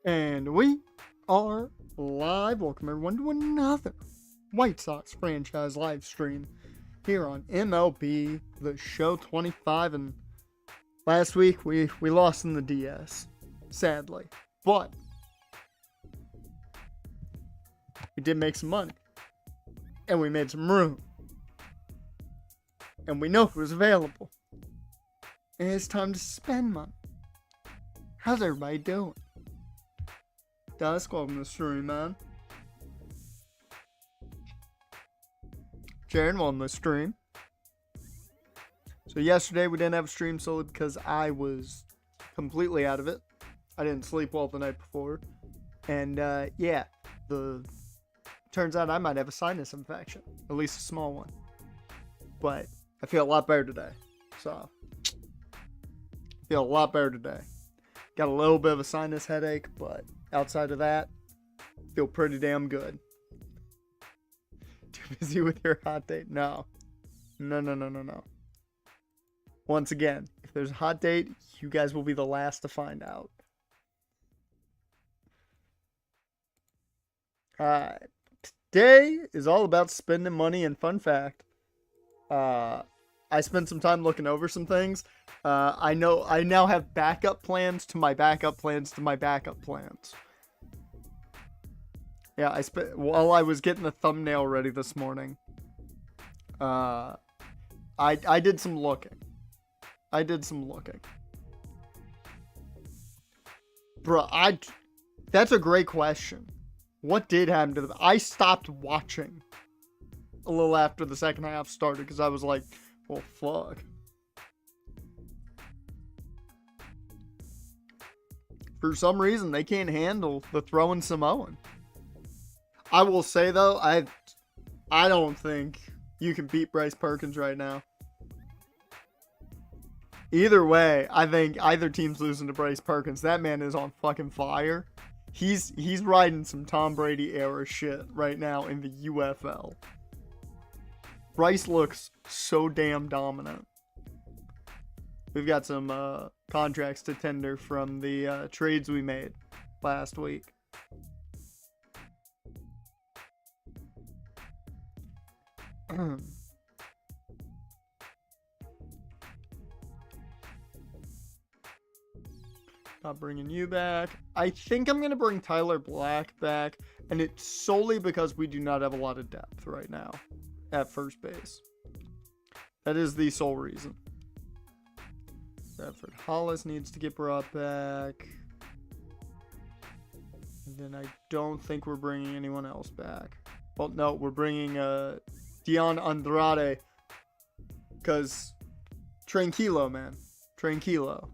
And we are live. Welcome everyone to another White Sox franchise live stream here on MLB, the show 25. And last week we lost in the DS, sadly. But we did make some money. And we made some room. And we know it was available. And it's time to spend money. How's everybody doing? Dusk, welcome to the stream, man. Jaron, welcome to the stream. So yesterday we didn't have a stream solely because I was completely out of it. I didn't sleep well the night before. And yeah, turns out I might have a sinus infection. At least a small one. But I feel a lot better today. So, feel a lot better today. Got a little bit of a sinus headache, but outside of that, feel pretty damn good. Too busy with your hot date? No. No. Once again, if there's a hot date, you guys will be the last to find out. Alright. Today is all about spending money, and fun fact, I spent some time looking over some things. I now have backup plans to my backup plans to my backup plans. Yeah, while I was getting the thumbnail ready this morning, I did some looking. Bruh, that's a great question. What did happen to them? I stopped watching a little after the second half started because I was like, well, fuck. For some reason, they can't handle the throwing Samoan. I will say, though, I don't think you can beat Bryce Perkins right now. Either way, I think either team's losing to Bryce Perkins. That man is on fucking fire. He's riding some Tom Brady era shit right now in the UFL. Bryce looks so damn dominant. We've got some contracts to tender from the trades we made last week. Not bringing you back. I think I'm going to bring Tyler Black back, and it's solely because we do not have a lot of depth right now at first base. That is the sole reason. Bradford Hollis needs to get brought back. And then I don't think we're bringing anyone else back. Well, no, we're bringing Dion Andrade. Because Tranquilo, man. Tranquilo.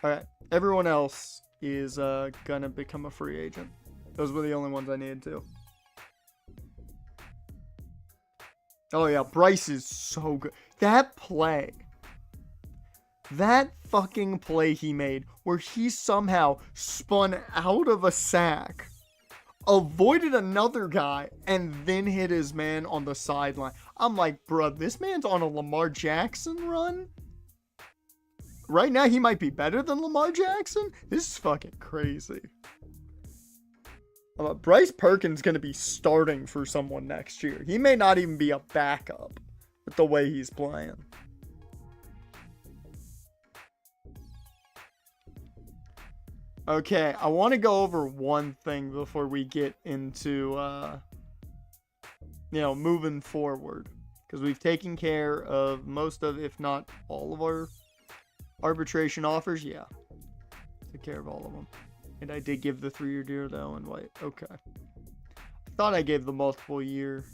Alright, everyone else is gonna become a free agent. Those were the only ones I needed to. Oh yeah, Bryce is so good. That fucking play he made, where he somehow spun out of a sack, avoided another guy, and then hit his man on the sideline. I'm like, bruh, this man's on a Lamar Jackson run? Right now, he might be better than Lamar Jackson? This is fucking crazy. Bryce Perkins going to be starting for someone next year. He may not even be a backup with the way he's playing. Okay, I want to go over one thing before we get into, moving forward. Because we've taken care of most of, if not all of our arbitration offers. Yeah, took care of all of them. And I did give the 3-year deal to Owen White. Okay. I thought I gave the multiple year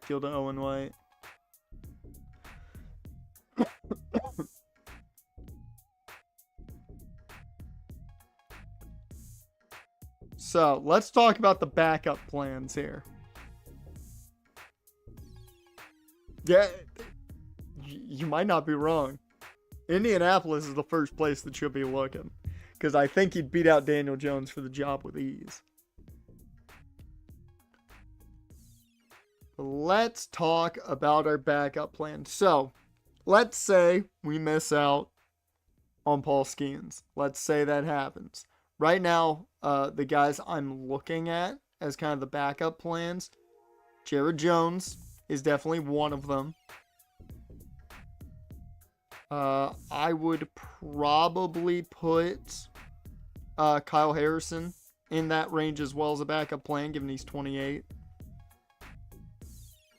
deal to Owen White. So, let's talk about the backup plans here. Yeah, you might not be wrong. Indianapolis is the first place that you'll be looking. Because I think he'd beat out Daniel Jones for the job with ease. Let's talk about our backup plan. So, let's say we miss out on Paul Skeens. Let's say that happens. Right now, the guys I'm looking at as kind of the backup plans, Jared Jones is definitely one of them. I would probably put Kyle Harrison in that range as well as a backup plan, given he's 28.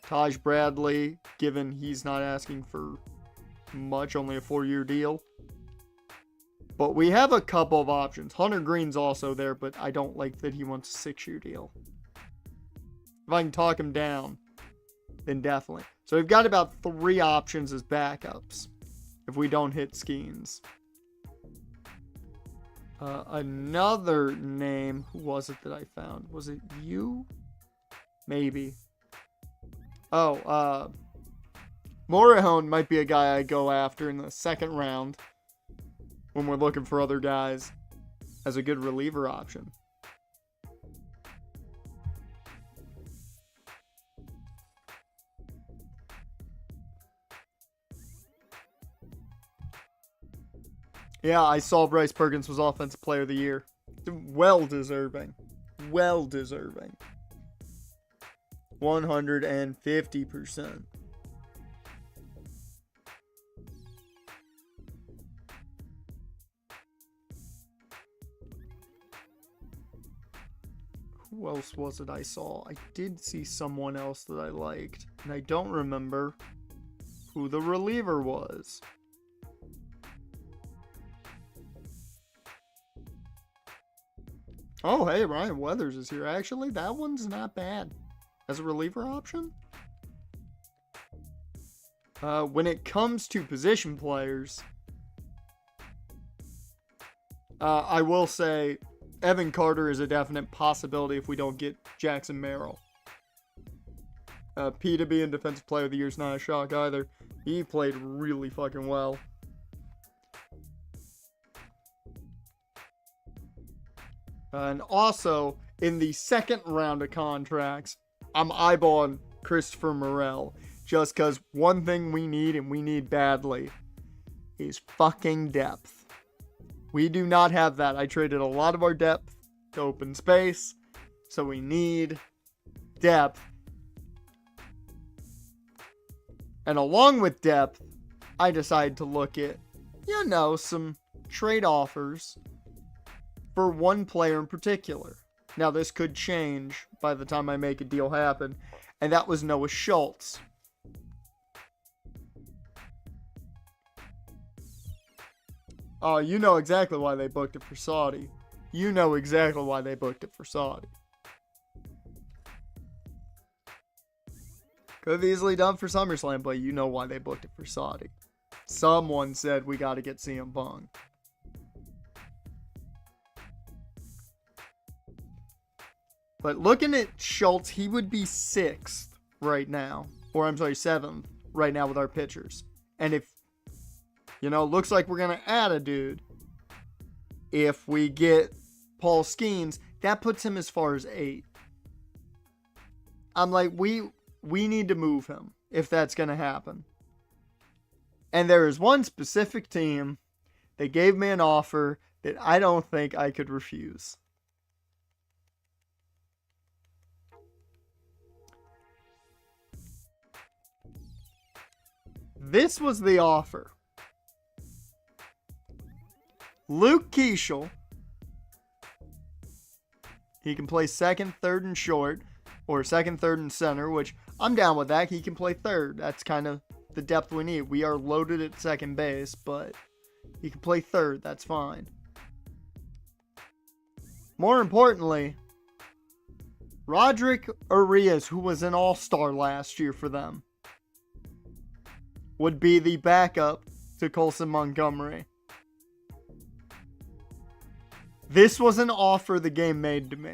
Taj Bradley, given he's not asking for much, only a 4-year deal. But we have a couple of options. Hunter Green's also there, but I don't like that he wants a 6-year deal. If I can talk him down, then definitely. So we've got about 3 options as backups if we don't hit Skeens. Another name, who was it that I found? Was it you? Maybe. Oh, Morihone might be a guy I go after in the second round when we're looking for other guys as a good reliever option. Yeah, I saw Bryce Perkins was Offensive Player of the Year. Well deserving. Well deserving. 150%. Who else was it I saw? I did see someone else that I liked, and I don't remember who the reliever was. Oh, hey, Ryan Weathers is here. Actually, that one's not bad as a reliever option. When it comes to position players, I will say Evan Carter is a definite possibility if we don't get Jackson Merrill. P to be in Defensive Player of the Year is not a shock either. He played really fucking well. And also, in the second round of contracts, I'm eyeballing Christopher Morel. Just because one thing we need, and we need badly, is fucking depth. We do not have that. I traded a lot of our depth to open space, so we need depth. And along with depth, I decided to look at, some trade offers for one player in particular. Now, this could change by the time I make a deal happen, and that was Noah Schultz. Oh, you know exactly why they booked it for Saudi. You know exactly why they booked it for Saudi. Could have easily done for SummerSlam, but you know why they booked it for Saudi. Someone said we got to get CM Punk. But looking at Schultz, he would be 6th right now. Or I'm sorry, 7th right now with our pitchers. And if, looks like we're going to add a dude. If we get Paul Skeens, that puts him as far as 8. I'm like, we need to move him if that's going to happen. And there is one specific team that gave me an offer that I don't think I could refuse. This was the offer. Luke Keeschel. He can play second, third, and short. Or second, third, and center, which I'm down with that. He can play third. That's kind of the depth we need. We are loaded at second base, but he can play third. That's fine. More importantly, Roderick Arias, who was an all-star last year for them, would be the backup to Colson Montgomery. This was an offer the game made to me.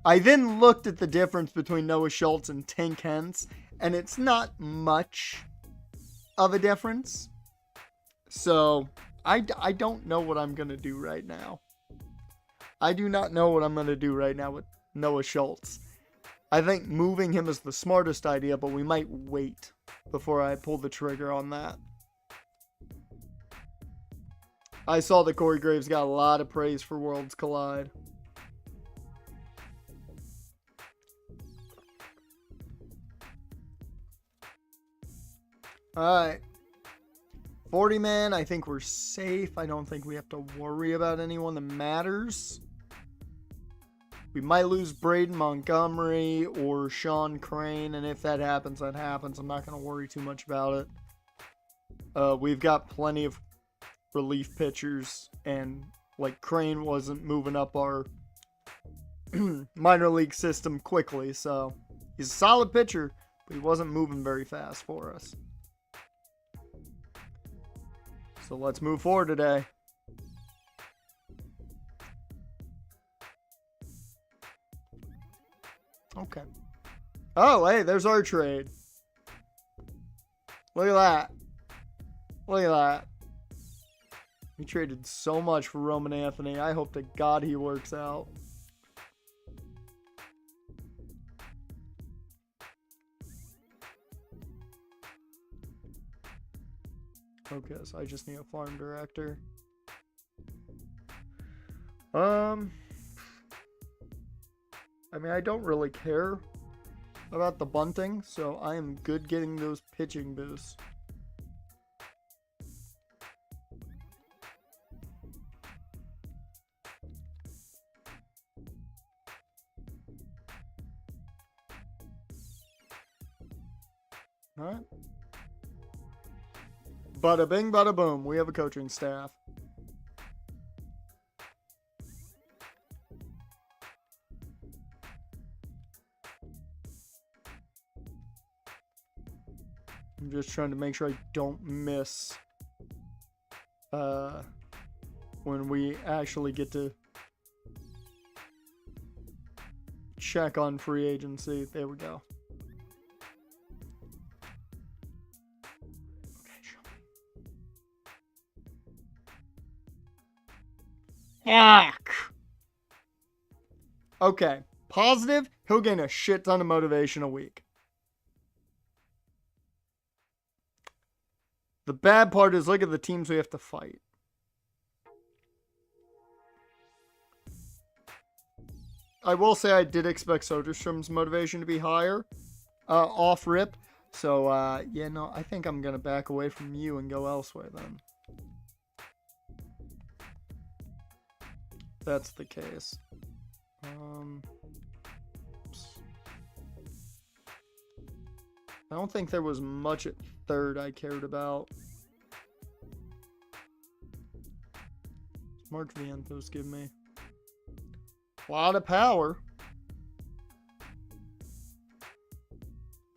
I then looked at the difference between Noah Schultz and Tank Hentz, and it's not much of a difference. So, I don't know what I'm going to do right now. I do not know what I'm going to do right now with Noah Schultz. I think moving him is the smartest idea, but we might wait before I pull the trigger on that. I saw that Corey Graves got a lot of praise for Worlds Collide. Alright. 40 man, I think we're safe. I don't think we have to worry about anyone that matters. We might lose Braden Montgomery or Sean Crane, and if that happens, that happens. I'm not going to worry too much about it. We've got plenty of relief pitchers, and like Crane wasn't moving up our minor league system quickly, so he's a solid pitcher, but he wasn't moving very fast for us. So let's move forward today. Okay. Oh, hey, there's our trade. Look at that. Look at that. We traded so much for Roman Anthony. I hope to God he works out. Okay, so I just need a farm director. I mean, I don't really care about the bunting, so I am good getting those pitching boosts. Alright. Bada bing, bada boom. We have a coaching staff. I'm just trying to make sure I don't miss when we actually get to check on free agency. There we go. Fuck. Okay. Positive, he'll gain a shit ton of motivation a week. The bad part is look at the teams we have to fight. I will say I did expect Soderstrom's motivation to be higher off rip. So, yeah, no, I think I'm going to back away from you and go elsewhere then. That's the case. I don't think there was much at third I cared about. Mark Vientos give me a lot of power.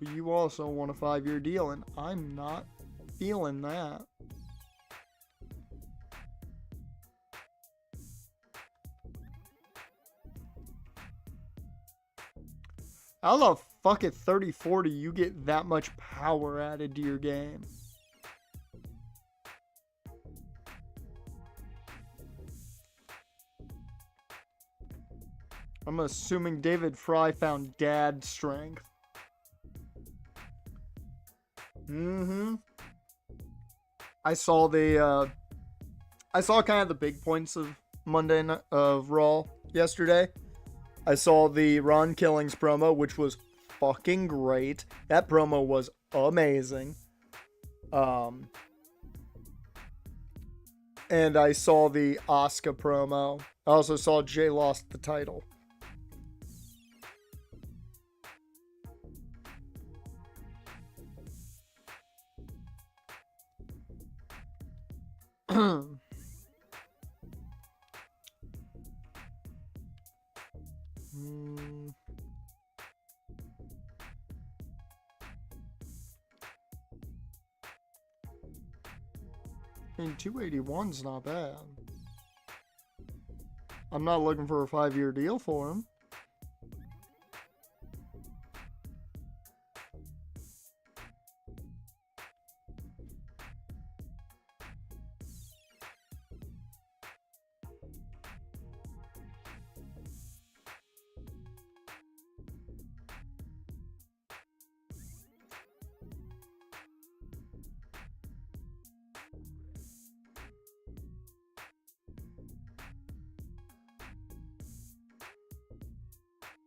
But you also want a 5-year deal, and I'm not feeling that. How the fuck at 30-40 you get that much power added to your game? I'm assuming David Fry found dad strength. I saw kind of the big points of Monday night of Raw yesterday. I saw the Ron Killings promo, which was fucking great. That promo was amazing. And I saw the Asuka promo. I also saw Jay lost the title. I mean, 281's not bad. I'm not looking for a 5-year deal for him.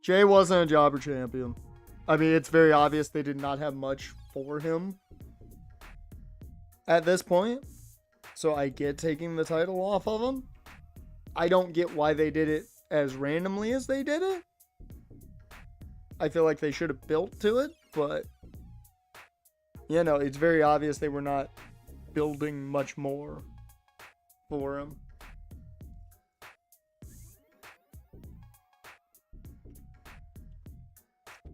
Jay wasn't a jobber champion. I mean, it's very obvious they did not have much for him at this point. So I get taking the title off of him. I don't get why they did it as randomly as they did it. I feel like they should have built to it, but you know, it's very obvious they were not building much more for him.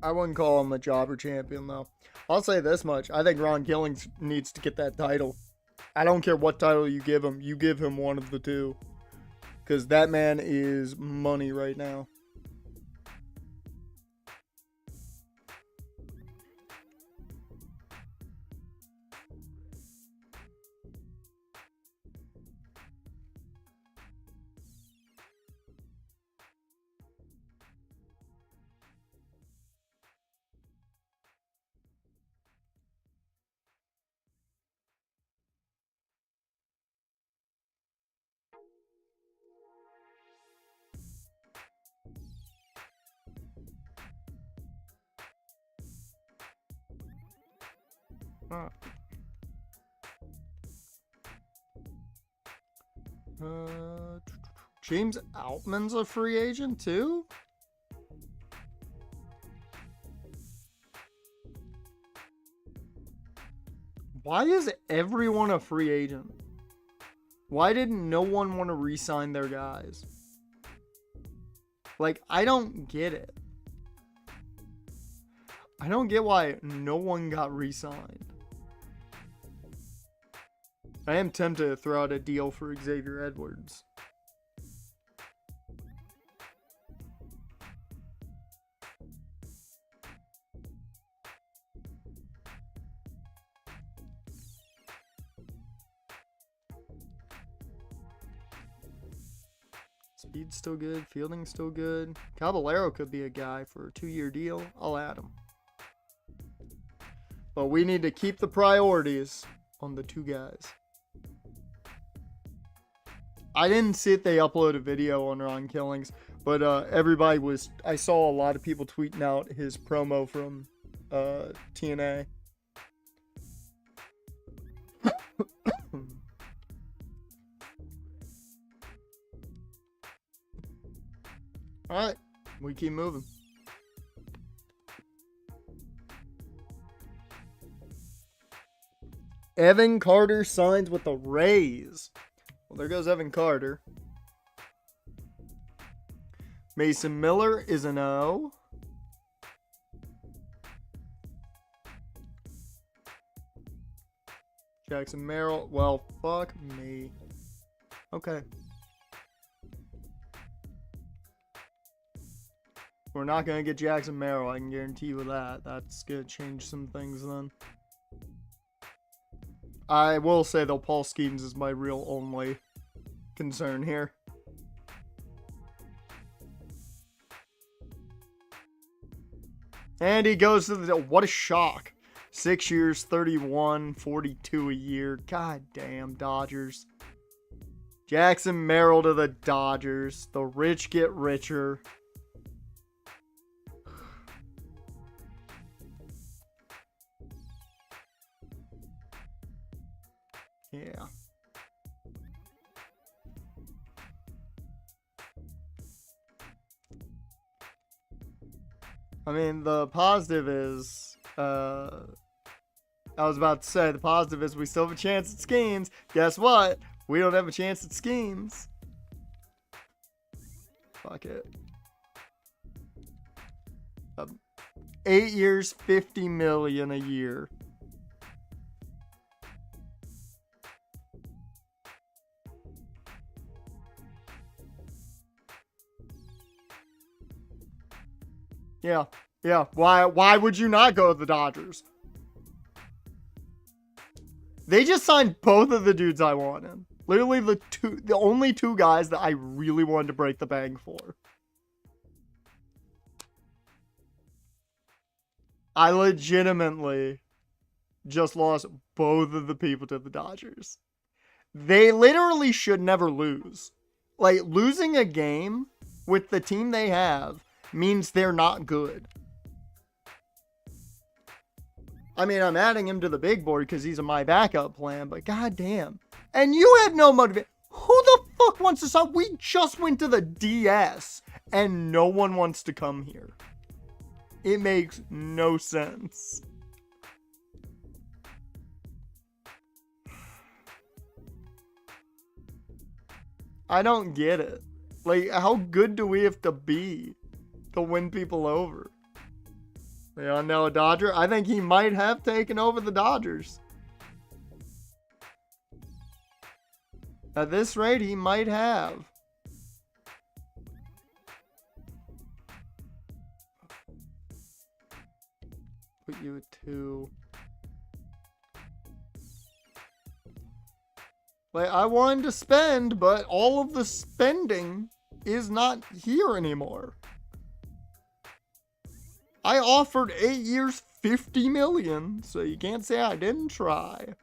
I wouldn't call him a jobber champion, though. I'll say this much. I think Ron Killings needs to get that title. I don't care what title you give him one of the two. Because that man is money right now. James Outman's a free agent too? Why is everyone a free agent? Why did no one want to re-sign their guys? Like, I don't get it. I don't get why no one got re-signed. I am tempted to throw out a deal for Xavier Edwards. Speed's still good. Fielding's still good. Caballero could be a guy for a 2-year deal. I'll add him. But we need to keep the priorities on the two guys. I didn't see it. They uploaded a video on Ron Killings. But everybody was... I saw a lot of people tweeting out his promo from TNA. Alright, we keep moving. Evan Carter signs with the Rays. Well, there goes Evan Carter. Mason Miller is an O. Jackson Merrill. Well, fuck me. Okay. We're not going to get Jackson Merrill, I can guarantee you that. That's going to change some things then. I will say, though, Paul Skeens is my real only concern here. And he goes to the... What a shock. 6 years, 31, 42 a year. God damn, Dodgers. Jackson Merrill to the Dodgers. The rich get richer. Yeah. I mean, the positive is, I was about to say, the positive is we still have a chance at Skeens. Guess what? We don't have a chance at Skeens. Fuck it. 8 years, $50 million a year. Yeah. Yeah. Why would you not go to the Dodgers? They just signed both of the dudes I wanted. Literally the only two guys that I really wanted to break the bank for. I legitimately just lost both of the people to the Dodgers. They literally should never lose. Like, losing a game with the team they have means they're not good. I mean, I'm adding him to the big board because he's in my backup plan, but goddamn. And you had no motivation. Who the fuck wants to sign? We just went to the DS, and no one wants to come here. It makes no sense. I don't get it. Like, how good do we have to be to win people over? Yeah, now a Dodger? I think he might have taken over the Dodgers. At this rate, he might have. Put you at 2. Like, I wanted to spend, but all of the spending is not here anymore. I offered 8 years, $50 million, so you can't say I didn't try.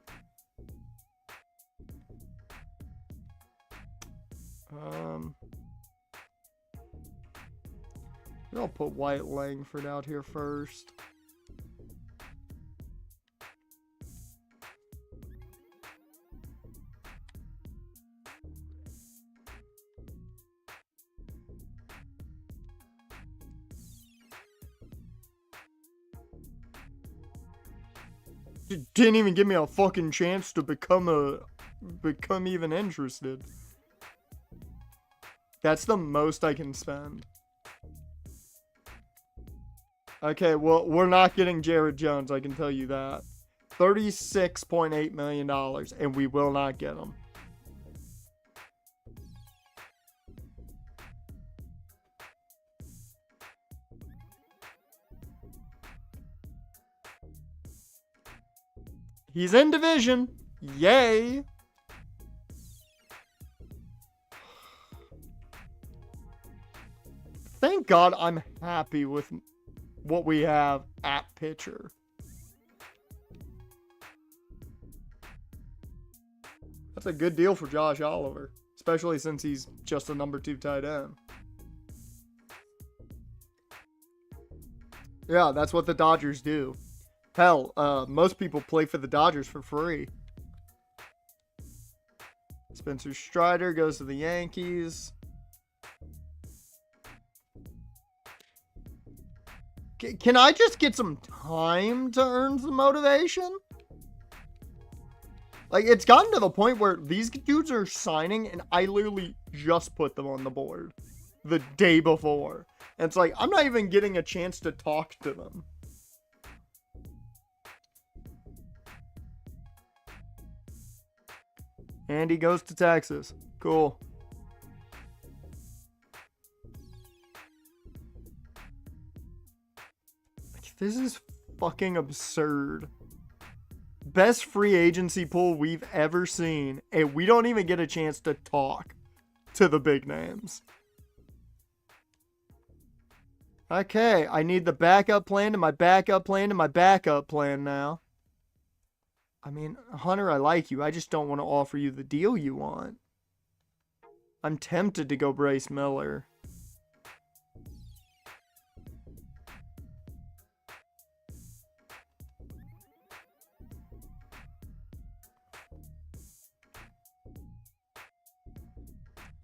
I'll put White Langford out here first. Didn't even give me a fucking chance to become even interested. That's the most I can spend. Okay, well, we're not getting Jared Jones, I can tell you that. $36.8 million, and we will not get him. He's in division. Yay. Thank God I'm happy with what we have at pitcher. That's a good deal for Josh Oliver, especially since he's just a number 2 tight end. Yeah, that's what the Dodgers do. Hell, most people play for the Dodgers for free. Spencer Strider goes to the Yankees. Can I just get some time to earn some motivation? Like, it's gotten to the point where these dudes are signing, and I literally just put them on the board the day before. And it's like, I'm not even getting a chance to talk to them. And he goes to Texas. Cool. This is fucking absurd. Best free agency pool we've ever seen, and we don't even get a chance to talk to the big names. Okay, I need the backup plan to my backup plan to my backup plan now. I mean, Hunter, I like you. I just don't want to offer you the deal you want. I'm tempted to go Bryce Miller.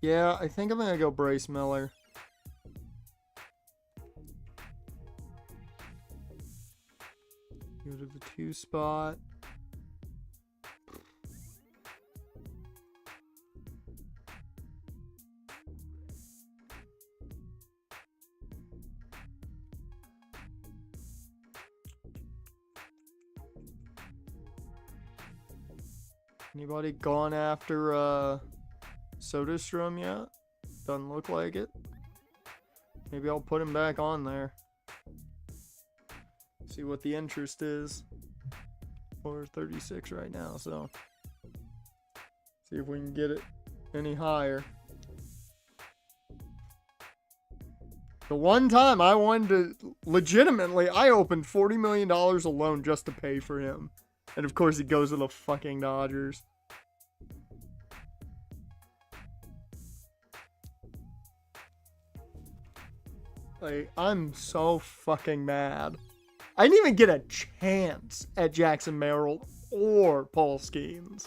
Yeah, I think I'm going to go Bryce Miller. Go to the 2 spot. Anybody gone after Soderstrom yet? Doesn't look like it. Maybe I'll put him back on there. See what the interest is. 436 right now, so see if we can get it any higher. The one time I wanted to legitimately, I opened $40 million alone just to pay for him. And of course he goes to the fucking Dodgers. Like, I'm so fucking mad. I didn't even get a chance at Jackson Merrill or Paul Skeens.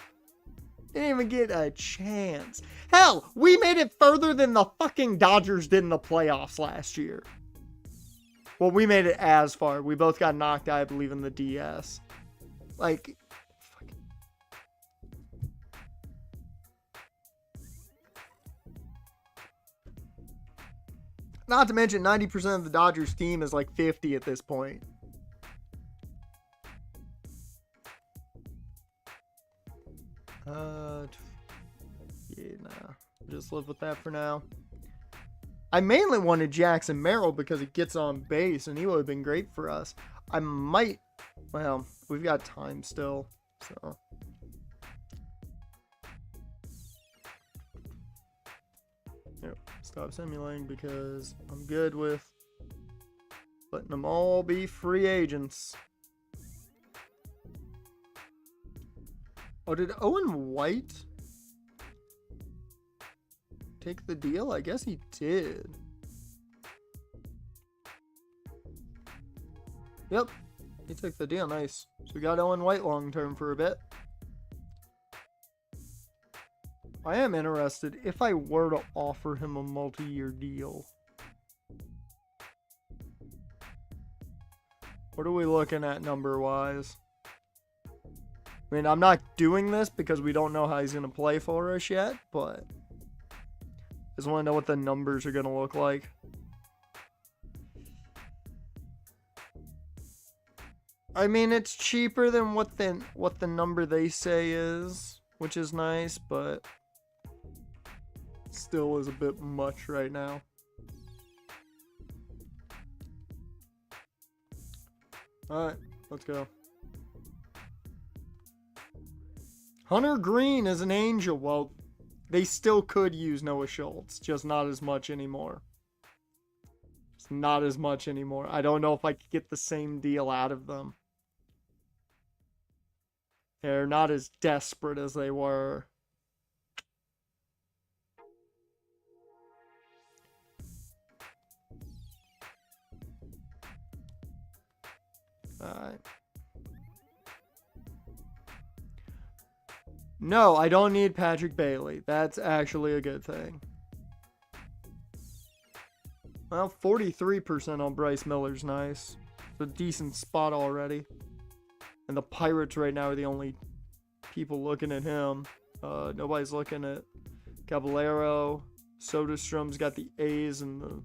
Didn't even get a chance. Hell, we made it further than the fucking Dodgers did in the playoffs last year. Well, we made it as far. We both got knocked out, I believe, in the DS. Like, fucking... Not to mention, 90% of the Dodgers team is like 50 at this point. Yeah, nah. Just live with that for now. I mainly wanted Jackson Merrill because he gets on base and he would have been great for us. I might... Well, we've got time still, so... Yep, stop simulating because I'm good with letting them all be free agents. Oh, did Owen White take the deal? I guess he did. Yep, he took the deal. Nice. So we got Owen White long term for a bit. I am interested if I were to offer him a multi-year deal. What are we looking at number-wise? I mean, I'm not doing this because we don't know how he's going to play for us yet, but I just want to know what the numbers are going to look like. I mean, it's cheaper than what the number they say is, which is nice, but still is a bit much right now. Alright, let's go. Hunter Green is an angel. Well, they still could use Noah Schultz, just not as much anymore. It's not as much anymore. I don't know if I could get the same deal out of them. They're not as desperate as they were. Alright. No, I don't need Patrick Bailey. That's actually a good thing. Well, 43% on Bryce Miller's nice. It's a decent spot already. And the Pirates right now are the only people looking at him. Nobody's looking at Caballero. Soderstrom's got the A's and the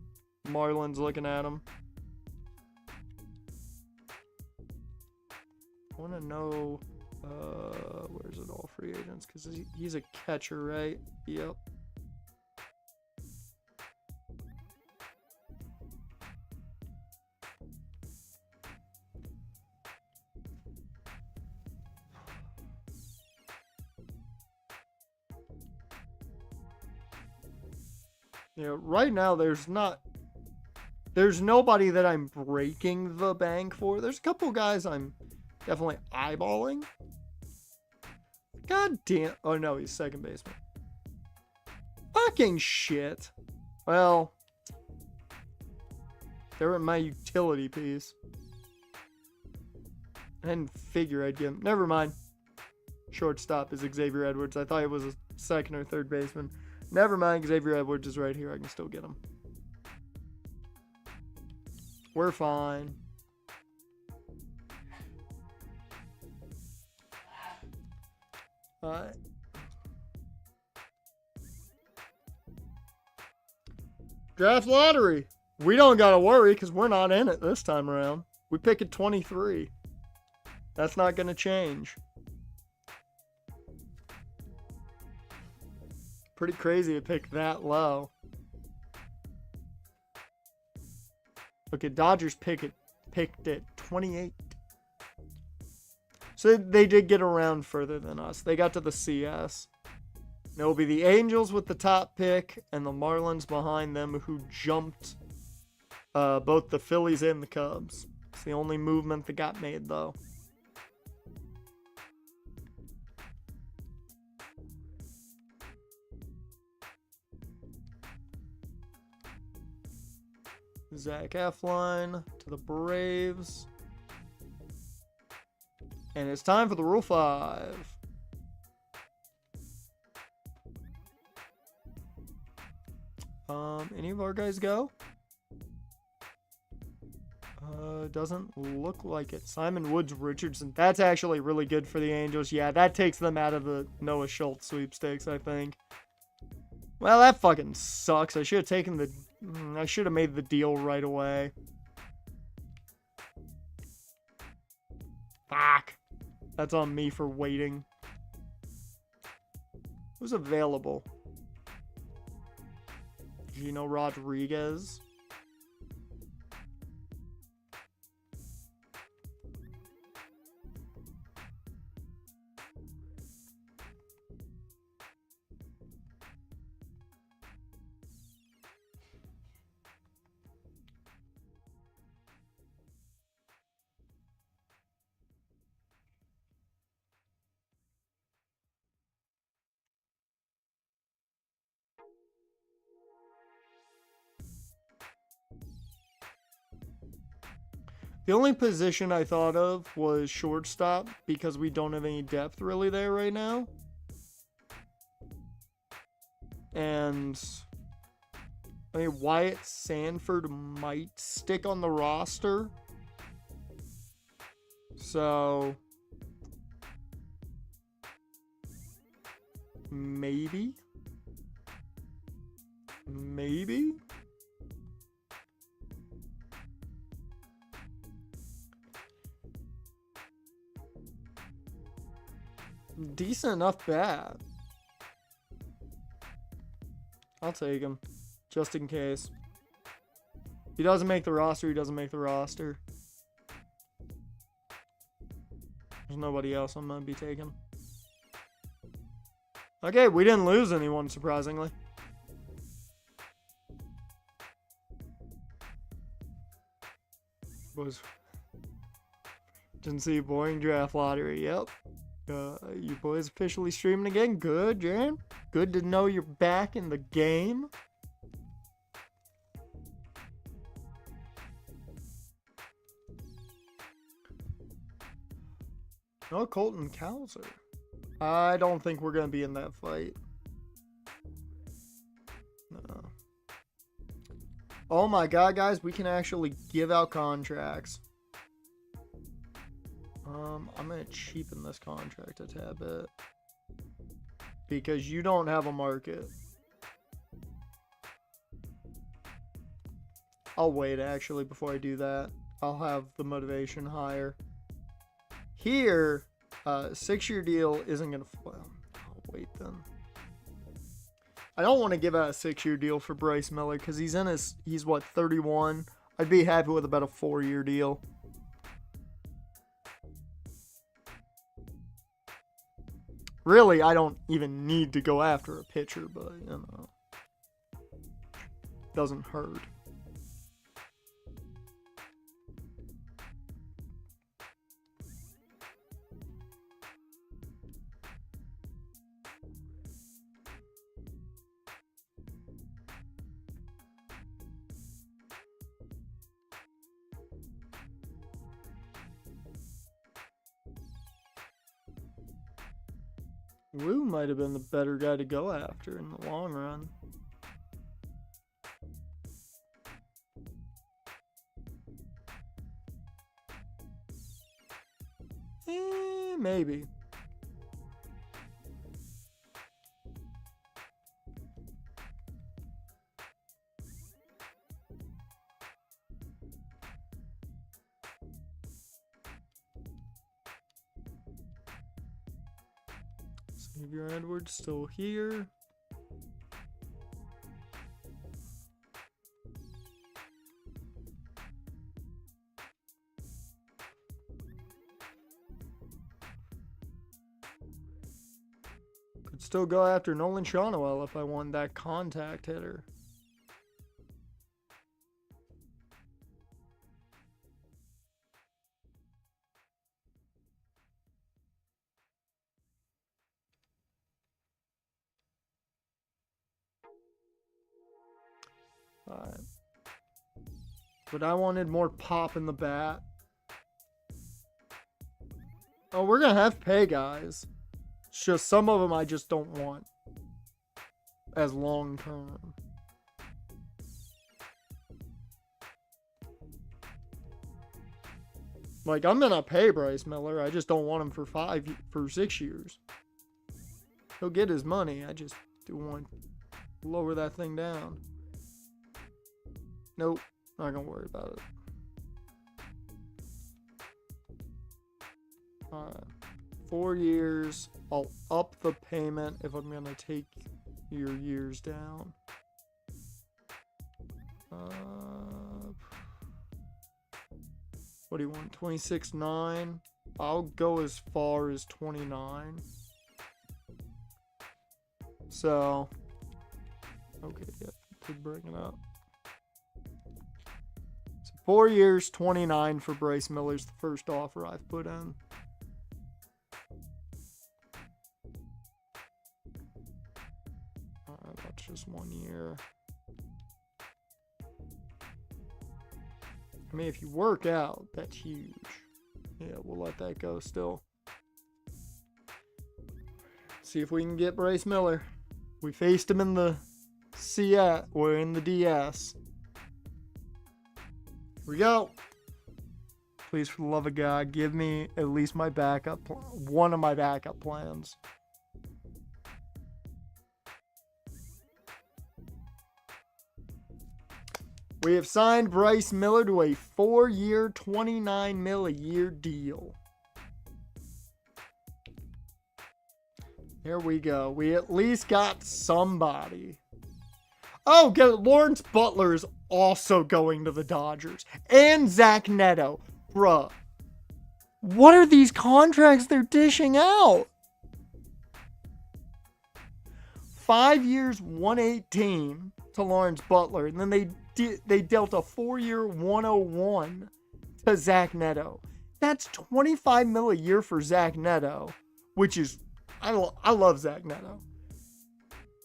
Marlins looking at him. I want to know... where's it all free agents? Because he's a catcher, right? Yep. Yeah, right now there's nobody that I'm breaking the bank for. There's a couple guys I'm definitely eyeballing. God damn. Oh, no, he's second baseman. Fucking shit. Well, they were my utility piece. I didn't figure I'd get him. Never mind. Shortstop is Xavier Edwards. I thought it was a second or third baseman. Never mind. Xavier Edwards is right here. I can still get him. We're fine. Alright. Draft lottery. We don't gotta worry because we're not in it this time around. We pick at 23. That's not gonna change. Pretty crazy to pick that low. Look at Dodgers picked at 28. So they did get around further than us. They got to the CS. It'll be the Angels with the top pick and the Marlins behind them who jumped both the Phillies and the Cubs. It's the only movement that got made, though. Zach Eflin to the Braves. And it's time for the Rule 5. Any of our guys go? Doesn't look like it. Simon Woods Richardson. That's actually really good for the Angels. Yeah, that takes them out of the Noah Schultz sweepstakes, I think. Well, that fucking sucks. I should have taken the... I should have made the deal right away. Fuck. That's on me for waiting. Who's available? Gino Rodriguez. The only position I thought of was shortstop because we don't have any depth really there right now. And I mean, Wyatt Sanford might stick on the roster. So maybe. Decent enough bat. I'll take him. Just in case. If he doesn't make the roster, he doesn't make the roster. There's nobody else I'm going to be taking. Okay, we didn't lose anyone, surprisingly. Didn't see a boring draft lottery. Yep. You boys officially streaming again? Good, Jan. Good to know you're back in the game. No Colton Cowser. I don't think we're going to be in that fight. No. Oh my god, guys. We can actually give out contracts. I'm going to cheapen this contract a tad bit. Because you don't have a market. I'll wait, actually, before I do that. I'll have the motivation higher. Here, 6-year deal isn't going to... Well, I'll wait then. I don't want to give out a 6-year deal for Bryce Miller because he's what, 31? I'd be happy with about a 4-year deal. Really, I don't even need to go after a pitcher, but, you know, doesn't hurt. Lou might have been the better guy to go after in the long run. Maybe. Xavier Edwards still here. Could still go after Nolan Shawnoel if I want that contact hitter. Alright. But I wanted more pop in the bat. Oh, we're going to have pay guys. It's just some of them I just don't want as long term. Like, I'm going to pay Bryce Miller. I just don't want him for 6 years. He'll get his money. I just do want to lower that thing down. Nope. Not going to worry about it. Alright. 4 years. I'll up the payment if I'm going to take your years down. What do you want? 26.9? I'll go as far as 29. So, okay, yeah, did bring it up. So 4 years, 29 for Bryce Miller's the first offer I've put in. That's just 1 year. I mean, if you work out, that's huge. Yeah, we'll let that go still. See if we can get Bryce Miller. We faced him in the CS or in the DS. Here we go. Please, for the love of God, give me at least my backup, one of my backup plans. We have signed Bryce Miller to a 4-year, $29 million a year deal. Here we go. We at least got somebody. Oh, Lawrence Butler is also going to the Dodgers. And Zach Neto. Bruh. What are these contracts they're dishing out? 5 years, 118 to Lawrence Butler. And then they dealt a 4-year, 101 to Zach Neto. That's $25 million a year for Zach Neto, which is, I love Zach Neto.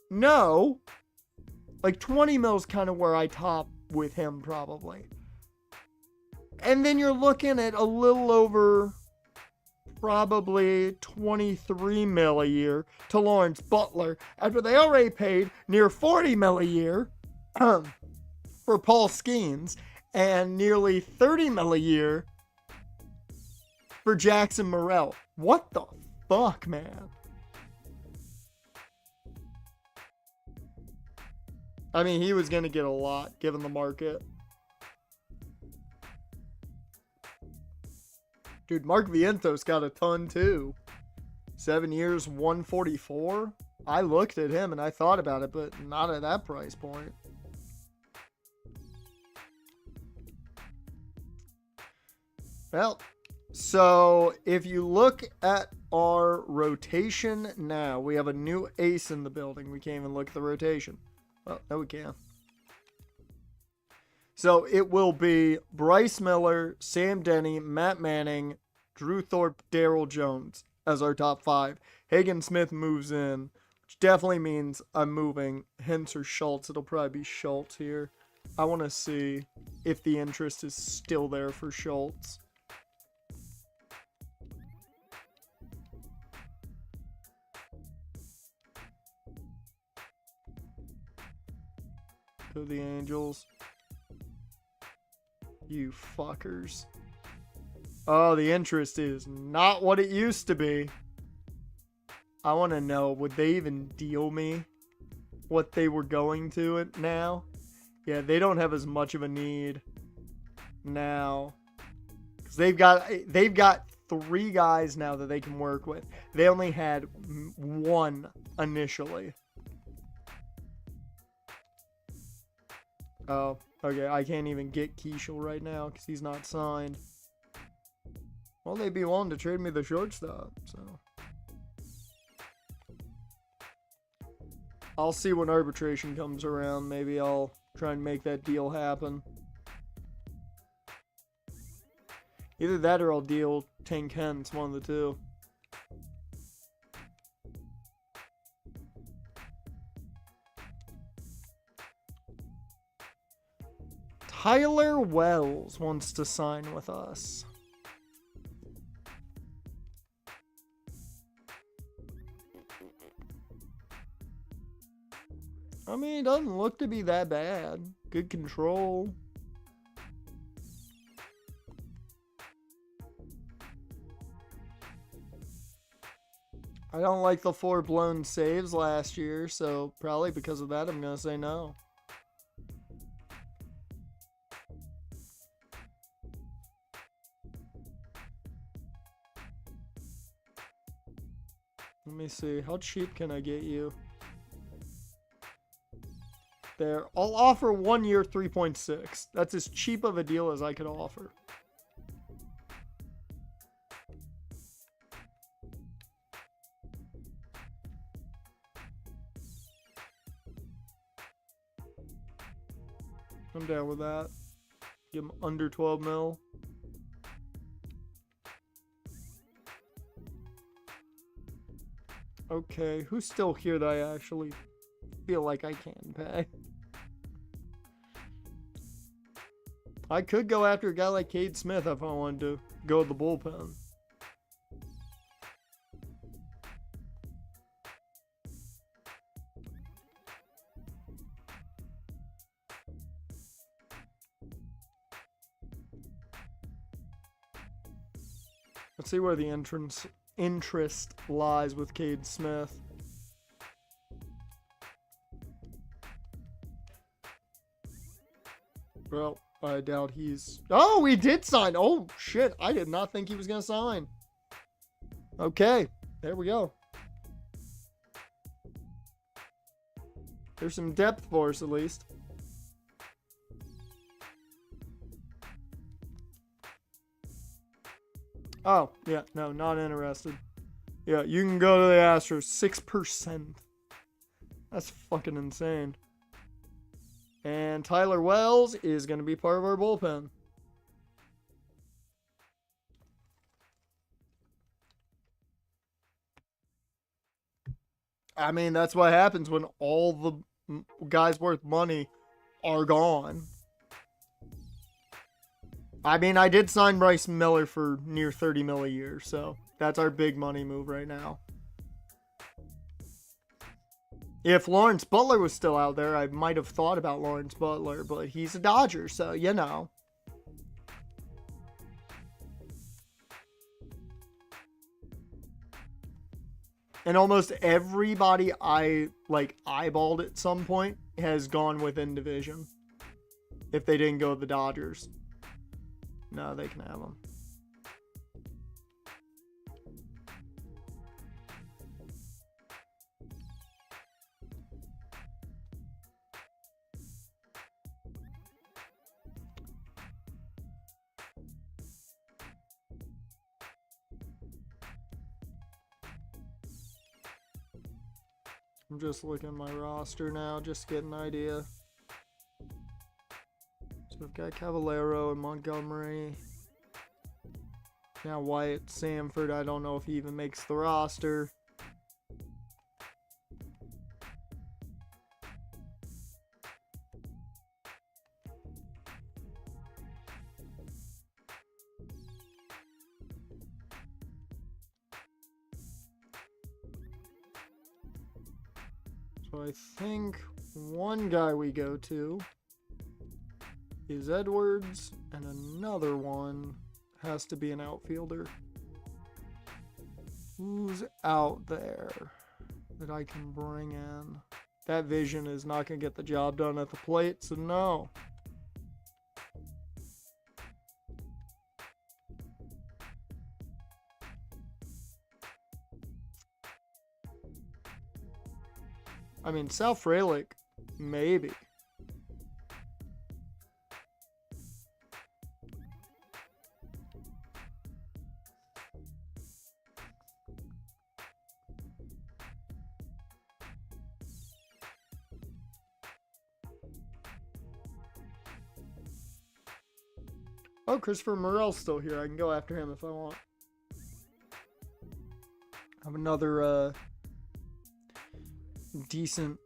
No, like 20 mil is kind of where I top with him probably. And then you're looking at a little over probably 23 mil a year to Lawrence Butler after they already paid near 40 mil a year for Paul Skeens and nearly 30 mil a year for Jackson Morrell. What the fuck, man? I mean, he was going to get a lot given the market. Dude, Mark Vientos got a ton too. 7 years, 144. I looked at him and I thought about it, but not at that price point. Well, so if you look at our rotation now, we have a new ace in the building. We can't even look at the rotation. Well, no, we can. So it will be Bryce Miller, Sam Denny, Matt Manning, Drew Thorpe, Darryl Jones as our top 5. Hagen Smith moves in, which definitely means I'm moving Hintz or Schultz. It'll probably be Schultz here. I want to see if the interest is still there for Schultz. To the Angels. You fuckers. Oh, the interest is not what it used to be. I want to know, would they even deal me what they were going to it now? Yeah, they don't have as much of a need now. Because they've got 3 guys now that they can work with. They only had 1 initially. Oh, okay. I can't even get Keishel right now because he's not signed. Well, they'd be willing to trade me the shortstop, so. I'll see when arbitration comes around. Maybe I'll try and make that deal happen. Either that or I'll deal Tank Hens, one of the two. Tyler Wells wants to sign with us. I mean, it doesn't look to be that bad. Good control. I don't like the 4 blown saves last year, so probably because of that, I'm going to say no. Let me see. How cheap can I get you? There. I'll offer 1 year 3.6. That's as cheap of a deal as I could offer. I'm down with that. Give him under 12 mil. Okay, who's still here that I actually feel like I can pay? I could go after a guy like Cade Smith if I wanted to go with the bullpen. Let's see where the interest lies with Cade Smith. Well, I doubt he's... Oh, he did sign! Oh, shit. I did not think he was going to sign. Okay. There we go. There's some depth for us, at least. Oh, yeah. No, not interested. Yeah, you can go to the Astros. 6%. That's fucking insane. And Tyler Wells is going to be part of our bullpen. I mean, that's what happens when all the guys worth money are gone. I mean, I did sign Bryce Miller for near 30 mil a year, so that's our big money move right now. If Lawrence Butler was still out there, I might have thought about Lawrence Butler, but he's a Dodger, so you know. And almost everybody I eyeballed at some point has gone within division. If they didn't go with the Dodgers. No, they can have them. I'm just looking at my roster now, just to get an idea. So we've got Cavallero and Montgomery. Now Wyatt Sanford, I don't know if he even makes the roster. So I think one guy we go to is Edwards, and another one has to be an outfielder. Who's out there that I can bring in? That vision is not going to get the job done at the plate, so no. I mean, Sal Frelick, maybe. Oh, Christopher Morel's still here. I can go after him if I want. I have another decent,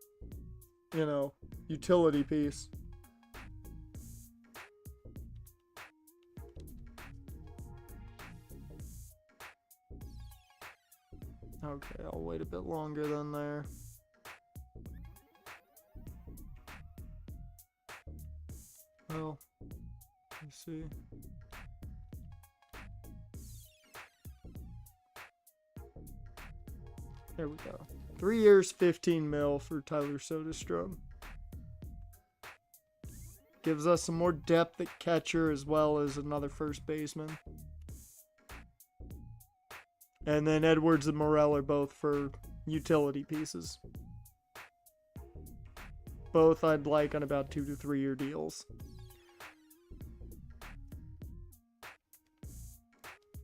utility piece. Okay, I'll wait a bit longer than there. Well, let's see. There we go. 3 years, 15 mil for Tyler Soderstrom. Gives us some more depth at catcher as well as another first baseman. And then Edwards and Morel are both for utility pieces. Both I'd like on about 2 to 3 year deals.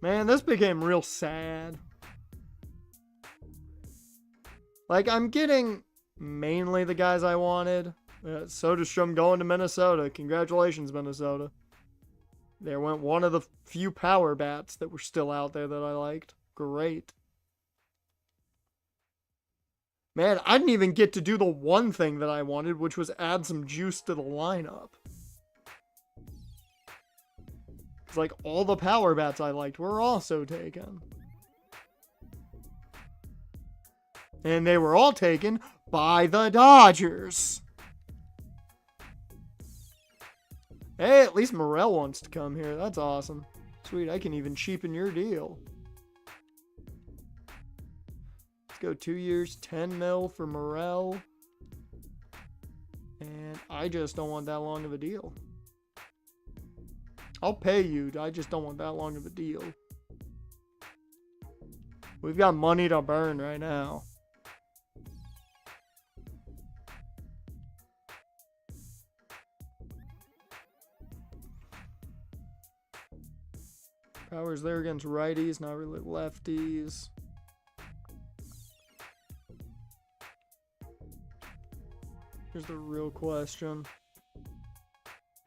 Man, this became real sad. Like, I'm getting mainly the guys I wanted. Soderstrom going to Minnesota. Congratulations, Minnesota. There went one of the few power bats that were still out there that I liked. Great. Man, I didn't even get to do the one thing that I wanted, which was add some juice to the lineup. It's like all the power bats I liked were also taken. And they were all taken by the Dodgers. Hey, at least Morel wants to come here. That's awesome. Sweet, I can even cheapen your deal. Let's go 2 years, 10 mil for Morel. And I just don't want that long of a deal. I'll pay you. I just don't want that long of a deal. We've got money to burn right now. Powers there against righties, not really lefties. Here's the real question.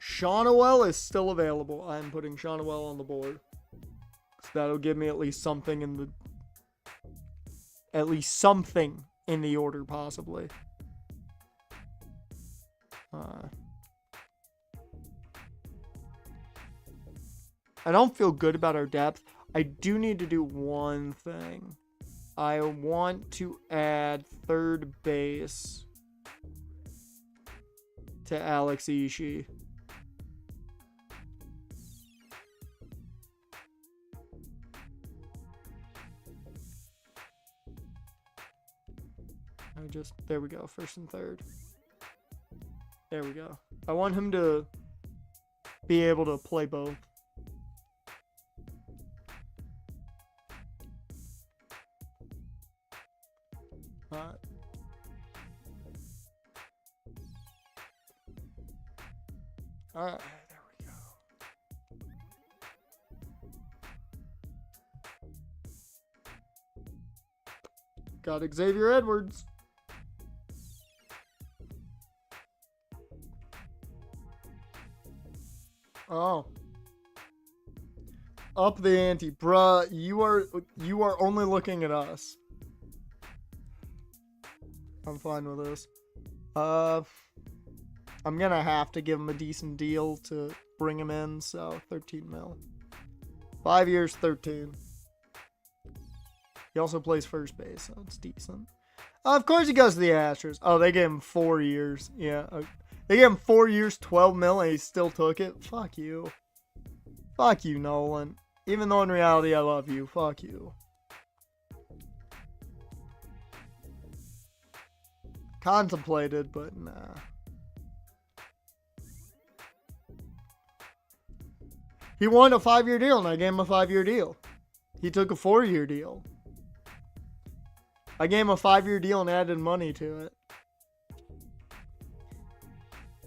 Shawnuel is still available. I'm putting Shawnuel on the board. So that'll give me at least something in the... At least something in the order, possibly. I don't feel good about our depth. I do need to do one thing. I want to add third base to Alex Ishii. There we go, first and third. There we go. I want him to be able to play both. Alright, there we go. Got Xavier Edwards. Oh. Up the ante. Bruh, you are only looking at us. I'm fine with this. I'm gonna have to give him a decent deal to bring him in, so 13 mil. 5 years, 13. He also plays first base, so it's decent. Of course he goes to the Astros. Oh, they gave him 4 years. Yeah. They gave him 4 years, 12 mil, and he still took it. Fuck you. Fuck you, Nolan. Even though in reality I love you. Fuck you. Contemplated, but nah. He wanted a 5-year deal, and I gave him a 5-year deal. He took a 4-year deal. I gave him a 5-year deal and added money to it.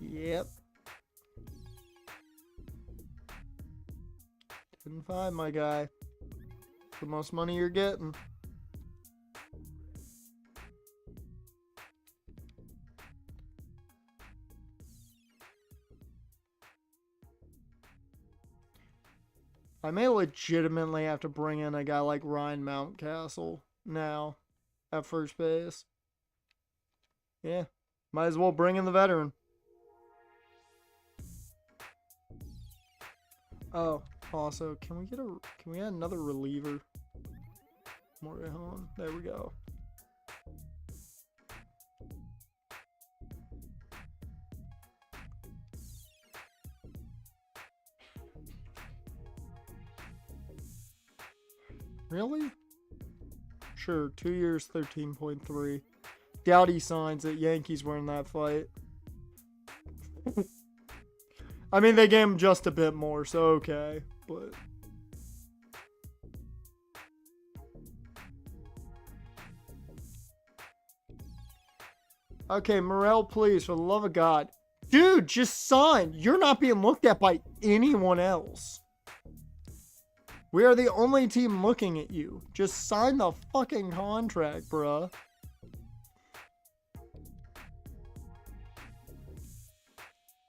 Yep. 10-5, my guy. The most money you're getting. I may legitimately have to bring in a guy like Ryan Mountcastle now at first base. Yeah, might as well bring in the veteran. Oh, also, can we add another reliever? Morejon. There we go. Really? Sure, 2 years, 13.3. Doubt he signs it. Yankees were in that fight. I mean, they gave him just a bit more, so okay. But okay, Morel, please, for the love of God. Dude, just sign. You're not being looked at by anyone else. We are the only team looking at you. Just sign the fucking contract, bruh.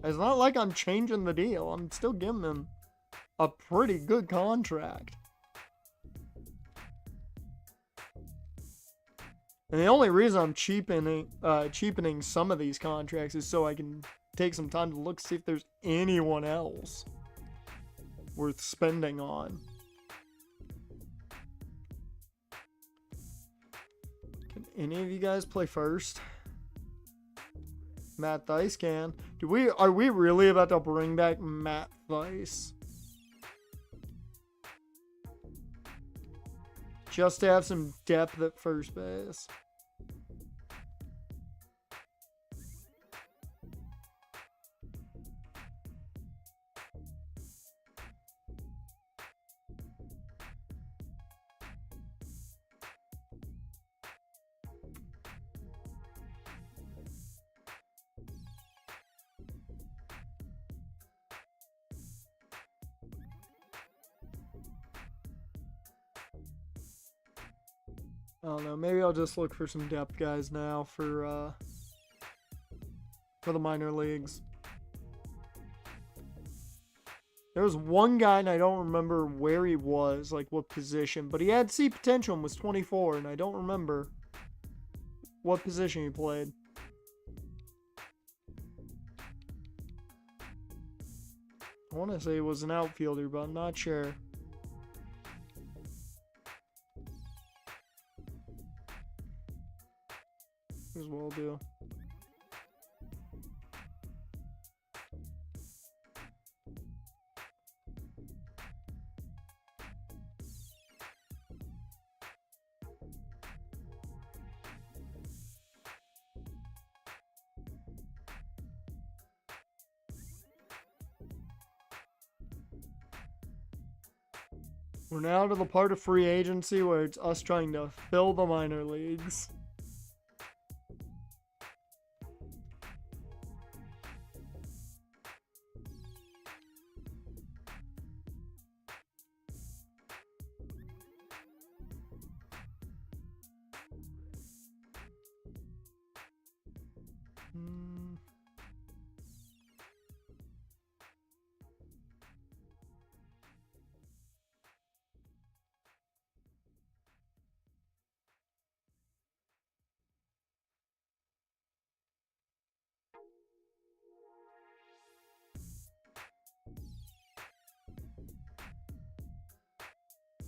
It's not like I'm changing the deal. I'm still giving him a pretty good contract. And the only reason I'm cheapening some of these contracts is so I can take some time to look, see if there's anyone else worth spending on. Can any of you guys play first? Matt Thaiss can. Are we really about to bring back Matt Thaiss? Just to have some depth at first base. I don't know. Maybe I'll just look for some depth guys now for the minor leagues. There was one guy, and I don't remember where he was, like what position, but he had C potential and was 24, and I don't remember what position he played. I want to say he was an outfielder, but I'm not sure. As well do. We're now to the part of free agency where it's us trying to fill the minor leagues.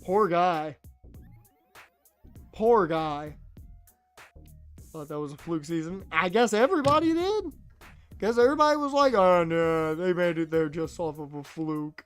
Poor guy. Poor guy. Thought that was a fluke season. I guess everybody did. Guess everybody was like, oh no, they made it there just off of a fluke.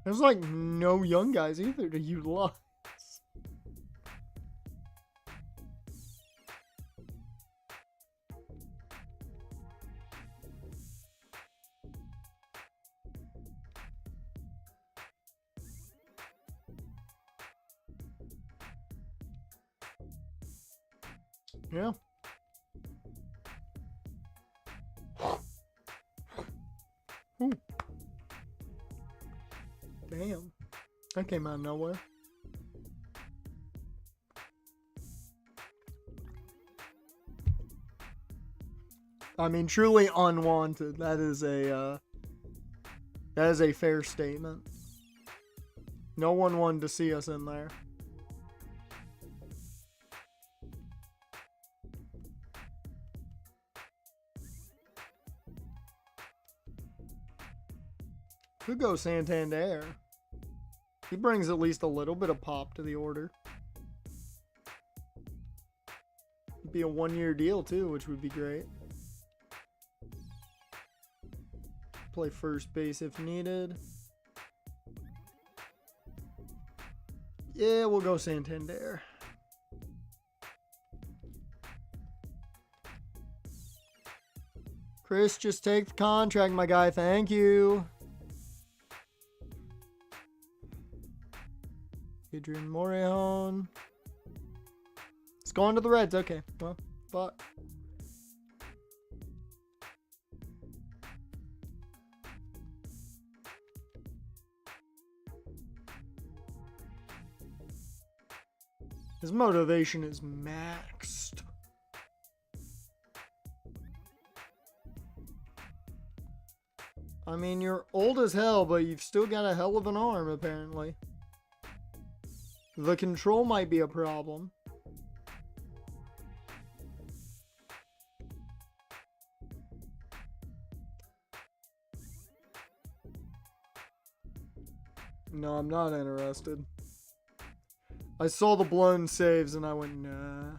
There's like no young guys either to utilize. Yeah. Ooh. Damn. That came out of nowhere. I mean, truly unwanted. That is a fair statement. No one wanted to see us in there. Could go Santander. He brings at least a little bit of pop to the order. It'd be a 1-year deal too, which would be great. Play first base if needed. Yeah, we'll go Santander. Chris, just take the contract, my guy. Thank you. Adrian Morejon. It's going to the Reds. Okay. Well, fuck. His motivation is maxed. I mean, you're old as hell, but you've still got a hell of an arm, apparently. The control might be a problem. No, I'm not interested. I saw the blown saves and I went, nah.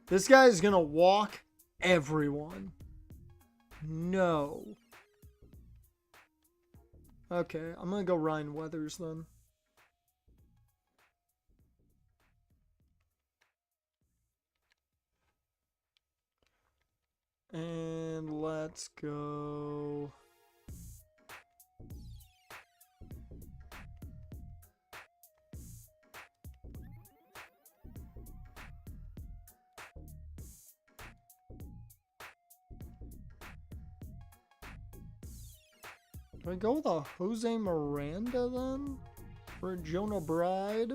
This guy's gonna walk everyone. No. Okay, I'm gonna go Ryan Weathers then. And let's go. Do I go with a Jose Miranda then? For Jonah Bride?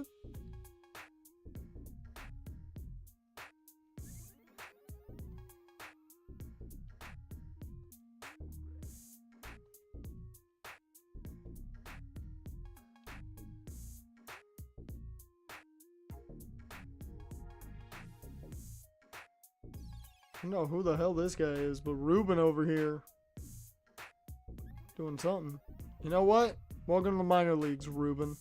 I don't know who the hell this guy is, but Ruben over here doing something. You know what? Welcome to the minor leagues, Ruben.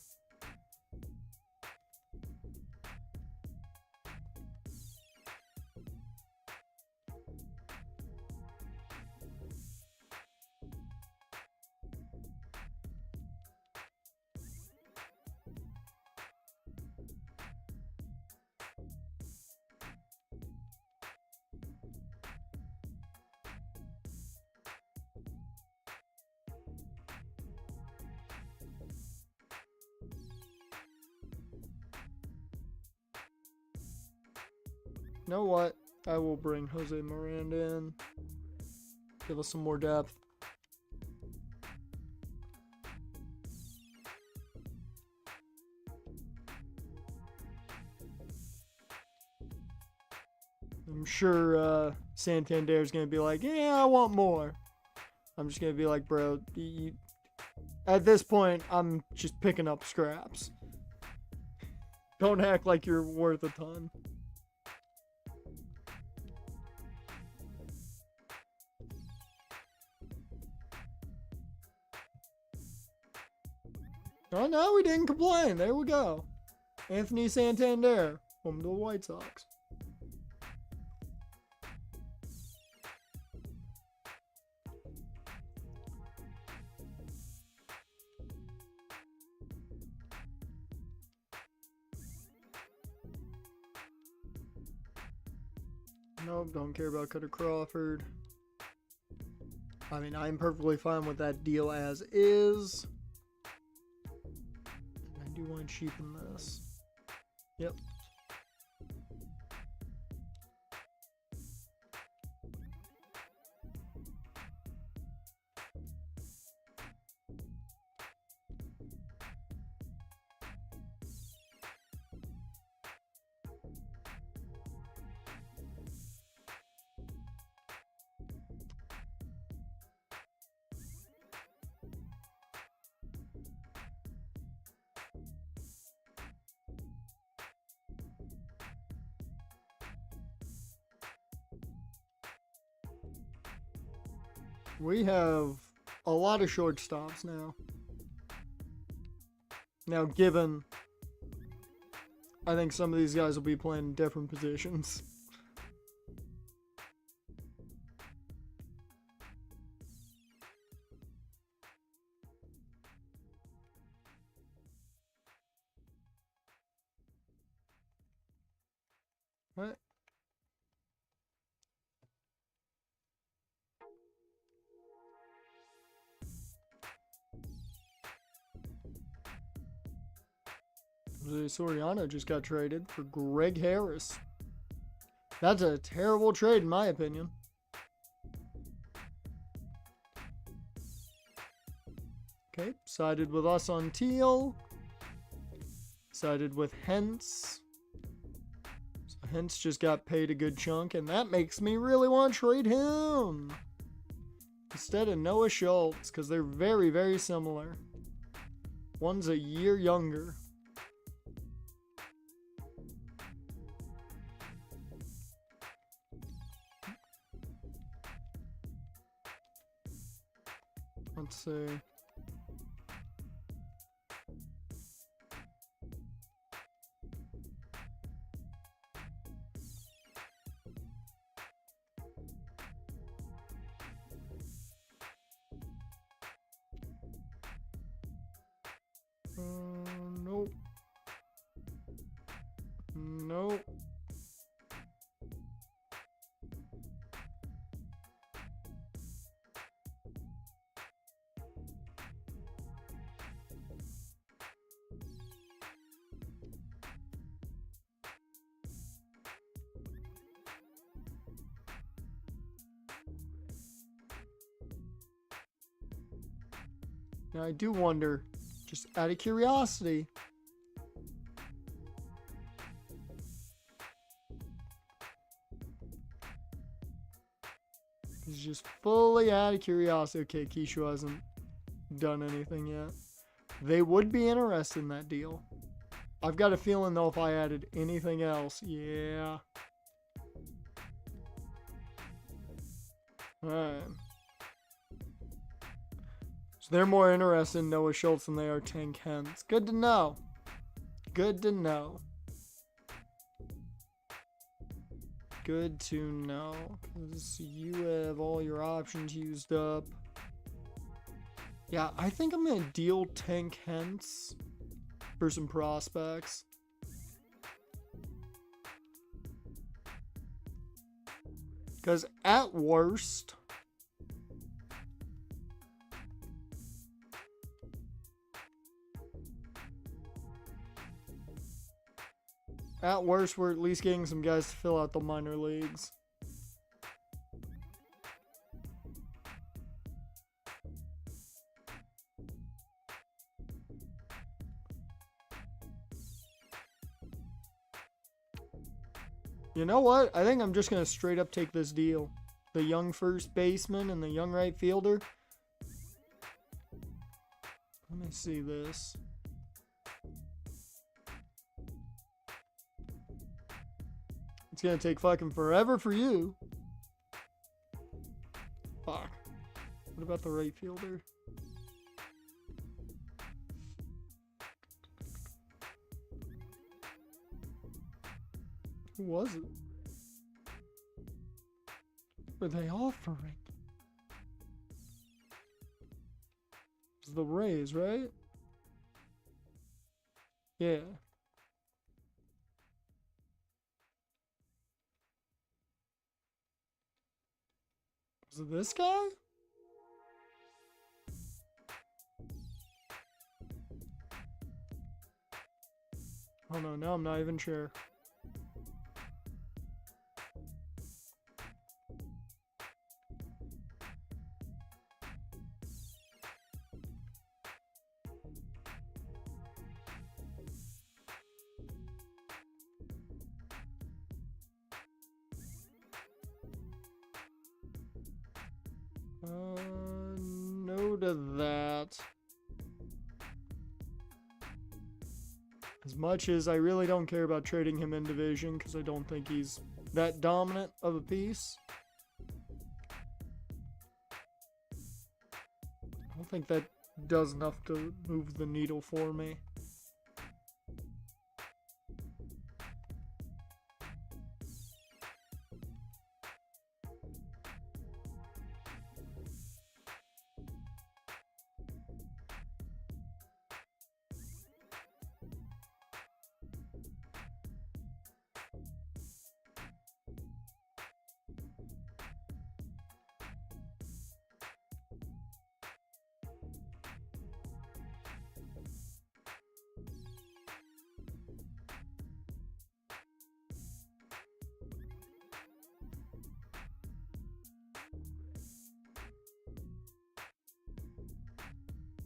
You know what? I will bring Jose Miranda in. Give us some more depth. I'm sure Santander's going to be like, yeah, I want more. I'm just going to be like, bro, at this point, I'm just picking up scraps. Don't act like you're worth a ton. Oh no, we didn't complain. There we go. Anthony Santander, home to the White Sox. Nope, don't care about Cutter Crawford. I mean, I'm perfectly fine with that deal as is. I do want to cheapen this. Yep. We have a lot of shortstops now. Now, given, I think some of these guys will be playing different positions. What? Jose Soriano just got traded for Greg Harris. That's a terrible trade, in my opinion. Okay, sided with us on Teal. Sided with Hentz. So Hentz just got paid a good chunk, and that makes me really want to trade him instead of Noah Schultz, because they're very, very similar. One's a year younger. Let's see. Nope. Nope. Now I do wonder, just out of curiosity, it's just fully out of curiosity. Okay, Keisha hasn't done anything yet. They would be interested in that deal. I've got a feeling though if I added anything else, yeah. Alright. So they're more interested in Noah Schultz than they are Tank Hens. Good to know. Good to know. Good to know. Because you have all your options used up. Yeah, I think I'm going to deal Tank Hens for some prospects. Because at worst, we're at least getting some guys to fill out the minor leagues. You know what? I think I'm just going to straight up take this deal. The young first baseman and the young right fielder. Let me see this. It's going to take fucking forever for you. Fuck. What about the right fielder? Who was it? What were they offering? It was the Rays, right? Yeah. Was it this guy? Oh no, now I'm not even sure. No to that. As much as I really don't care about trading him in division, because I don't think he's that dominant of a piece. don't think that does enough to move the needle for me.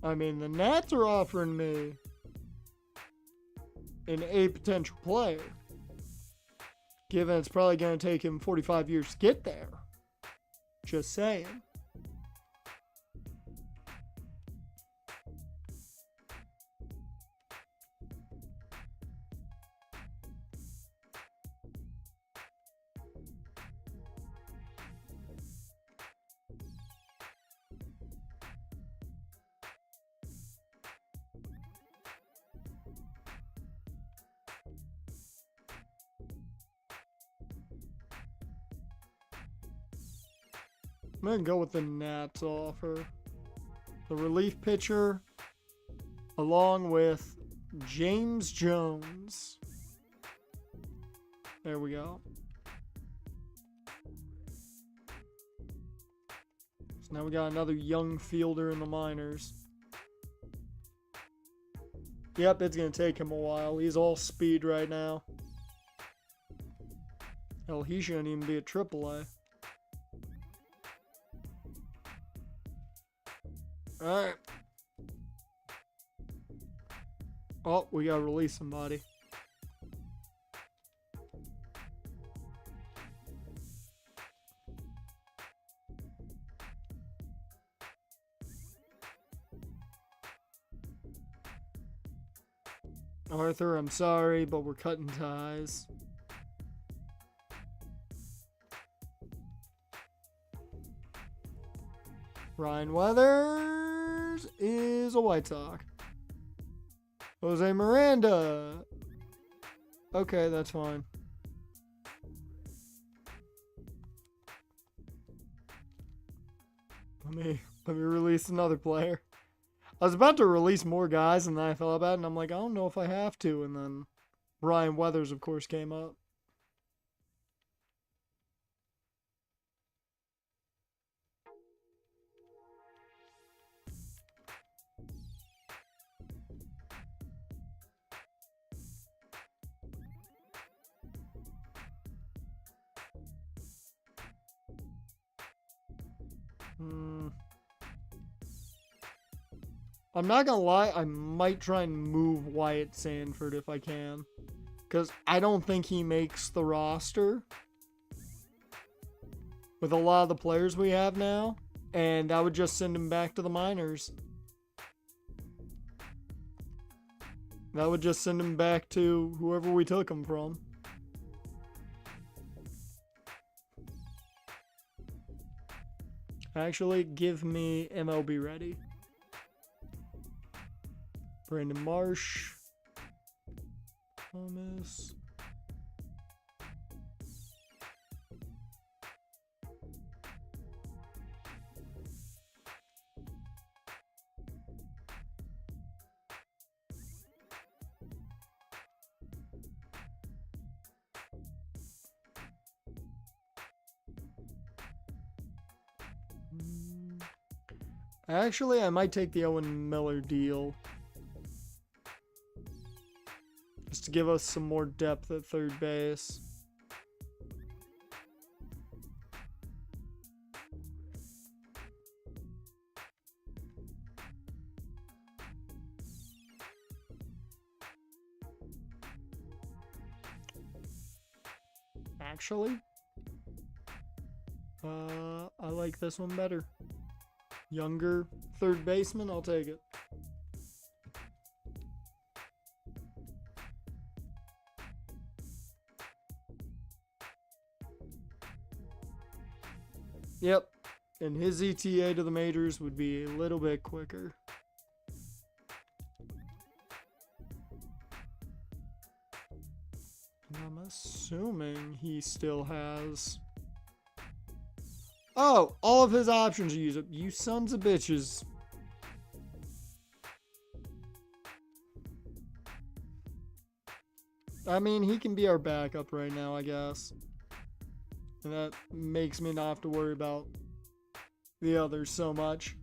I mean, the Nats are offering me an A potential player, given it's probably going to take him 45 years to get there. Just saying. I'm going to go with the Nats offer. The relief pitcher, along with James Jones. There we go. So now we got another young fielder in the minors. Yep, it's going to take him a while. He's all speed right now. Hell, he shouldn't even be at AAA. Alright. Oh, we gotta release somebody. Arthur, I'm sorry, but we're cutting ties. Ryan Weathers is a White Sox. Jose Miranda. Okay, that's fine. Let me release another player. I was about to release more guys, and then I thought about it, and I'm like, I don't know if I have to. And then Ryan Weathers, of course, came up. I'm not gonna lie, I might try and move Wyatt Sanford if I can. Because I don't think he makes the roster with a lot of the players we have now. And that would just send him back to the minors. That would just send him back to whoever we took him from. Actually, give me MLB ready. Brandon Marsh. Thomas. Actually, I might take the Owen Miller deal. Just to give us some more depth at third base. Actually, I like this one better. Younger third baseman, I'll take it. Yep, And his ETA to the majors would be a little bit quicker. And I'm assuming he still has... Oh, all of his options are used up. You sons of bitches. I mean, he can be our backup right now, I guess. And that makes me not have to worry about the others so much.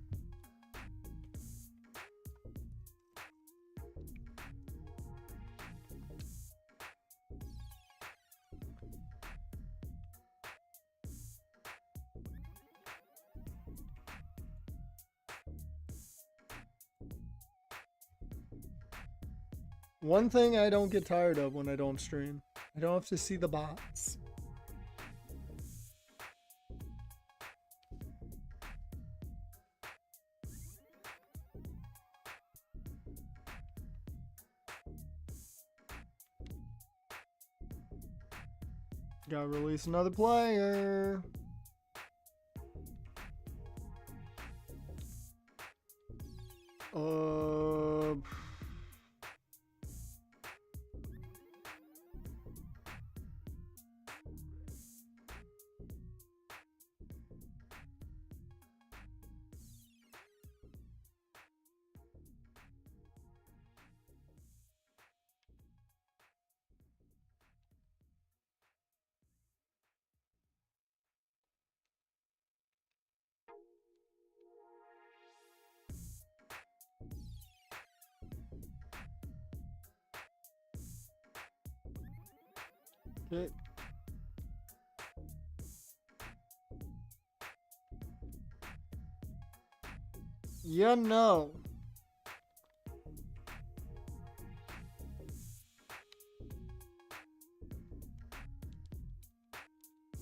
One thing I don't get tired of when I don't stream, I don't have to see the bots. Gotta release another player. Okay. Yeah, no.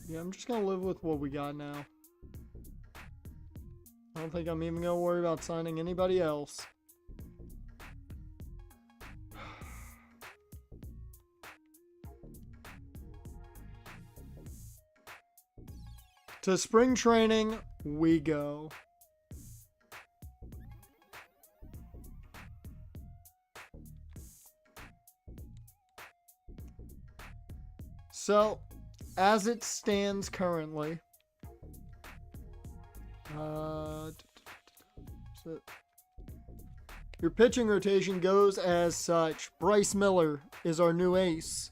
Yeah, I'm just gonna live with what we got now. I don't think I'm even gonna worry about signing anybody else. To spring training we go. So, as it stands currently, your pitching rotation goes as such. Bryce Miller is our new ace.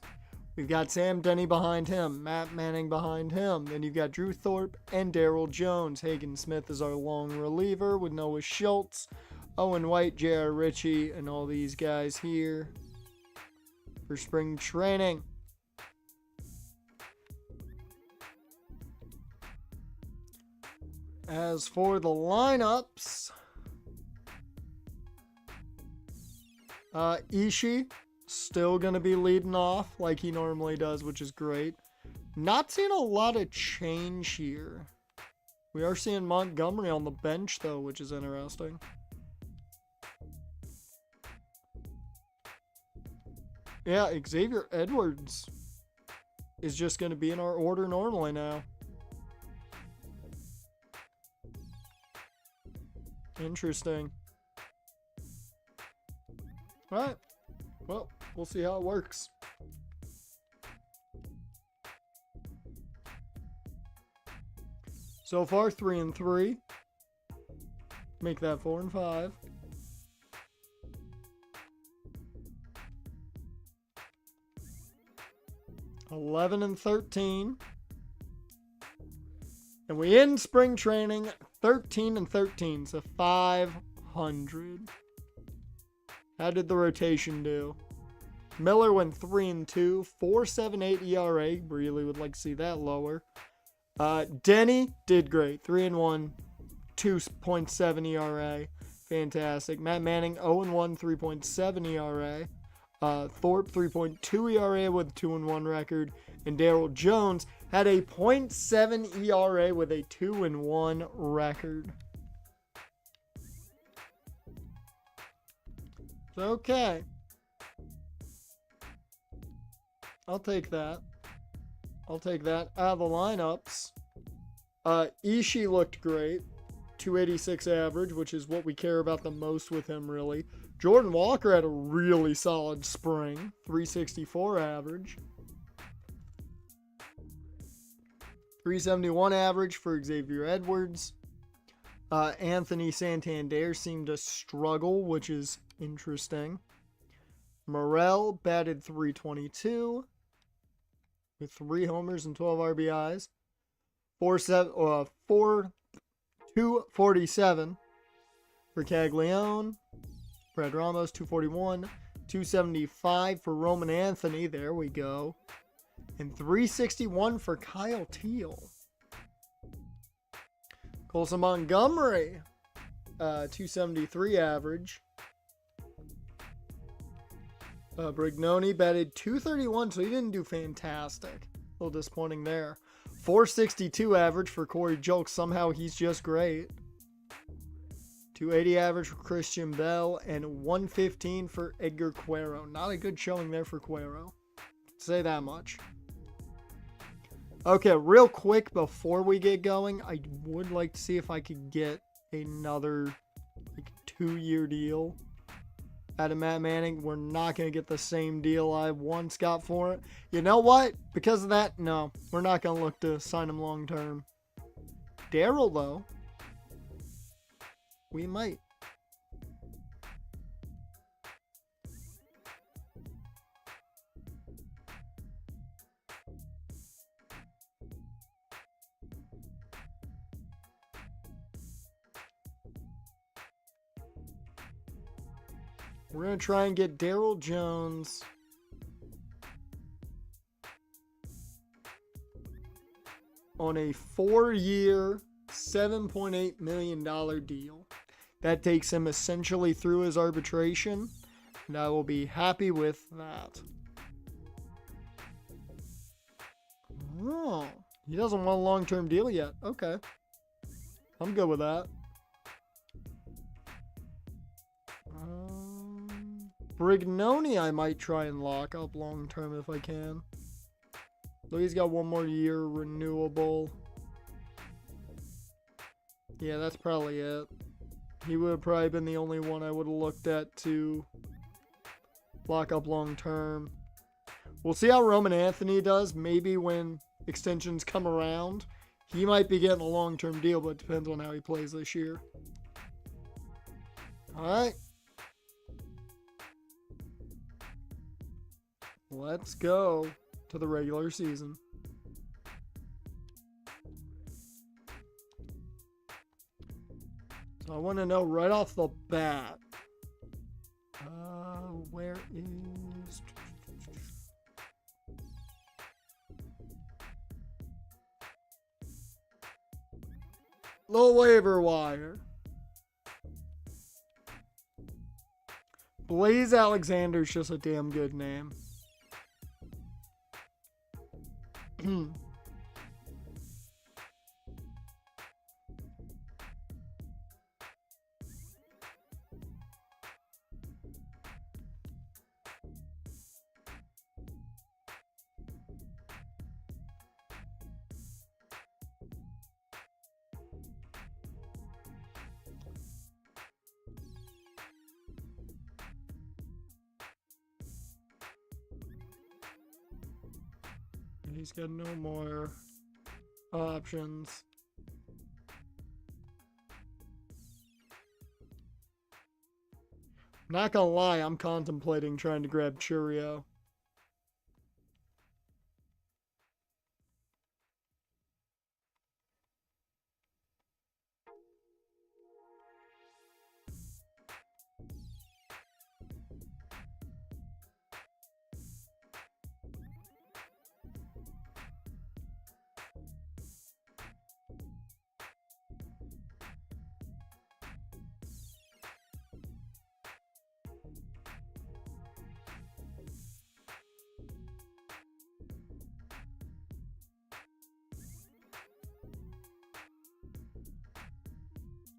We've got Sam Denny behind him, Matt Manning behind him. Then you've got Drew Thorpe and Darryl Jones. Hagen Smith is our long reliever with Noah Schultz, Owen White, J.R. Ritchie, and all these guys here for spring training. As for the lineups, Ishii still going to be leading off like he normally does, which is great. Not seeing a lot of change here. We are seeing Montgomery on the bench, though, which is interesting. Yeah, Xavier Edwards is just going to be in our order normally now. Interesting. Alright. Well, we'll see how it works. So far, 3-3. Make that 4-5. and 13. And we end spring training 13-13, so 500. How did the rotation do? Miller went 3-2, 4.78 ERA. Really would like to see that lower. Denny did great, 3-1, 2.7 ERA. Fantastic. Matt Manning 0-1, 3.7 ERA. Thorpe 3.2 ERA with a 2-1 record. And Darryl Jones had a 0.7 ERA with a 2-1 record. Okay. I'll take that. I'll take that out of the lineups. Ishii looked great. 286 average, which is what we care about the most with him, really. Jordan Walker had a really solid spring. 364 average. 371 average for Xavier Edwards. Anthony Santander seemed to struggle, which is interesting. Morel batted 322 with 3 homers and 12 RBIs. 247 for Caglione. Fred Ramos, 241. 275 for Roman Anthony. There we go. And 361 for Kyle Teal. Colson Montgomery, 273 average. Brignoni batted 231, so he didn't do fantastic. A little disappointing there. 462 average for Corey Julks. Somehow he's just great. 280 average for Christian Bell and 115 for Edgar Cuero. Not a good showing there for Cuero. Say that much. Okay, real quick before we get going, I would like to see if I could get another 2-year deal out of Matt Manning. We're not going to get the same deal I once got for it. You know what? Because of that, no. We're not going to look to sign him long term. Daryl, though, we might. We're going to try and get Daryl Jones on a 4-year, $7.8 million deal. That takes him essentially through his arbitration, and I will be happy with that. Oh, he doesn't want a long-term deal yet. Okay. I'm good with that. Brignoni I might try and lock up long-term if I can. Though he's got 1 more year renewable. Yeah, that's probably it. He would have probably been the only one I would have looked at to lock up long-term. We'll see how Roman Anthony does. Maybe when extensions come around, he might be getting a long-term deal, but it depends on how he plays this year. Alright. Let's go to the regular season. So I want to know right off the bat. Where is... Little waiver wire. Blaze Alexander's just a damn good name. He's got no more options. Not gonna lie, I'm contemplating trying to grab Churio.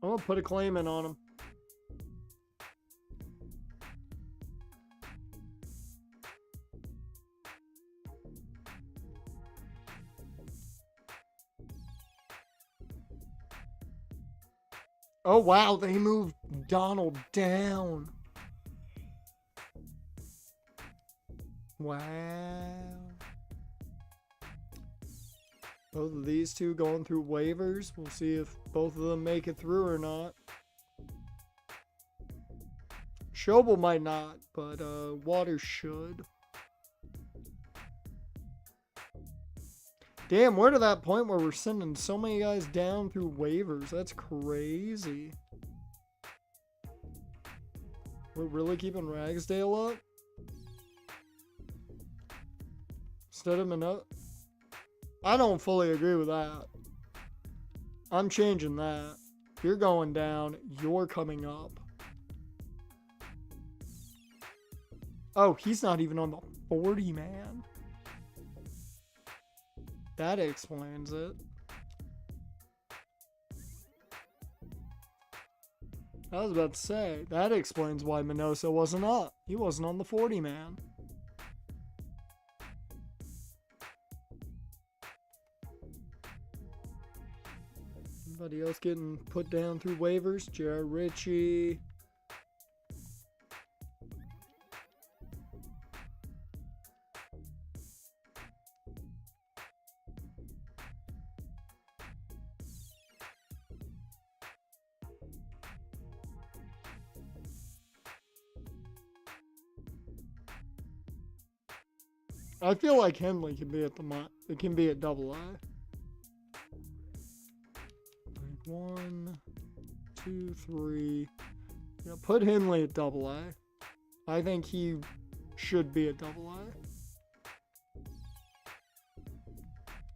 I'm gonna put a claim in on him. Oh, wow. They moved Donald down. Wow. Both of these two going through waivers. We'll see if both of them make it through or not. Schobel might not, but Waters should. Damn, we're to that point where we're sending so many guys down through waivers. That's crazy. We're really keeping Ragsdale up? Instead of Minot? I don't fully agree with that. I'm changing that. You're going down. You're coming up. Oh, he's not even on the 40, man. That explains it. I was about to say, that explains why Minoso wasn't up. He wasn't on the 40, man. Anybody else getting put down through waivers? Jared Ritchie. I feel like Henley can be at it can be at double A. 1, 2, 3. Yeah, put Henley at double A. I think he should be at double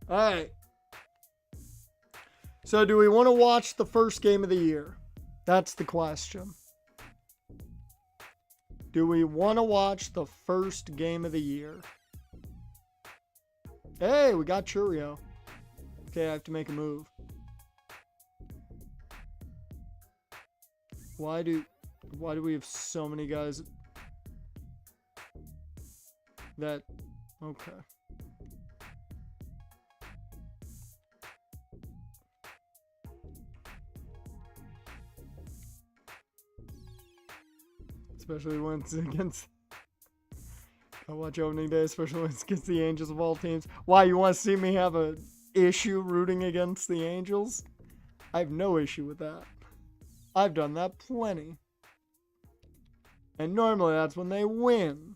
A. Alright. So do we want to watch the first game of the year? That's the question. Do we want to watch the first game of the year? Hey, we got Churio. Okay, I have to make a move. Why do we have so many guys that... Okay. Especially when it's against... I watch opening day, especially when it's against the Angels of all teams. Why, you want to see me have a issue rooting against the Angels? I have no issue with that. I've done that plenty. And normally that's when they win.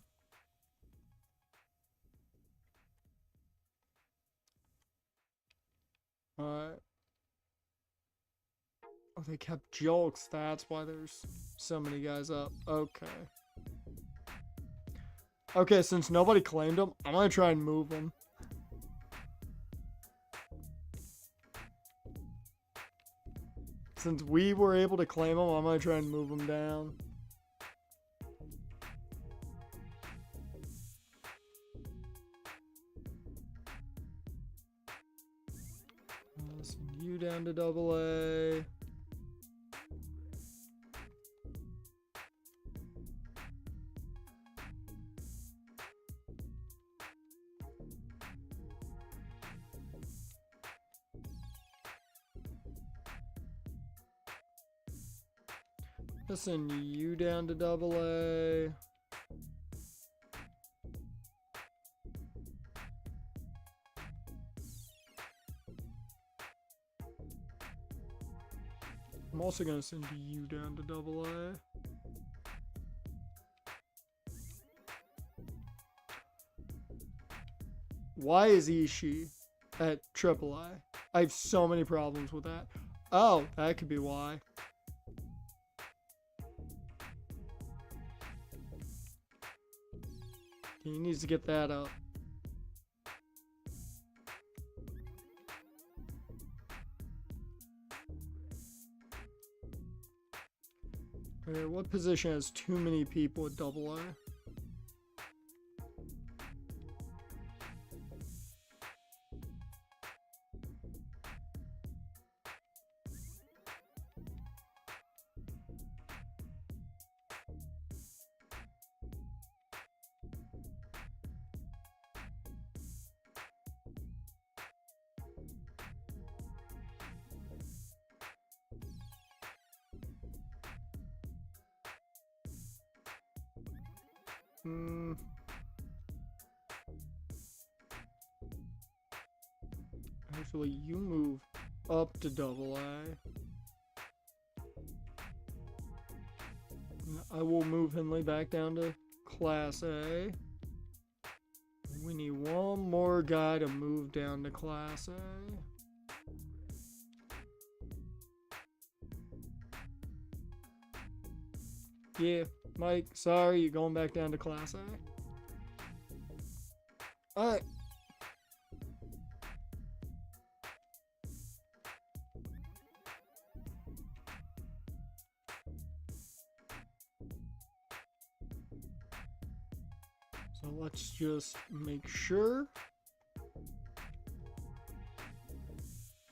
Alright. Oh, they kept Jolks. That's why there's so many guys up. Okay. Okay, since nobody claimed him, I'm going to try and move him. Since we were able to claim him, I'm going to try and move him down. Send you down to double A. Send you down to double A. I'm also going to send you down to double A. Why is Ishii at triple A? I have so many problems with that. Oh, that could be why. He needs to get that up. Okay, what position has too many people at double A? Actually, you move up to double A. I will move Henley back down to Class A. We need one more guy to move down to Class A. Yeah, Mike, sorry, you're going back down to Class A. Alright. So let's just make sure.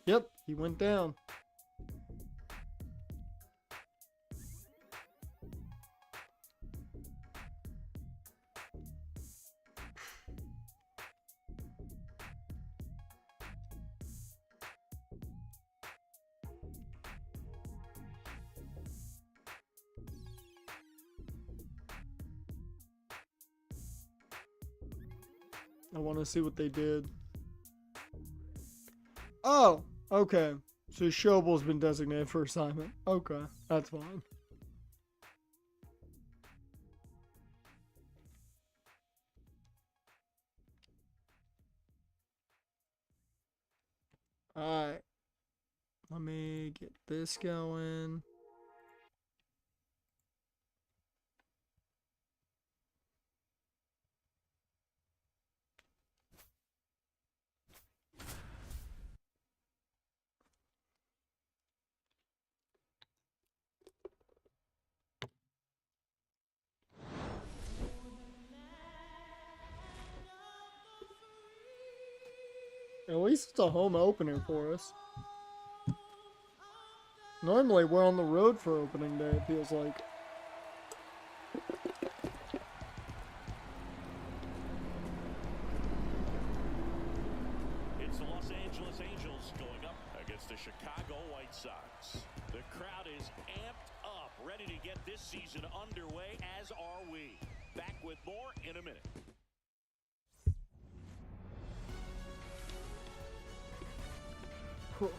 Yep, he went down. I want to see what they did. Oh, okay. So Schobel's been designated for assignment. Okay, that's fine. Alright. Let me get this going. At least it's a home opener for us. Normally we're on the road for opening day, it feels like. It's the Los Angeles Angels going up against the Chicago White Sox. The crowd is amped up, ready to get this season underway, as are we. Back with more in a minute. Cool.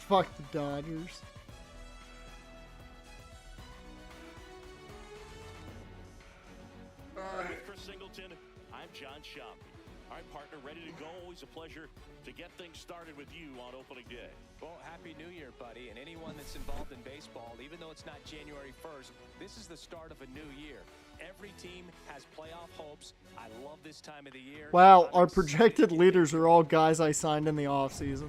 Fuck the Dodgers. With Chris Singleton, I'm John Shampi. All right, partner, ready to go. Always a pleasure to get things started with you on opening day. Well, Happy New Year, buddy. And anyone that's involved in baseball, even though it's not January 1st, this is the start of a new year. Every team has playoff hopes. I love this time of the year. Wow, our projected leaders are all guys I signed in the offseason.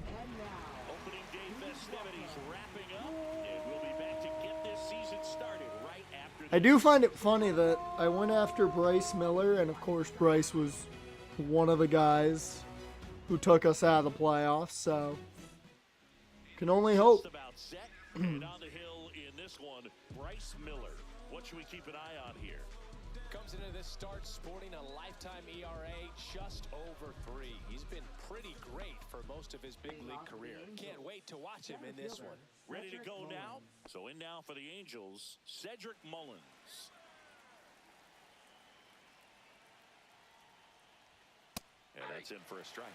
Opening day festivities wrapping up, and we'll be back to get this season started right after this. I do find it funny that I went after Bryce Miller, and of course Bryce was one of the guys who took us out of the playoffs, so can only hope. Just about set. And on the hill in this one, Bryce Miller. What should we keep an eye on here? Comes into this start sporting a lifetime ERA just over 3. He's been pretty great for most of his big league career. Can't wait to watch him in this one. Ready to go now? So in now for the Angels, Cedric Mullins. And that's in for a strike.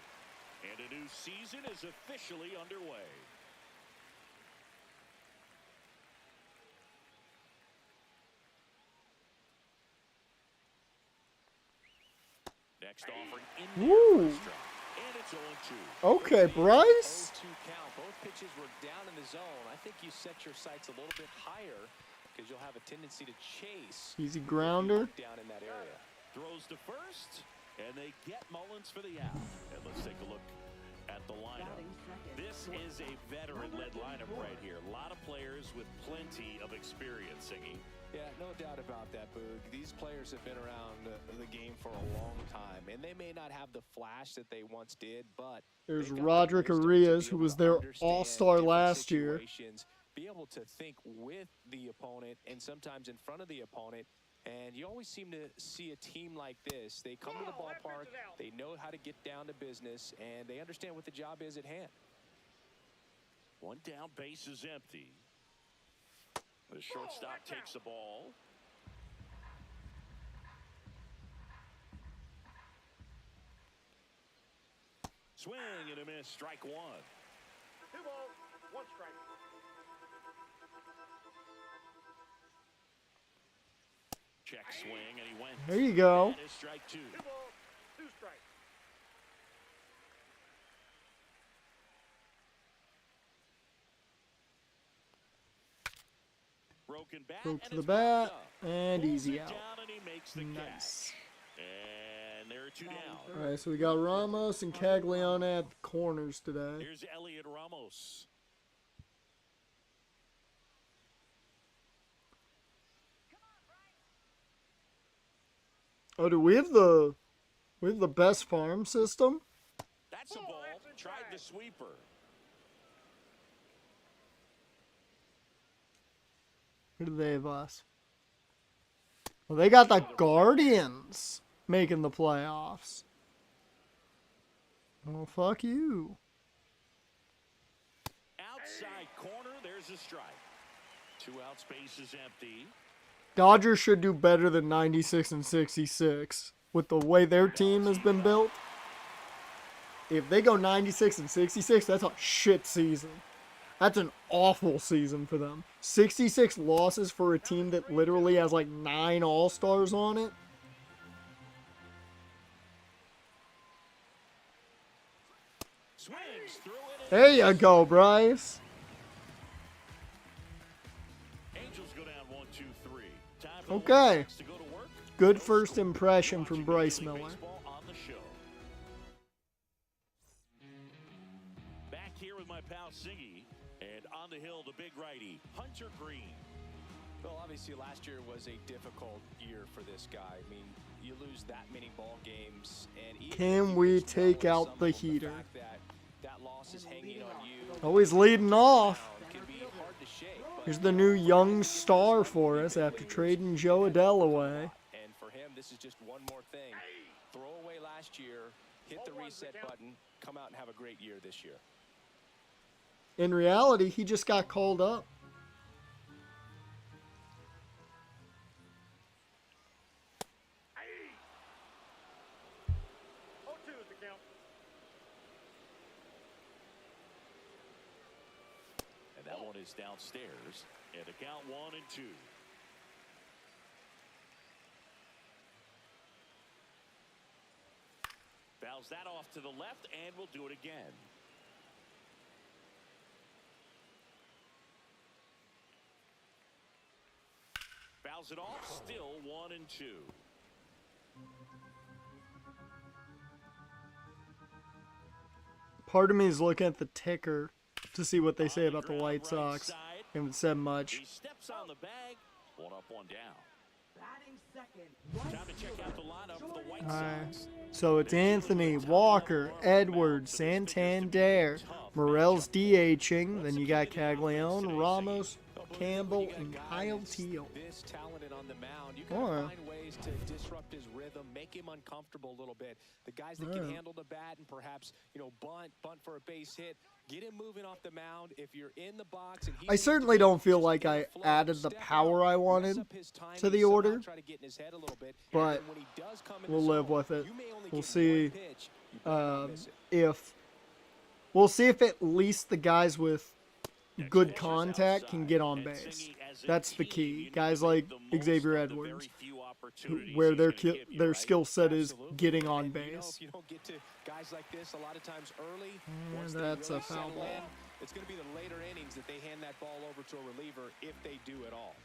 And a new season is officially underway. Next offering in there for a strike. And it's 0-2. Okay, Bryce. 0-2 count. Both pitches were down in the zone. I think you set your sights a little bit higher because you'll have a tendency to chase. Easy grounder. Down in that area. Throws to first, and they get Mullins for the out. And let's take a look at the lineup. This is a veteran-led lineup right here. A lot of players with plenty of experience, Singy. Yeah, no doubt about that, Boog. These players have been around the game for a long time, and they may not have the flash that they once did, but there's Roderick Arias, who was their all-star last year. Be able to think with the opponent and sometimes in front of the opponent, and you always seem to see a team like this. They come to the ballpark, they know how to get down to business, and they understand what the job is at hand. One down, base is empty. The shortstop takes the ball. Swing and a miss, strike one. 2 balls, 1 strike. Check swing, and he went. There you go. That is strike 2. 2 balls, 2 strikes. Broken bat, Broke and to the it's bat, popped up. and Pulls easy it out. down, and he makes the Nice. catch. And there are 2 down. All right, so we got Ramos and Caglione at the corners today. Here's Elliot Ramos. Oh, do we have the best farm system? That's a ball. Tried the sweeper. Who do they have us? Well, they got the Guardians making the playoffs. Oh, fuck you. Outside corner, there's a strike. 2 out, space is empty. Dodgers should do better than 96 and 66 with the way their team has been built. If they go 96 and 66, that's a shit season. That's an awful season for them. 66 losses for a team that literally has like 9 All-Stars on it. Swings through it. There you go, Bryce. Angels go down 1, 2, 3. Time for the Okay. White Sox to go to work. Good first impression from Watching Bryce Major League Miller. Baseball on the show. Back here with my pal Siggy, and on the hill, the big righty, Hunter Green. Well, obviously last year was a difficult year for this guy. I mean, you lose that many ball games, and even Can if we you pitch well take in out some the of them, heater? fact that loss is hanging on you. Always leading off. Can be hard to shake, but Here's the new young star for us after trading Joe Adele away. and for him, this is just one more thing. Throw away last year, hit the reset button, come out and have a great year this year. In reality, he just got called up. Oh, 2 is the count. And that one is downstairs. And the count 1 and 2. Fouls that off to the left, and we'll do it again. Fouls it off, still 1 and 2. Part of me is looking at the ticker to see what they say On the about the ground, White right Sox. side. They haven't said much. He steps on the bag. 1 up, 1 down. Batting second. Time to check out the lineup for the White Alright. Sox. So it's Anthony, Walker, Edwards, Santander, Morel's DHing. Then you got Caglione, Ramos, Campbell, and Kyle Teal. This talented on the mound, you gotta Alright. find ways to disrupt his rhythm, make him uncomfortable a little bit. The guys that can Alright. handle the bat and perhaps, bunt for a base hit, get him moving off the mound. If you're in the box and I certainly don't feel like I added the power I wanted to the order, but we'll live with it. We'll see if at least the guys with good contact can get on base. That's the key. Guys like Xavier Edwards, where their skill set is getting on base. If you don't get to guys like this a lot of times early, And once they that's a really foul settle ball. in, it's going to be the later innings that they hand that ball over to a reliever if they do at all.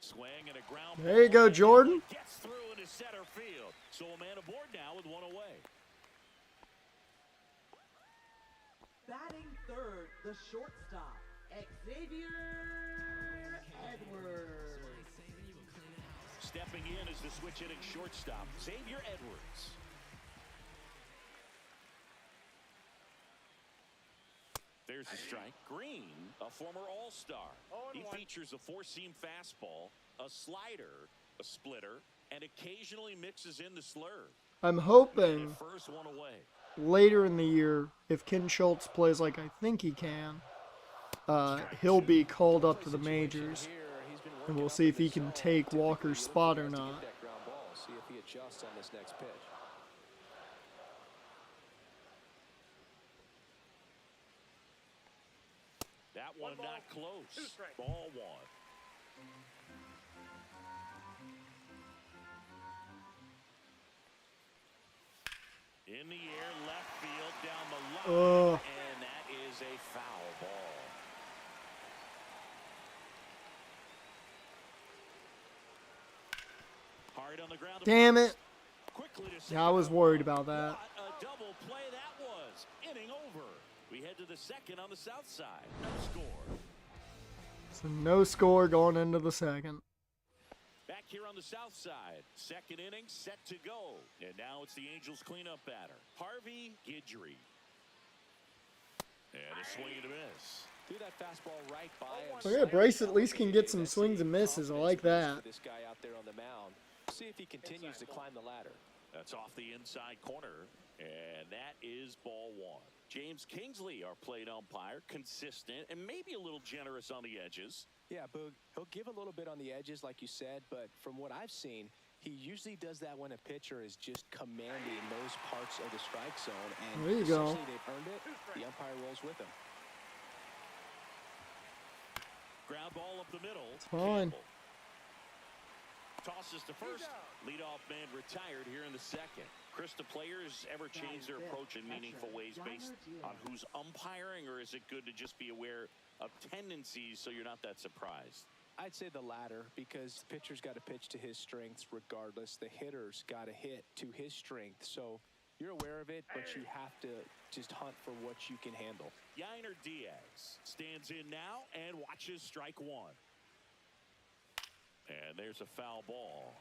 Swing and a ground There you go, ball. Jordan. Gets through into center field. So a man aboard now with 1 away. Batting third, the shortstop, Xavier Edwards. Stepping in is the switch hitting shortstop, Xavier Edwards. There's the strike. Green, a former All-Star. He features a 4-seam fastball, a slider, a splitter, and occasionally mixes in the slurve. I'm hoping First one away. later in the year, if Ken Schultz plays like I think he can, he'll be called up to the majors, and we'll see if he can take Walker's spot or not. See if he adjusts on this next pitch. That one not close. Ball one. In the air, left field, down the line, and that is a foul ball. Hard on the ground. Damn it. Quickly to Yeah, I was worried about that. What a double play that was. Inning over. We head to the second on the south side. No score. So no score going into the second. Back here on the south side. Second inning set to go. And now it's the Angels cleanup batter. Harvey Guidry. And a swing and a miss. Threw that fastball right by him. So yeah, Bryce at least can get some swings and misses. I like that. This guy out there on the mound. See if he continues to climb the ladder. That's off the inside corner. And that is ball one. James Kingsley, our plate umpire, consistent and maybe a little generous on the edges. Yeah, Boog, he'll give a little bit on the edges, like you said, but from what I've seen, he usually does that when a pitcher is just commanding those parts of the strike zone. And there you go. essentially they've earned it. The umpire rolls with him. Ground ball up the middle. It's fine. Campbell tosses to first. Leadoff man retired here in the second. Chris, do players ever change their approach in meaningful ways based on who's umpiring, or is it good to just be aware of tendencies so you're not that surprised? I'd say the latter, because the pitcher's got to pitch to his strengths regardless. The hitter's got to hit to his strength. So you're aware of it, but you have to just hunt for what you can handle. Yainer Diaz stands in now and watches strike one. And there's a foul ball.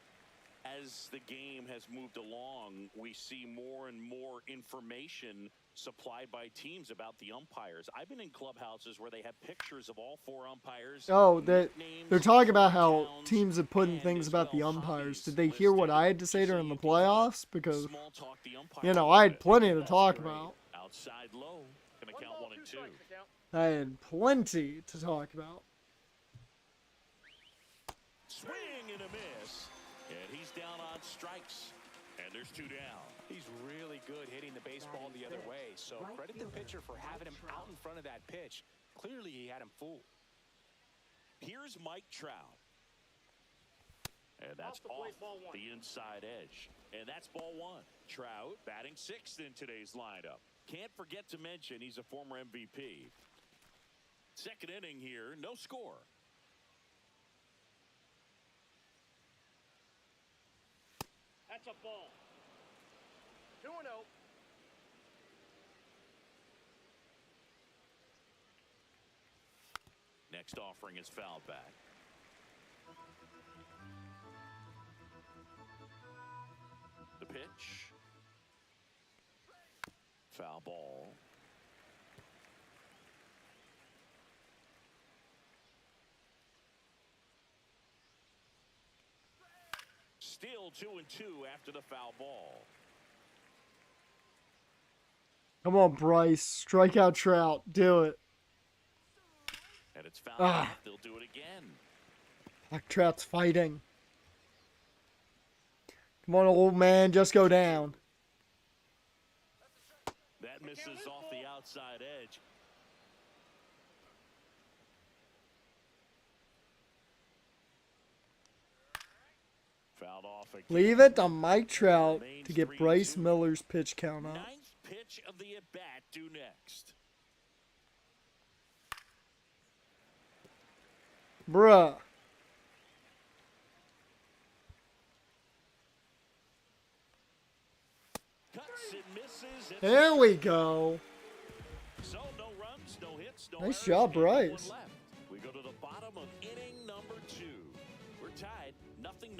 As the game has moved along, we see more and more information supplied by teams about the umpires. I've been in clubhouses where they have pictures of all four umpires. Oh, they're talking about how teams have put in things about the umpires. Did they hear what I had to say during the playoffs? Because, you know, I had plenty to talk about. Outside low, gonna count 1 and 2. I had plenty to talk about. Swing and a miss. And he's down on strikes. And there's 2 down. He's really good hitting the baseball the other way. So credit the pitcher for having him out in front of that pitch. Clearly he had him fooled. Here's Mike Trout. And that's off the inside edge. And that's ball one. Trout batting 6th in today's lineup. Can't forget to mention he's a former MVP. Second inning here, no score. That's a ball. 2-0. Next offering is fouled back. The pitch. Foul ball. Still 2-2 after the foul ball. Come on, Bryce. Strike out Trout. Do it. And it's fouled off. They'll do it again. Like Trout's fighting. Come on, old man. Just go down. That misses off the outside edge. Fouled off again. Leave it to Mike Trout to get Bryce Miller's pitch count up. 9th pitch of the at-bat due next. Bruh. Cuts and misses. There we go. So no runs, no hits, no Nice errors, job, and no one Bryce. left. We go to the bottom of inning number 2. We're tied, 0-0.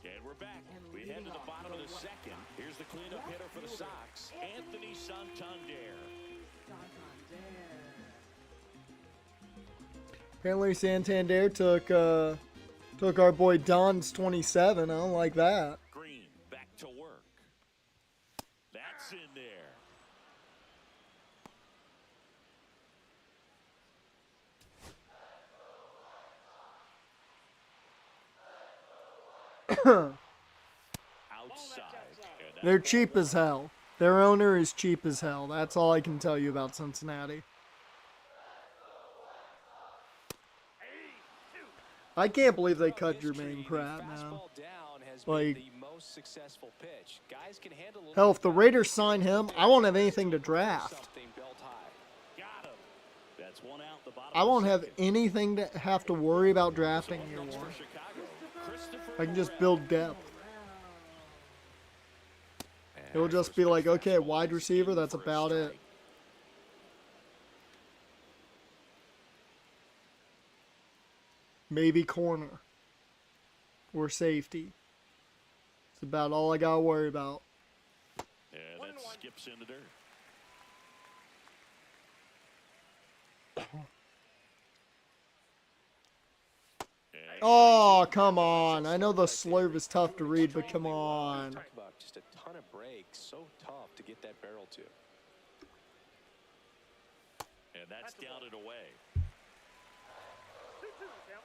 And we're back. We head to the bottom of the second. Here's the cleanup hitter for the Sox, Anthony Santander. Apparently Santander took our boy Don's 27. I don't like that. Green back to work. That's in there. Outside. They're cheap as hell. Their owner is cheap as hell. That's all I can tell you about Cincinnati. I can't believe they cut Jermaine Pratt now. Like, hell, if the Raiders sign him, I won't have anything to draft. I won't have anything to have to worry about drafting year one. I can just build depth. It'll just be like, okay, wide receiver, that's about it. Maybe corner. Or safety. It's about all I gotta worry about. Yeah, that skips in the dirt. Oh, come on. I know the slurve is tough to read, but come on. Talk about just a ton of breaks. So tough to get that barrel to. And that's down and away. 2-2 count.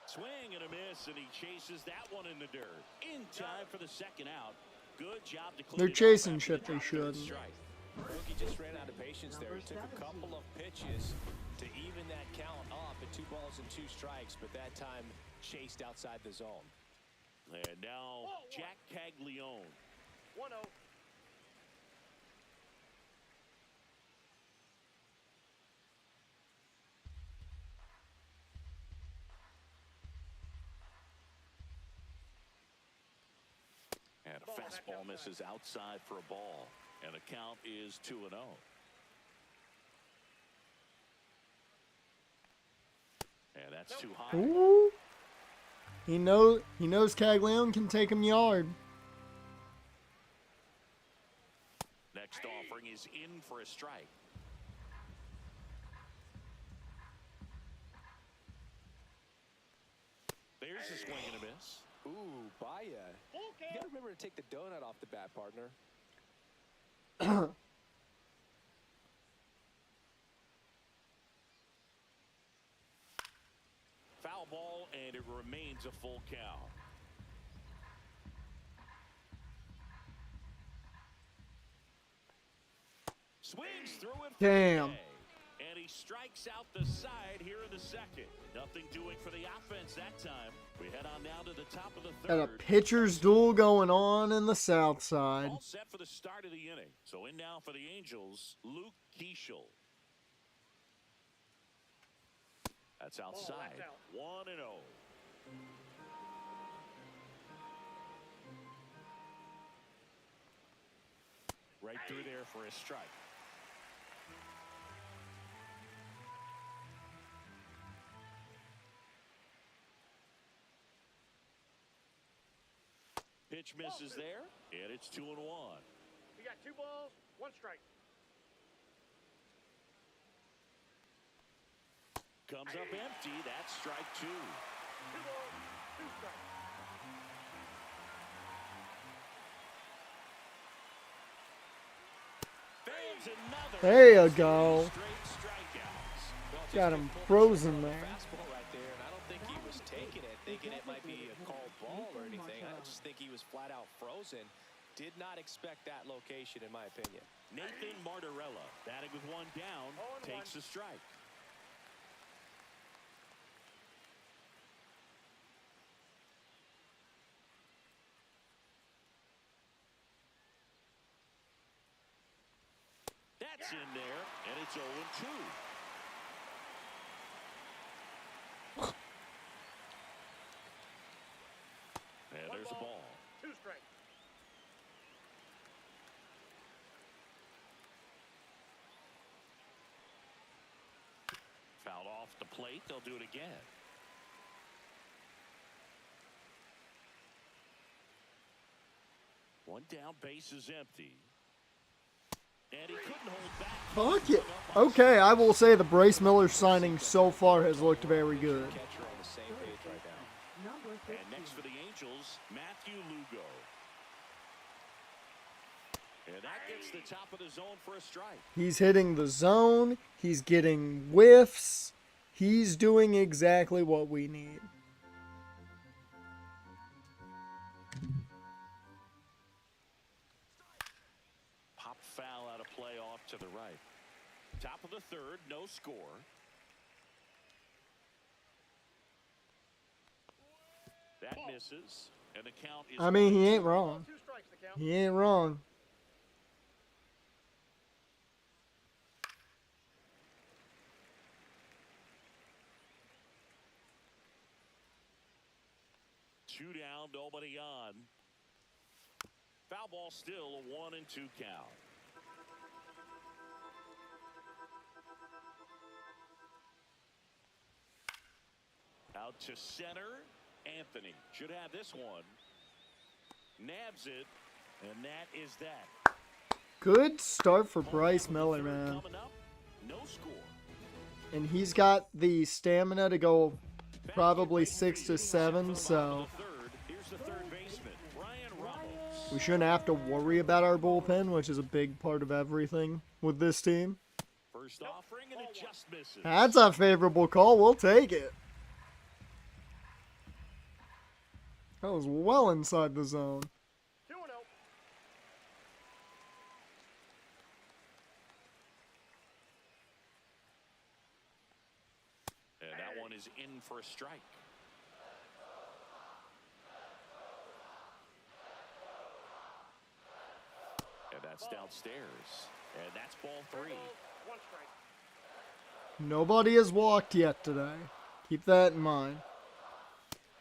Swing and a miss, and he chases that one in the dirt. In time for the second out. Good job to clean They're it up chasing after shit the they drop to the shouldn't. strike. Rookie just ran out of patience there. He took a couple of pitches to even that count up at 2 balls and 2 strikes, but that time chased outside the zone. And now Jack Caglione. 1-0. And a fastball misses outside for a ball. And the count is 2-0. And that's too high. Ooh. He knows Caglione can take him yard. Next offering is in for a strike. There's a swing and a miss. Ooh, Baya. You got to remember to take the donut off the bat, partner. Foul ball, and it remains a full count. Swings through it. Damn. And he strikes out the side here in the second. Nothing doing for the offense that time. We head on now to the top of the Got a third. pitcher's duel going on in the south side. All set for the start of the inning. So in now for the Angels, Luke Keeschel. That's outside. 1-0. Right through there for a strike. Pitch misses there, and it's 2-1. You got 2 balls, 1 strike. Comes up empty. That's strike 2. 2 balls, 2 strikes. There's another. There you go. Straight strikeouts. Got him frozen there. Fastball right there, and I don't think he was taking it, thinking it might be a called ball or anything. I just think he was flat out frozen. Did not expect that location, in my opinion. Nathan Martorella, batting with 1 down, takes a strike. That's in there, and it's 0-2. And there's a ball. 2 strikes. Fouled off the plate. They'll do it again. One down, base is empty. And he couldn't hold back. Fuck it. Okay, I will say the Bryce Miller signing so far has looked very good. Catcher on the same page right now. Number 15. And next for the Angels, Matthew Lugo. And that gets the top of the zone for a strike. He's hitting the zone. He's getting whiffs. He's doing exactly what we need. Pop foul out of play off to the right. Top of the third, no score. That misses. And the count is I mean, he 1-2. ain't wrong. 2 strikes the count. He ain't wrong. Two down, nobody on. Foul ball still a 1-2 count. Out to center. Anthony should have this one. Nabs it, and that is that. Good start for Bryce Miller, man. Coming up, no score. And he's got the stamina to go probably 6 to 7, so Here's the third baseman, Ryan Ramos. we shouldn't have to worry about our bullpen, which is a big part of everything with this team. First offering, and it just misses. That's a favorable call. We'll take it. That was well inside the zone. 2-0. And that one is in for a strike. And that's downstairs. And that's ball 3. 1 strike. Nobody has walked yet today. Keep that in mind.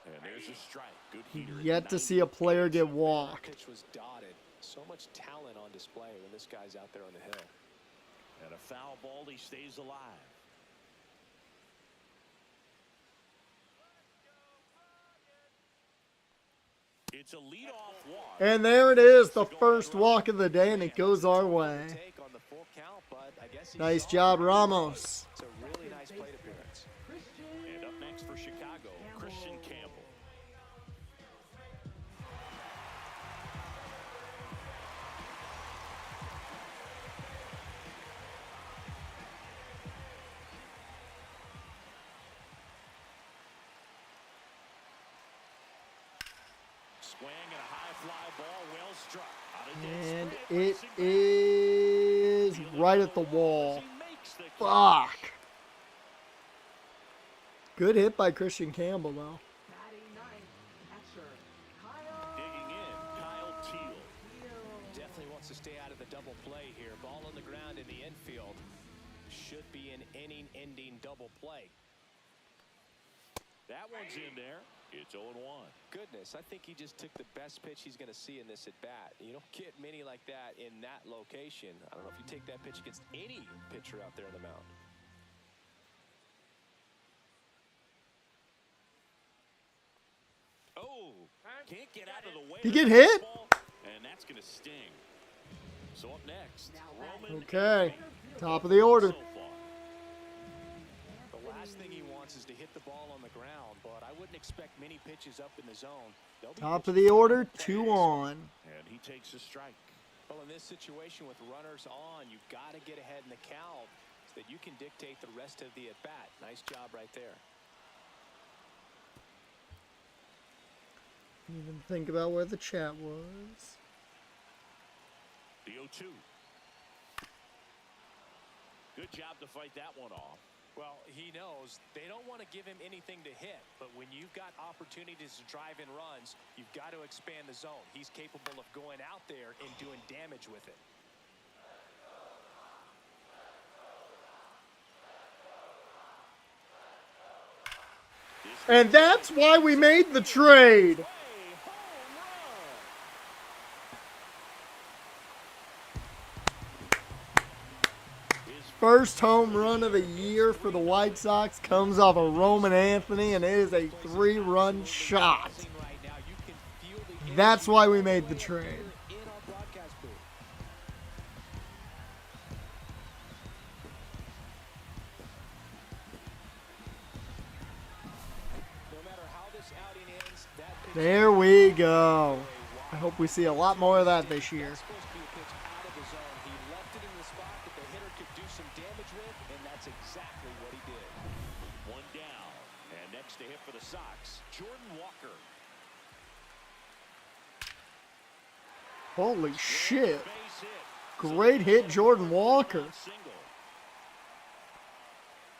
And there's a strike. Good heater. at Yet to see a player get That walked. pitch was dotted. So much talent on display when this guy's out there on the hill. And a foul ball, he stays alive. It's a leadoff walk. And there it is, the first walk of the day, and it goes our way. Take on the full count, but I guess he Nice saw job, it. Ramos. It's a really nice plate appearance. Christian. And up next for Chicago, Christian Campbell. Swing and a high fly ball, well struck. On a dead And straight, it racing is right at the wall. as he makes the catch. Fuck. Good hit by Christian Campbell, though. Batting ninth, catcher, Kyle Digging in, Kyle Teal. Steele. Definitely wants to stay out of the double play here. Ball on the ground in the infield. Should be an inning-ending double play. That one's in there. It's 0-1. Goodness, I think he just took the best pitch he's going to see in this at-bat. You don't get many like that in that location. I don't know if you take that pitch against any pitcher out there on the mound. Oh, can't get out of the way. He of get the hit? ball, and that's going to sting. So up next, Roman. Okay, top of the order. So far. The last thing he wants is to hit the ball on the ground, but I wouldn't expect many pitches up in the zone. They'll be Top of pitches the from order, the 2 base. on. And he takes a strike. Well, in this situation with runners on, you've got to get ahead in the count so that you can dictate the rest of the at-bat. Nice job right there. Didn't even think about where the chat was. The 0-2. Good job to fight that one off. Well, he knows they don't want to give him anything to hit, but when you've got opportunities to drive in runs, you've got to expand the zone. He's capable of going out there and doing damage with it. And that's why we made the trade. First home run of the year for the White Sox comes off of Roman Anthony, and it is a 3-run shot. Right now, you can feel the That's why we made the trade. in our broadcast booth. There we go. I hope we see a lot more of that this year. That's supposed to be a pitch out of the zone. He left it in the spot that the hitter could do some damage with, and that's exactly what he did. One down. And next to hit for the Sox, Jordan Walker. Holy shit. Base hit. Great hit, Jordan Walker. Single.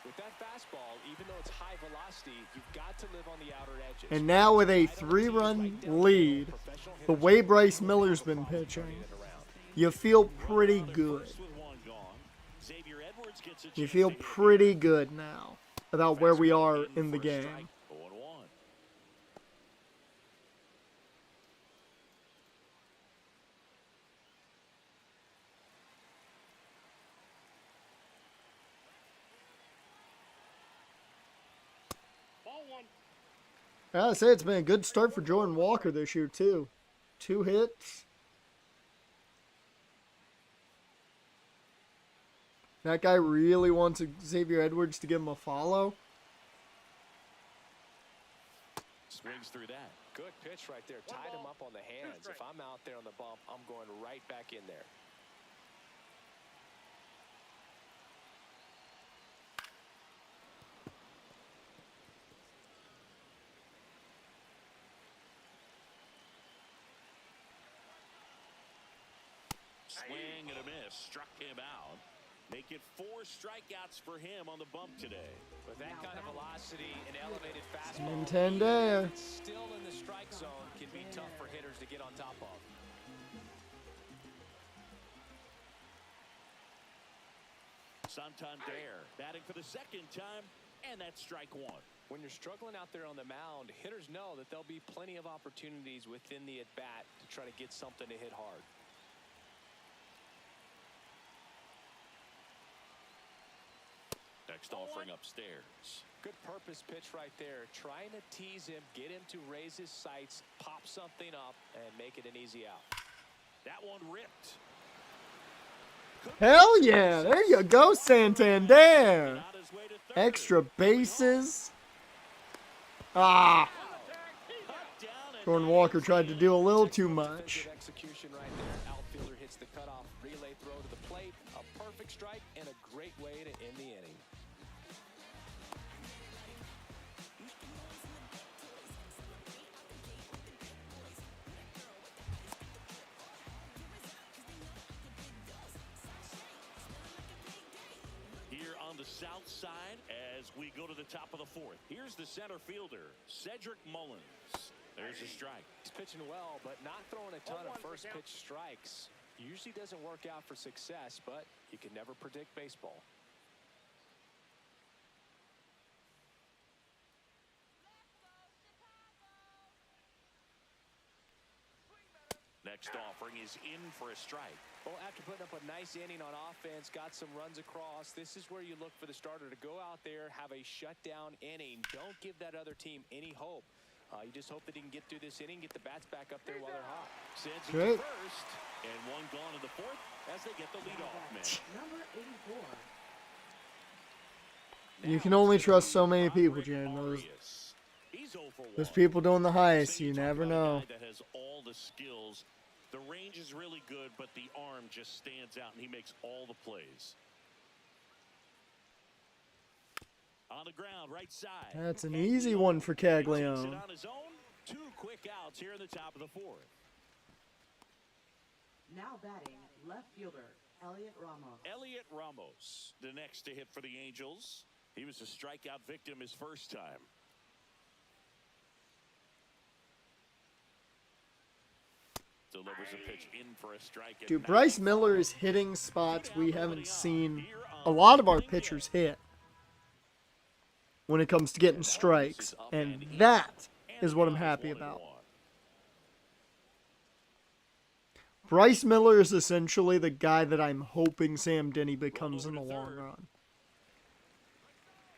With that fastball, even though it's high velocity, you've got to live on the outer edges. And now with a 3-run lead, the way Bryce Miller's been pitching, you feel pretty good. With one gone, Xavier Edwards gets a You chance feel to hit. pretty good now about where we are in the For a game. strike. 0-1. Ball one. I gotta say, it's been a good start for Jordan Walker this year, too. 2 hits. That guy really wants Xavier Edwards to give him a follow. Swings through that. Good pitch right there. Tied him up on the hands. If I'm out there on the bump, I'm going right back in there. Swing and a miss. Struck him out. Make it 4 strikeouts for him on the bump today. With that kind of velocity and elevated fastball, Santander. it's still in the strike zone, can be tough for hitters to get on top of. Santander batting for the second time, and that's strike 1. When you're struggling out there on the mound, hitters know that there'll be plenty of opportunities within the at-bat to try to get something to hit hard. Next offering upstairs. Good purpose pitch right there. Trying to tease him, get him to raise his sights, pop something up, and make it an easy out. That one ripped. Hell yeah, there you go, Santander. On his way to third. Extra bases. Ah, Cut down and Jordan now Walker it's tried to in. do a little too Defensive much. execution right there. Outfielder hits the cutoff relay throw to the plate. A perfect strike and a great way to end the inning. Here on the south side as we go to the top of the 4th. Here's the center fielder, Cedric Mullins. There's a strike. He's pitching well, but not throwing a ton of 0-1 first for count. pitch strikes. Usually doesn't work out for success, but you can never predict baseball. Next offering is in for a strike. Well, after putting up a nice inning on offense, got some runs across, this is where you look for the starter to go out there, have a shutdown inning. Don't give that other team any hope. You just hope that he can get through this inning, get the bats back up there while they're hot. Sends it Great. to first, and one gone in the 4th as they get the leadoff man. Number 84. You can only trust so many people, Jaron. Those people doing the highest, you never know. That has all the skills. The range is really good, but the arm just stands out, and he makes all the plays. On the ground, right side. That's an easy one for He takes it Caglione. on his own. 2 quick outs here in the top of the 4th. Now batting, left fielder, Elliot Ramos. Elliot Ramos, the next to hit for the Angels. He was a strikeout victim his first time. Delivers a pitch in for a strike. at Dude, Bryce Miller is hitting spots we haven't seen a lot of our pitchers hit when it comes to getting strikes, and that is what I'm happy about. Bryce Miller is essentially the guy that I'm hoping Sam Denny becomes in the long run.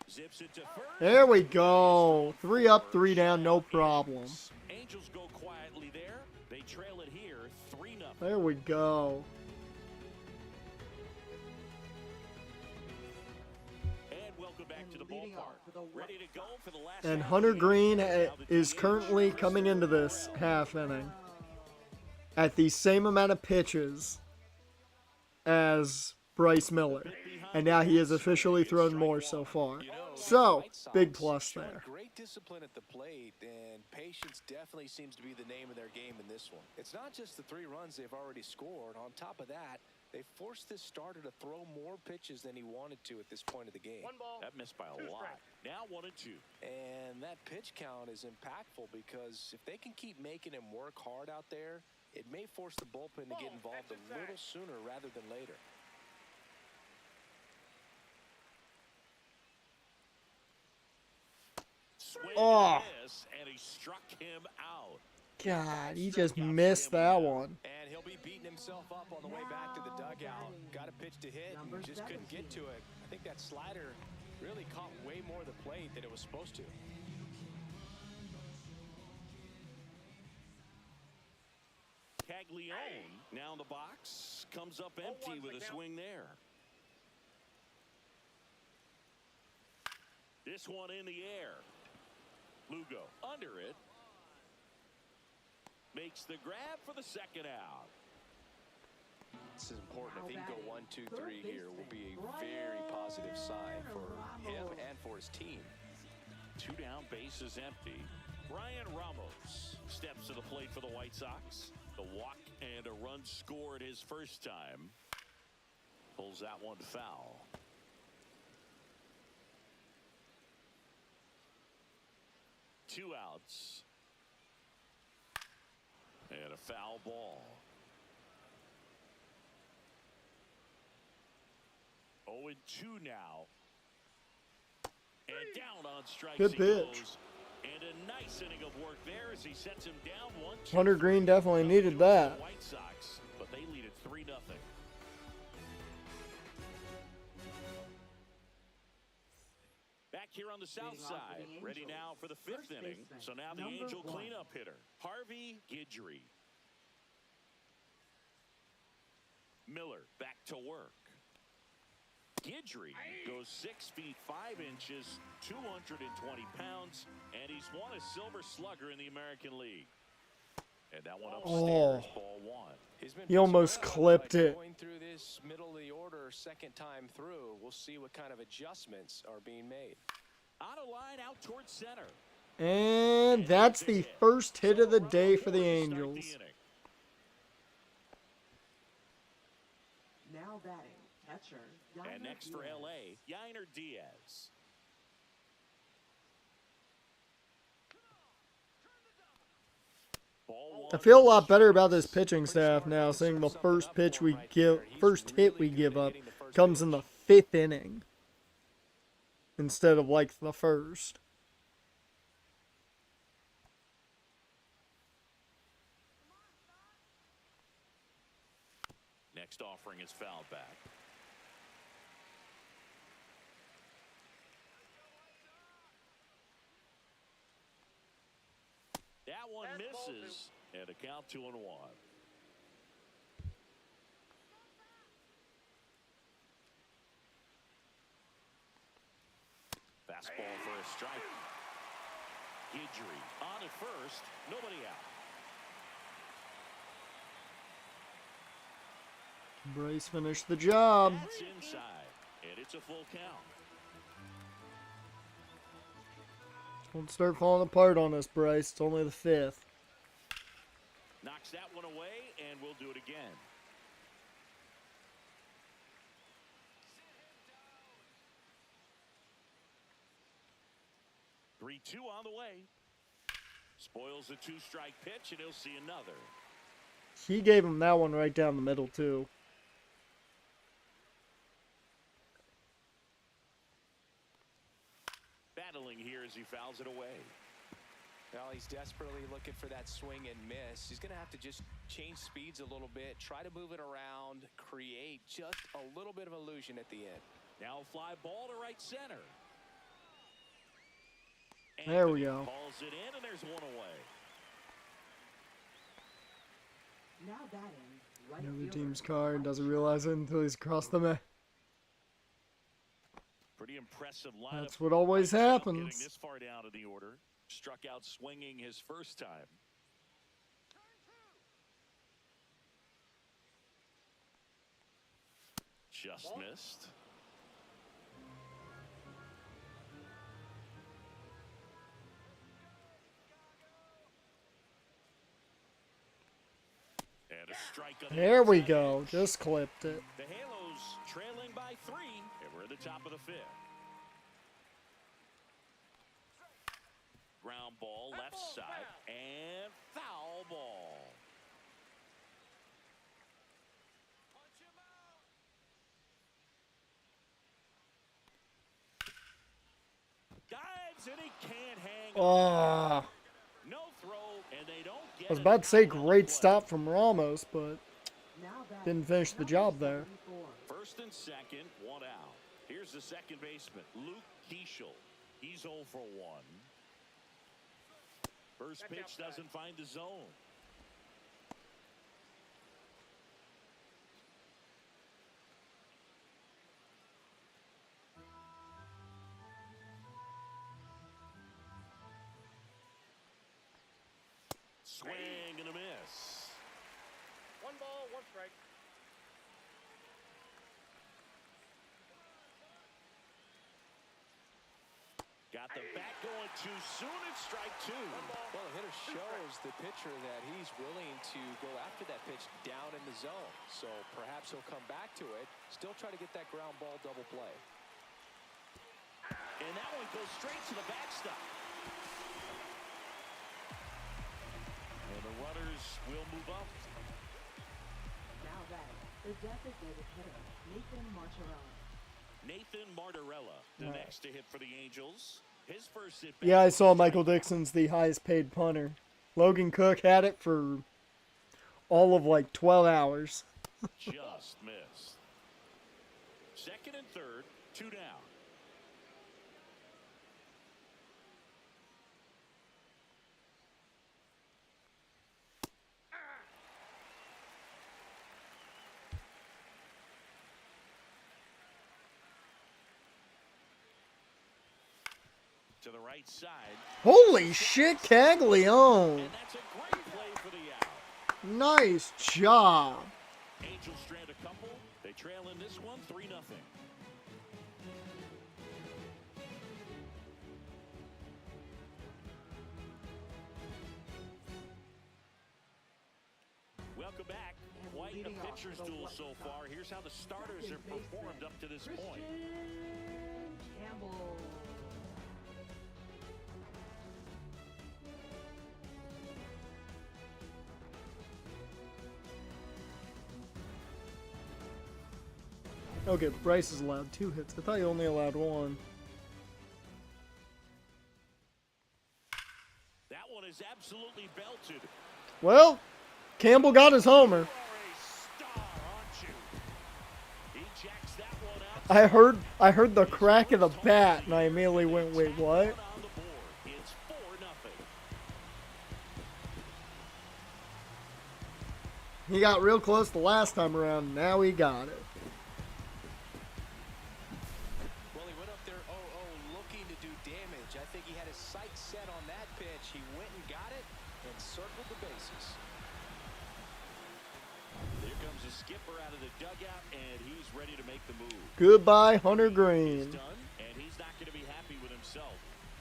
Zips it to first. There we go. 3 up, 3 down, no problem. Angels go quietly there. They trail it here, 3-0. There we go. And welcome Welcome back to the leading off ballpark. for the White Ready to go for the last And half Hunter of the Green game. Now the is DH currently is coming into this half inning at the same amount of pitches as Bryce Miller. And now he has officially thrown more so far. You know, So, White Sox big plus showing there. Great discipline at the plate, and patience definitely seems to be the name of their game in this one. It's not just the 3 runs they've already scored. On top of that, they forced this starter to throw more pitches than he wanted to at this point of the game. 1 ball. That missed by a 2 lot. strikes. Now 1-2. And that pitch count is impactful because if they can keep making him work hard out there, it may force the bullpen to get involved a little sooner rather than later. Swing Oh. and a miss, and he struck him out. God, he just missed that one. And he'll be beating himself up on the way back to the dugout. Got a pitch to hit and just couldn't get to it. I think that slider really caught way more of the plate than it was supposed to. Caglione now in the box. Comes up empty with a swing there. This one in the air. Lugo under it. Makes the grab for the second out. This is important. If he can go 1, 2, 3 here, will be a very positive sign for him and for his team. 2 down, bases empty. Brian Ramos steps to the plate for the White Sox. The walk and a run scored his first time. Pulls that one foul. Two outs. And a foul ball. 0-2 now. And down on strikes. Good he pitch. goes. And a nice inning of work there as he sets him down 1-2. Hunter Green definitely needed that. White Sox, but they lead it 3-0. Back here on the south side, ready now for the 5th inning. So now the Angel cleanup hitter, Harvey Guidry. Miller back to work. Guidry goes 6 feet 5 inches, 220 pounds, and he's won a Silver Slugger in the American League. And that one upstairs, ball 1. He almost clipped it. Going through this middle of the order, second time through, we'll see what kind of adjustments are being made. On a line out towards center. And that's the first hit of the day for the Angels. Now batting, catcher. And next for LA, Yainer Diaz. I feel a lot better about this pitching staff now, seeing the first hit we give up comes in the 5th inning instead of like the first. Next offering is fouled back. That one misses, and a count 2-1. Fastball for a strike. Guidry on at first, nobody out. Bryce finished the job. That's inside, and it's a full count. Don't start falling apart on us, Bryce. It's only the 5th. Knocks that one away, and we'll do it again. Three-two on the way. Spoils a 2-strike pitch, and he'll see another. He gave him that one right down the middle, too. Battling here as he fouls it away. Well, he's desperately looking for that swing and miss. He's going to have to just change speeds a little bit, try to move it around, create just a little bit of illusion at the end. Now a fly ball to right center. There we go. Calls it in, and there's one away. Now batting, right The other fielder. team's card doesn't realize it until he's across the mat. Pretty impressive. impressive lineup. That's what always White Sox happens. Getting this far down in the order. Struck out swinging his first time. Just missed. And a strike on the There we outside go. edge. Just clipped it. The Halos trailing by 3, and we're at the top of the 5th. Ground ball, left side, and foul ball. Dives, and he can't hang on. Oh, No throw, and they don't get I was about to say it out on the great play. stop from Ramos, but Now batting, didn't finish the number job there. 74. First and second, 1 out. Here's the second baseman, Luke Keeschel. He's 0 for 1. First pitch doesn't find the zone. Swing and a miss. 1 ball, 1 strike. Got the bat going too soon. It's strike 2. Well, the hitter shows the pitcher that he's willing to go after that pitch down in the zone. So perhaps he'll come back to it. Still try to get that ground ball double play. And that one goes straight to the backstop. And the runners will move up. Now batting, the designated hitter, Nathan Martorell. Nathan Martorella, the next to hit for the Angels. His first hit. Yeah, I saw Michael Dixon's the highest paid punter. Logan Cook had it for all of like 12 hours. Just missed. Second and third, 2 down. To the right side. Holy shit, Caglione. And that's a great play for the out. Nice job. Angels strand a couple. They trail in this one 3-0. Welcome back. Quite leading a off pitcher's the duel White so Sox, far. Here's how the starters have second performed baseman, up to this Christian point. Campbell. Okay, Bryce is allowed 2 hits. I thought you only allowed 1. That one is absolutely belted. Well, Campbell got his homer. You are a star, aren't you? He jacks that one out. I heard the crack of the bat, and I immediately went, wait, what? On the board. It's 4-0. He got real close the last time around. Now he got it. Well, he went up there 0-0 looking to do damage. I think he had his sights set on that pitch. He went and got it and circled the bases. Here comes the skipper out of the dugout, and he's ready to make the move. Goodbye, Hunter He's Green. done, and he's not going to be happy with himself.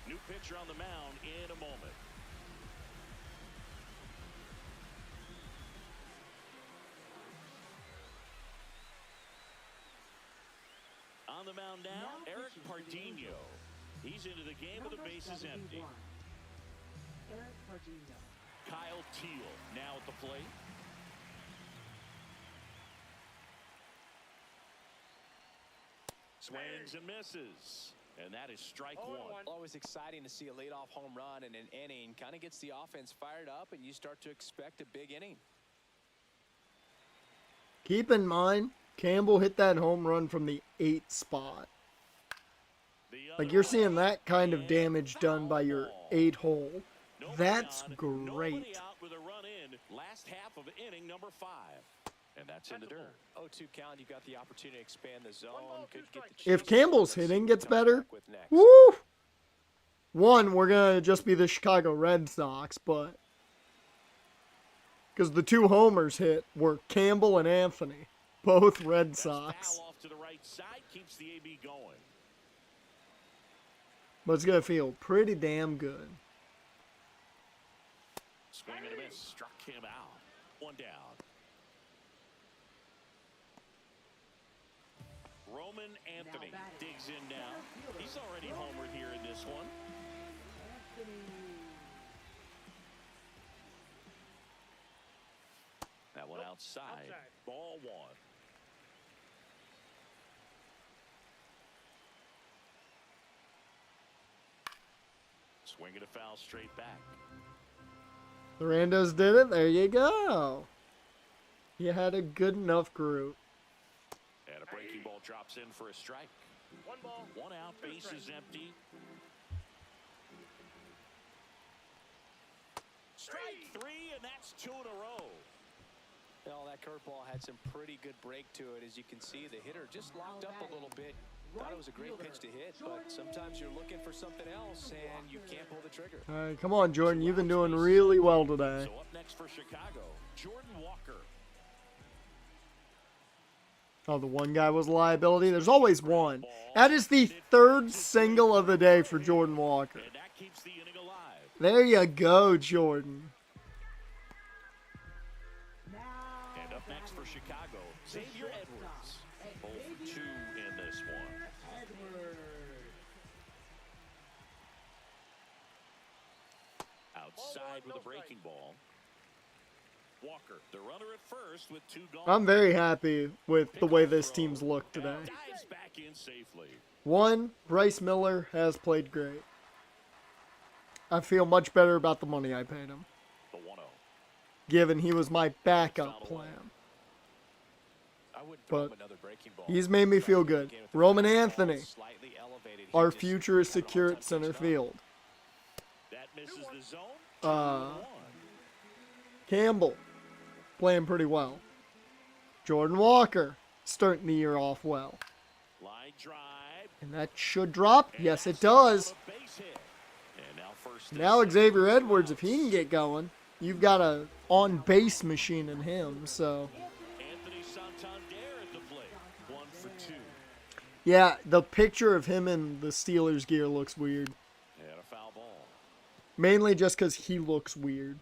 New pitcher on the mound in a moment. On the mound now, Eric Pardinho. He's into the game with the Number bases empty. 71, Eric Pardinho. Kyle Teal now at the plate. Swings and misses. And that is strike 1. Always exciting to see a leadoff home run in an inning. Kind of gets the offense fired up, and you start to expect a big inning. Keep in mind, Campbell hit that home run from the 8th spot. Like, you're seeing that kind of damage done by your 8 hole. That's great. Nobody out with a run in. Last half of inning number 5. And that's in the That's a dirt. 0-2 count. You got the opportunity to expand the zone. ball, Could two get the strikes. If chase. Campbell's Let's see hitting what gets he comes better, back with next. woo! One, we're going to just be the Chicago Red Sox, but because the two homers hit were Campbell and Anthony, both Red That's Sox. foul off to the right side, keeps the AB going. But it's going to feel pretty damn good. Swing and a miss, struck him out. One down. Roman Anthony Now batting. digs in now. He's already homered here in this one. That one outside. Ball one. Swing and a foul straight back. The Randos did it. There you go. You had a good enough group. And a breaking ball drops in for a strike. One ball. One out, Two base is empty. Strike three, and that's two in a row. Well, that curveball had some pretty good break to it. As you can see, the hitter just locked up a little bit. Thought it was a great pitch to hit, but sometimes you're looking for something else, and you can't pull the trigger. All right, come on, Jordan. You've been doing really well today. So up next for Chicago, Jordan Walker. Oh, the one guy was a liability. There's always one. That is the third single of the day for Jordan Walker. And that keeps the inning alive. There you go, Jordan. And up next for Chicago, Xavier Edwards. 0 for 2 in this one. Outside with a breaking ball. Walker, the runner at first with two gone. I'm very happy with the way this team's looked today. Dives back in safely. One, Bryce Miller has played great. I feel much better about the money I paid him, The 1-0. given he was my backup plan. I wouldn't throw But him another breaking ball. he's made me feel good. Again, with the Roman fastball Anthony, slightly elevated, he our just future is having a secure hard at time center catching up. field. That misses the zone. 2-1. Campbell, playing pretty well. Jordan Walker, starting the year off well. Line drive. And that should drop. Yes, it does. A base hit. And now first and Now second, Xavier 2 Edwards, if he outs. can get going, you've got a on-base machine in him. So, Anthony Santander at the plate. 1 for 2. yeah, the picture of him in the Steelers gear looks weird. And a foul ball. Mainly just because he looks weird.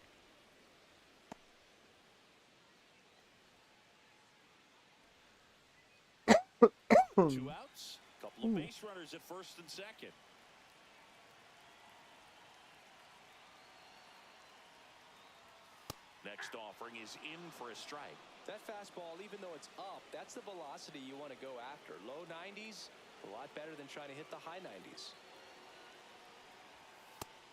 2 outs. Couple of base runners at first and second. Next offering is in for a strike. That fastball, even though it's up, that's the velocity you want to go after. Low 90s, a lot better than trying to hit the high 90s.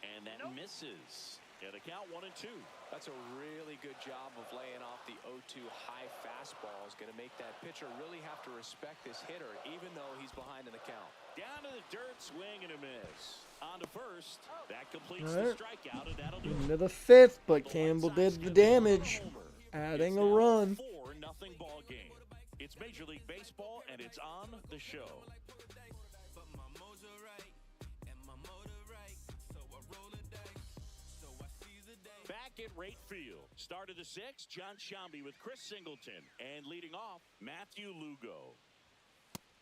And that misses. And a count 1 and 2. That's a really good job of laying off the 0-2 high fastball. Is going to make that pitcher really have to respect this hitter, even though he's behind in the count. Down to the dirt, swing and a miss. On to first. That completes All the right. strikeout, and that'll do it. Into the fifth, but The White Campbell Sox did the get the damage, homer. adding It's a now run. 4-0 ball game. It's Major League Baseball, and it's on the show. Back at right field. Start of the 6th, John Shambi with Chris Singleton. And leading off, Matthew Lugo.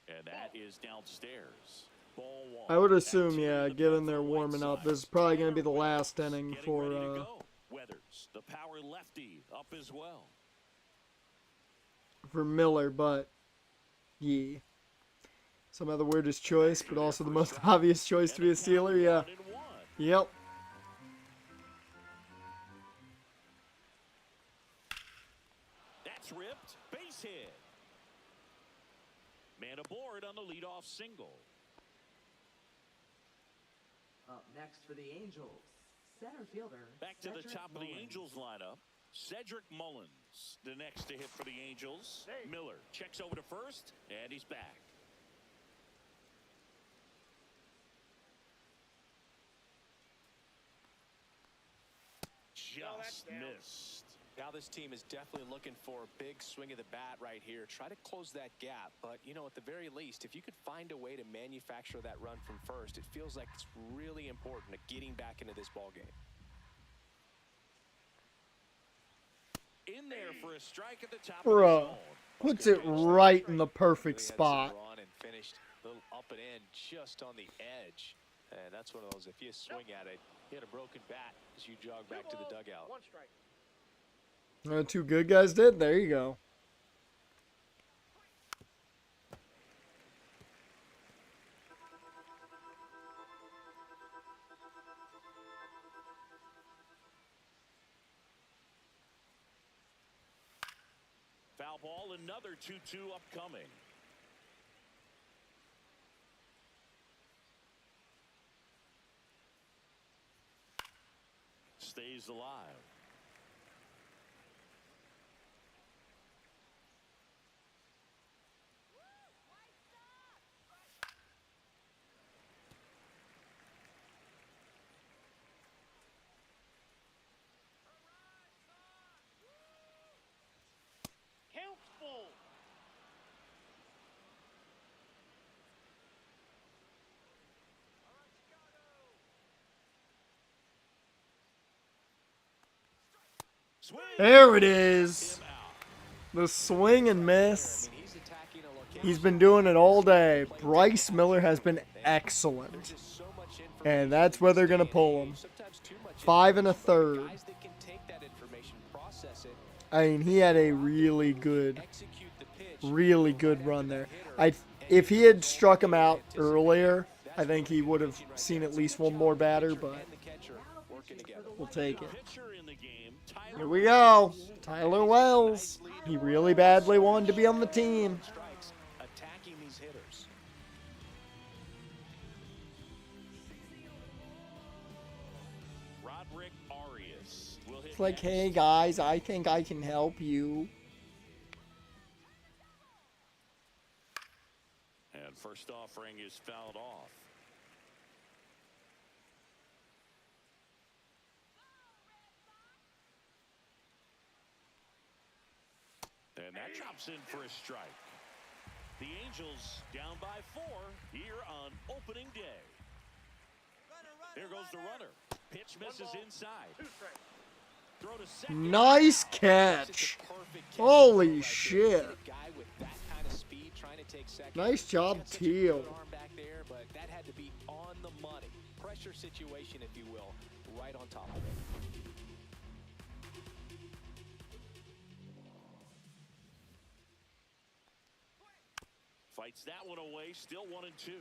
And that is downstairs. Ball 1. I would assume, Activity yeah, in the given booth they're for the White warming up, Sox. this is probably going to be the Tanner last Weathers inning getting for, ready to go. Weathers, the power lefty, up as well. for Miller, but yeah. Somehow the weirdest choice, but also the most obvious choice to be a Steeler, yeah. 1-1. Yep. That's ripped. Base hit. Man aboard on the leadoff single. Up next for the Angels, center fielder. Back to the Cedric top of the Mullins. Angels lineup. Cedric Mullins, the next to hit for the Angels. Miller checks over to first, and he's back. Just that's down. missed. Now this team is definitely looking for a big swing of the bat right here. Try to close that gap. But, you know, at the very least, if you could find a way to manufacture that run from first, it feels like it's really important to getting back into this ball game. In there for a strike at the top of the Bruh. zone. Puts it right in the perfect spot. And finished a little up and in just on the edge. And that's one of those, if you swing at it, you had a broken bat as you jog back to the dugout. 1 strike. Two good guys did. There you go. Foul ball, another 2-2 upcoming. Stays alive. Count full. Swing. There it is. The swing and miss. He's been doing it all day. Bryce Miller has been excellent. And that's where they're going to pull him. 5 1/3. I mean, he had a really good run there. If he had struck him out earlier, I think he would have seen at least one more batter, but we'll take it. Here we go. Tyler Wells. He really badly wanted to be on the team. Attacking these hitters. Roderick Arias will hit It's like, next. hey guys, I think I can help you. And first offering is fouled off. And that drops in for a strike. The Angels down by 4 here on opening day. There goes the runner. Pitch misses inside. 2 strikes. Throw to second. Nice catch. Holy shit. Nice job, Teal. Back there, but that had to be on the money. Pressure situation, if you will, right on top of it. Fights that one away. Still 1-2.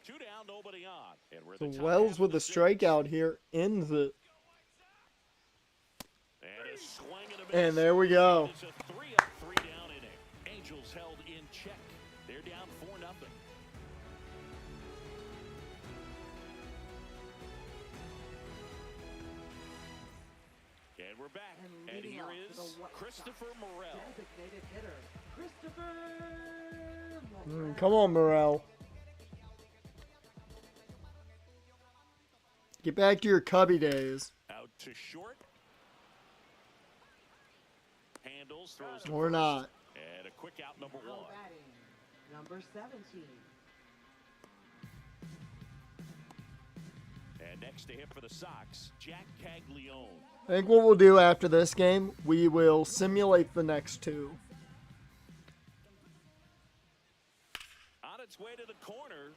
2 down, nobody on. And we're So the top Wells half with of a the 6th. strikeout here ends it. And a swing and a miss. And there we go. It's a 3-up, 3-down inning. Angels held in check. They're down 4-0. And we're back. And leading here off is for the White Christopher Sox, Morel. Designated hitter, Christopher Morel. Come on, Morel. Get back to your Cubby days. Out to short. Handles, throws to Or first. not. And a quick out, number Now 1. batting, number 17. And next to him for the Sox, Jack Caglione. I think what we'll do after this game, we will simulate the next two. On its way to the corner.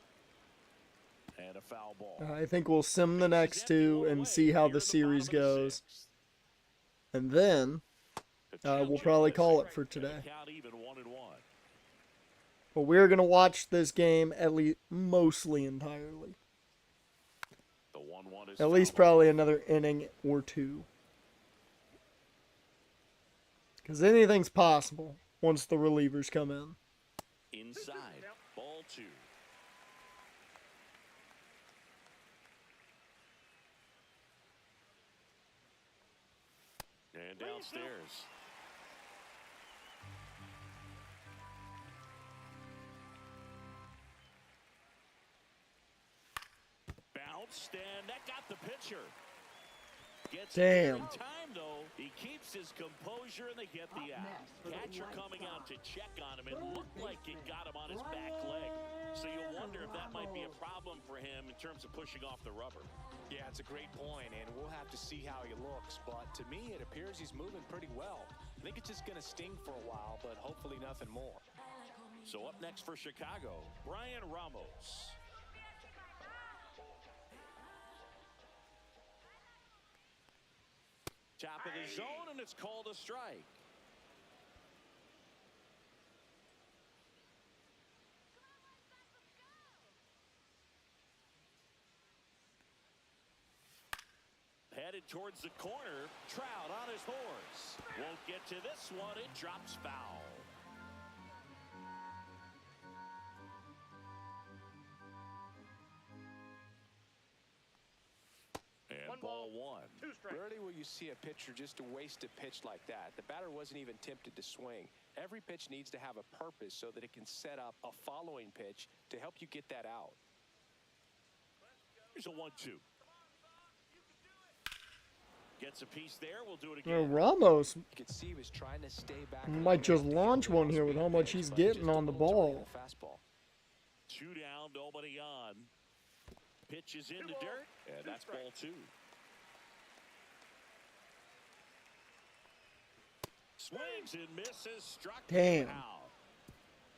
And a foul ball. I think we'll sim the next two and see how the series goes. And then we'll probably call it for today. Count even 1-1. But we're going to watch this game at least mostly entirely. The 1-1 is At least foul ball. probably another inning or two. Because anything's possible once the relievers come in. Inside. Ball 2. And downstairs. Bounced, and that got the pitcher. Gets Damn. it in time, though. He keeps his composure, and they get the out. Catcher coming out to check on him. It looked like it got him on his back leg. So you wonder if that might be a problem for him in terms of pushing off the rubber. Yeah, it's a great point, and we'll have to see how he looks. But to me, it appears he's moving pretty well. I think it's just going to sting for a while, but hopefully nothing more. So up next for Chicago, Brian Ramos. Top of the zone, and it's called a strike. Headed towards the corner. Trout on his horse. Won't get to this one. It drops foul. And ball one. Rarely will you see a pitcher just waste a pitch like that. The batter wasn't even tempted to swing. Every pitch needs to have a purpose so that it can set up a following pitch to help you get that out. Here's a 1-2. Gets a piece there. We'll do it Well, again. Ramos You could see he was trying to stay back. might just launch one here with how much he's getting on the ball. Fastball. 2 down, nobody on. Pitch is in the dirt, and that's ball 2. Swings and misses. Struck Damn. out.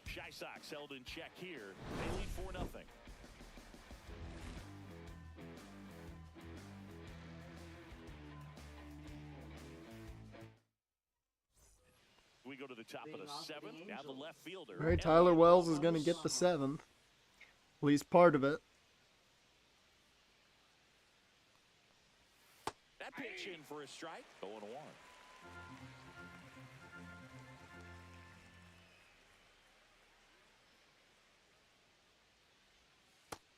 White Sox held in check here. They lead 4-0. We go to the top of the 7th. Now the left fielder. All right, Tyler Wells is going to get the 7th. At least part of it. That pitch in for a strike. 0-1.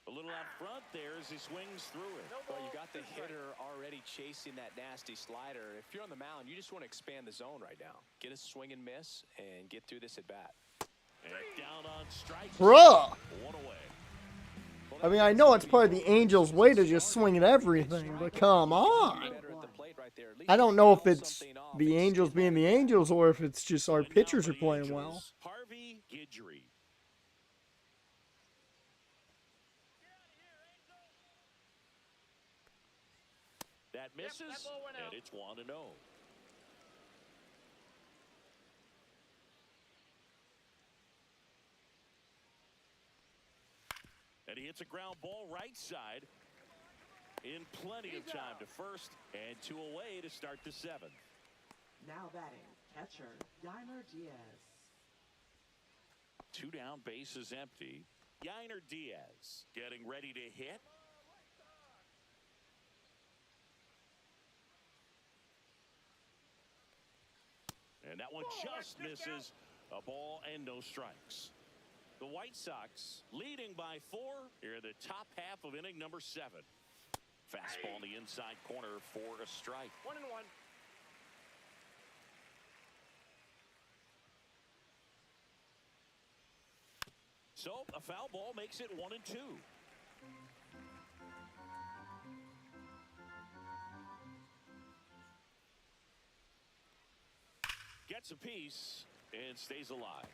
A little out front there as he swings through it. Well, you got the hitter already chasing that nasty slider. If you're on the mound, you just want to expand the zone right now. Get a swing and miss and get through this at bat. And down on strikes. Bruh! 1 away. I mean, I know it's part of the Angels' way to just swing at everything, but come on. I don't know if it's the Angels being the Angels or if it's just our pitchers are playing well. Harvey Guidry. That misses, and it's 1-0. And he hits a ground ball right side in plenty of time to first, and 2 away to start the 7th. Now batting, catcher, Yainer Diaz. 2 down, bases empty. Yainer Diaz getting ready to hit. And that one just misses. A ball and no strikes. The White Sox leading by 4 here in the top half of inning number 7. Fastball in the inside corner for a strike. 1-1. So a foul ball makes it 1-2. Gets a piece and stays alive.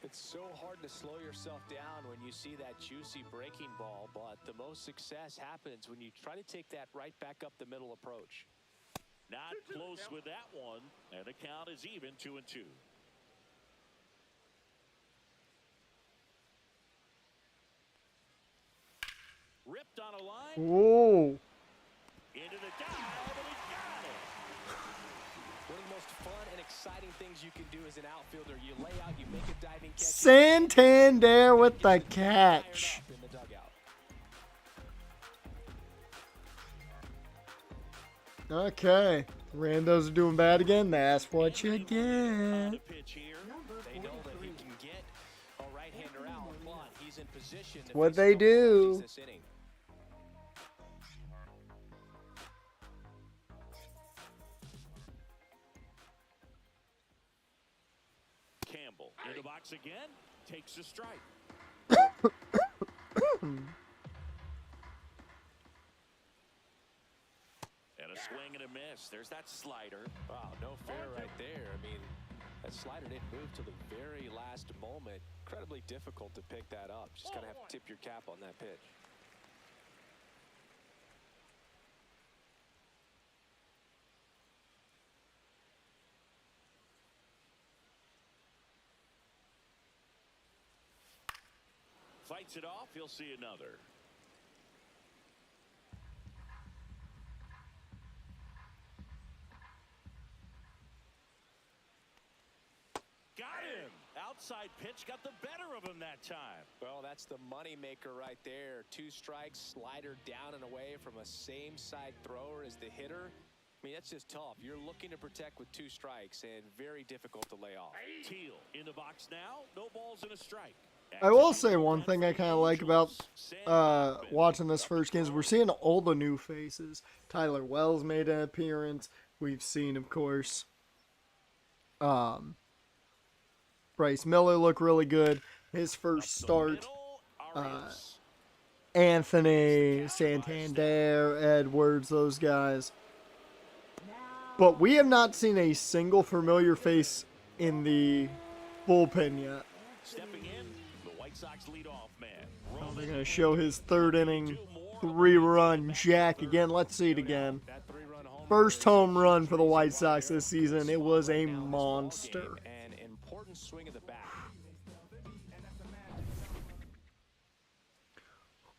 It's so hard to slow yourself down when you see that juicy breaking ball, but the most success happens when you try to take that right back up the middle approach. Not close with that one, and the count is even 2-2. Ripped on a line. Whoa. Into the dive, and he got it. One of the most fun and exciting things you can do as an outfielder, you lay out, you make a diving catch. Santander with the catch. In the dugout. Okay. Randos are doing bad again. That's what you get. The pitch here. They know that he can get a right-hander out, but he's in position to What face they a couple do. lefties this inning. Campbell in the box again. Takes a strike. And a swing and a a miss. There's that slider. Wow, no fair right there. I mean, that slider didn't move till the very last moment. Incredibly difficult to pick that up. Just gotta have to tip your cap on that pitch. Fights it off. He'll see another. Got him. Outside pitch got the better of him that time. Well, that's the money maker right there. 2 strikes, slider down and away from a same side thrower as the hitter. I mean, that's just tough. You're looking to protect with 2 strikes and very difficult to lay off. Teal in the box now. No balls and a strike. I will say one thing I kind of like about watching this first game is we're seeing all the new faces. Tyler Wells made an appearance. We've seen, of course, Bryce Miller look really good. His first start. Anthony, Santander, Edwards, those guys. But we have not seen a single familiar face in the bullpen yet. Stepping in, the White Sox lead off man. Oh, they're going to show his 3rd inning 3-run jack again. Let's see it again. First home run for the White Sox this season. It was a monster. An important swing of the bat.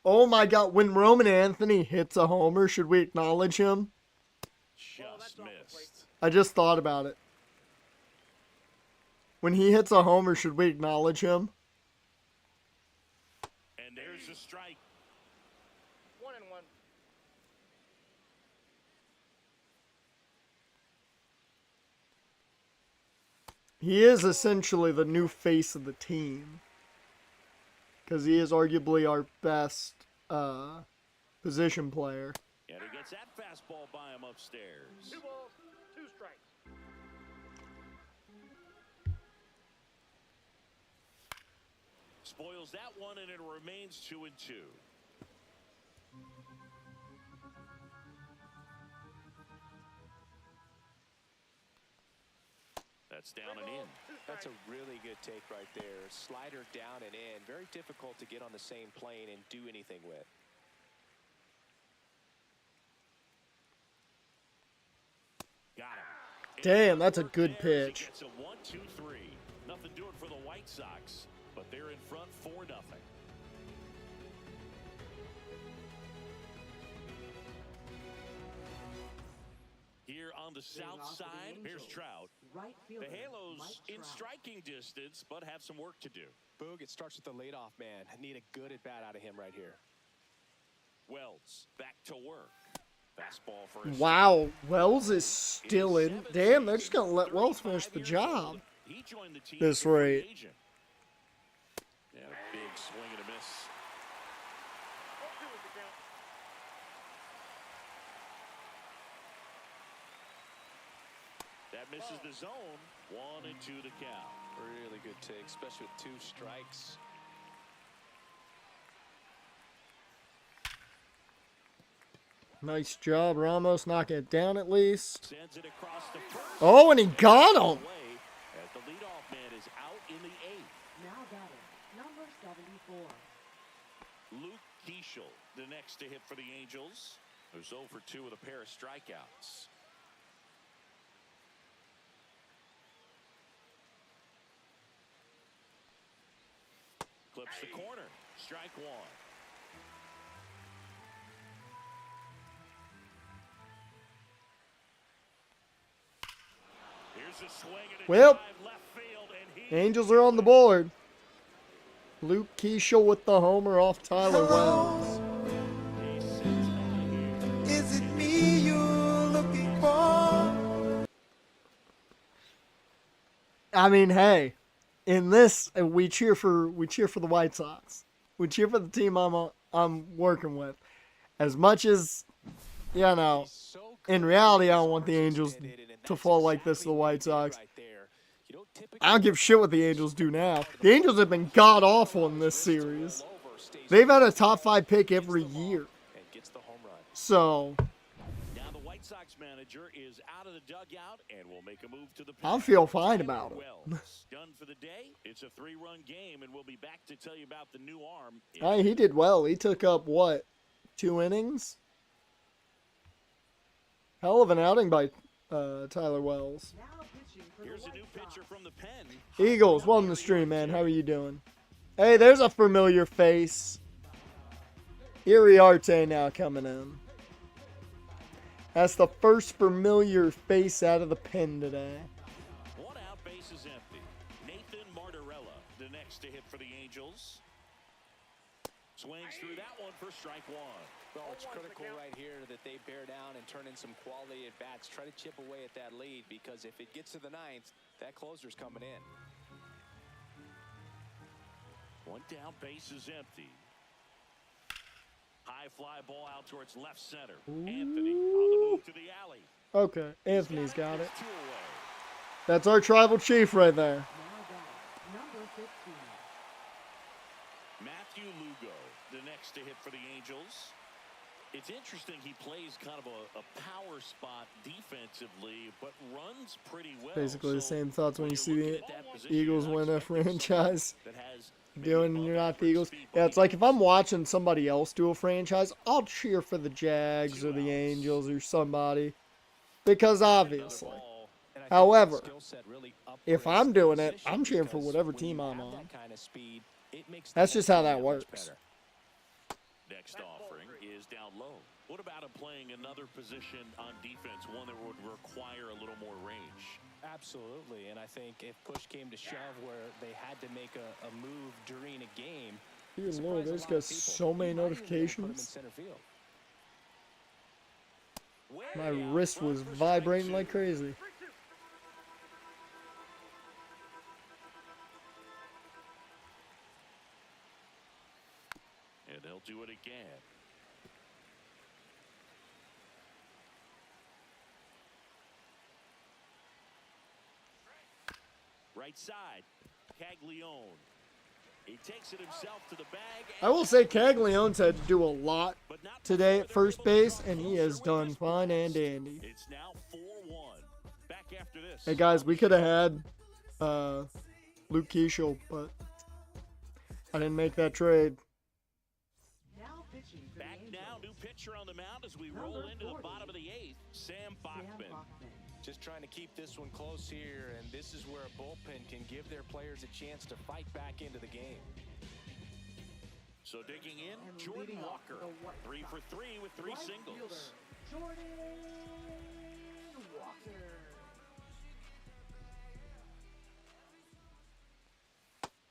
Oh my God, when Roman Anthony hits a homer, should we acknowledge him? Just missed. I just thought about it. When he hits a homer, should we acknowledge him? And there's a strike. 1-1. He is essentially the new face of the team. Because he is arguably our best position player. And he gets that fastball by him upstairs. 2 balls, 2 strikes. Spoils that one, and it remains 2-2. That's down and in. That's a really good take right there. Slider down and in. Very difficult to get on the same plane and do anything with. Got him. Damn, that's a good pitch. It's a 1-2-3. Nothing doing for the White Sox, but they're in front 4-0. Here on the south side, here's Trout. Right The fielder, Halos Mike in Trout. striking distance, but have some work to do. Boog, it starts with the leadoff man. I need a good at-bat out of him right here. Wells back to work. Fastball for a Wow, Wells is still in. Damn, they're just going to let Wells finish the job. He joined the team This as a free rate. agent. Yeah, a big swing and a miss. 0-2 is the count. That misses the zone. 1-2 the count. Really good take, especially with 2 strikes. Nice job, Ramos, knocking it down at least. Sends it across the first. Oh, and he got him. Away as the leadoff man is out in the 8th. Now batting, number 74. Luke Keishel, the next to hit for the Angels, who's 0 for 2 with a pair of strikeouts. Clips the corner. Strike 1. Here's a swing and a Well, drive left field, and he Angels are on the board. Luke Keishel with the homer off Tyler Wells. he sits out here. Is it me you're looking for? I mean, hey, in this we cheer for the White Sox. We cheer for the team I'm working with. As much as, you know, in reality, I don't want the Angels to fall like this to the White Sox. I don't give a shit what the Angels do now. The Angels have been god-awful in this series. They've had a top 5 pick every year. So, Now the White Sox manager manager is out of the dugout and will make a move to the pen. I feel fine Tyler about it. Wells, done for the day. It's a 3-run game, and we'll be back to tell you about the new arm. Hey, he did well. He took up, what, 2 innings? Hell of an outing by Tyler Wells. Now pitching for Here's the a new White pitcher Sox. from the pen. Eagles, welcome to the stream, man. How are you doing? Hey, there's a familiar face. Iriarte now coming in. That's the first familiar face out of the pen today. 1 out, base is empty. Nathan Martorella, the next to hit for the Angels. Swings through that one for strike 1. Well, it's critical right here that they bear down and turn in some quality at bats. Try to chip away at that lead, because if it gets to the 9th, that closer's coming in. 1 down, base is empty. High fly ball out towards left center. Anthony on the move to the alley. Okay, Anthony's got it. It's 2 away. That's our tribal chief right there. Now batting, number 15. Matthew Lugo, the next to hit for the Angels. It's interesting, he plays kind of a power spot defensively, but runs pretty well. Basically the So same thoughts when you you're see looking the at that position, Eagles you're win a expecting someone franchise. that has maybe Doing and above you're not the average Eagles. speed, Yeah, but it's like if I'm watching somebody else do a franchise, I'll cheer for the Jags or the Angels or somebody. Because obviously. And I think However, that skill set really if upgrades I'm the doing it, position, I'm cheering for because whatever when you team I'm have on. that kind of speed, it makes That's the just how whole that team much works. better. Next offering is down low. What about him playing another position on defense, one that would require a little more range? Absolutely, and I think if push came to shove where they had to make a move during a game, Dear surprise Lord, a there's lot got of people. so many He might even be able to put him in notifications. center field. My Way out wrist front was for strike vibrating 2. like crazy. 3-2. And they'll do it again. Right side, Caglione. He takes it himself to the bag. I will say Caglianone's had to do a lot but not today before at they're first able to base, draw and he closer has with done this fine and blast. dandy. It's now 4-1. Back after this. Hey guys, we could have had Luke Keishel, but I didn't make that trade. Now pitching for Back the now, Angels. new pitcher on the mound as we roll into the bottom of the 8th. Sam Sam Bachman. Bachman. Just trying to keep this one close here, and this is where a bullpen can give their players a chance to fight back into the game. So digging in, And Jordan leading off Walker. the White 3 for 3 with 3 Right singles. fielder, Jordan Walker.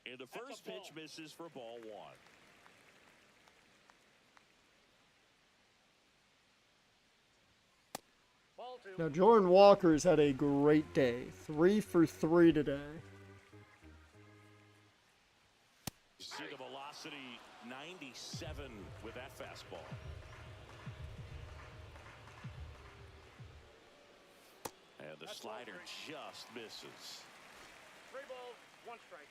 And the first pitch misses for ball 1. Ball 2. Now Jordan Walker's had a great day. 3 for 3 today. See the velocity 97 with that fastball. And the That's ball slider 3. just misses. 3 balls, 1 strike.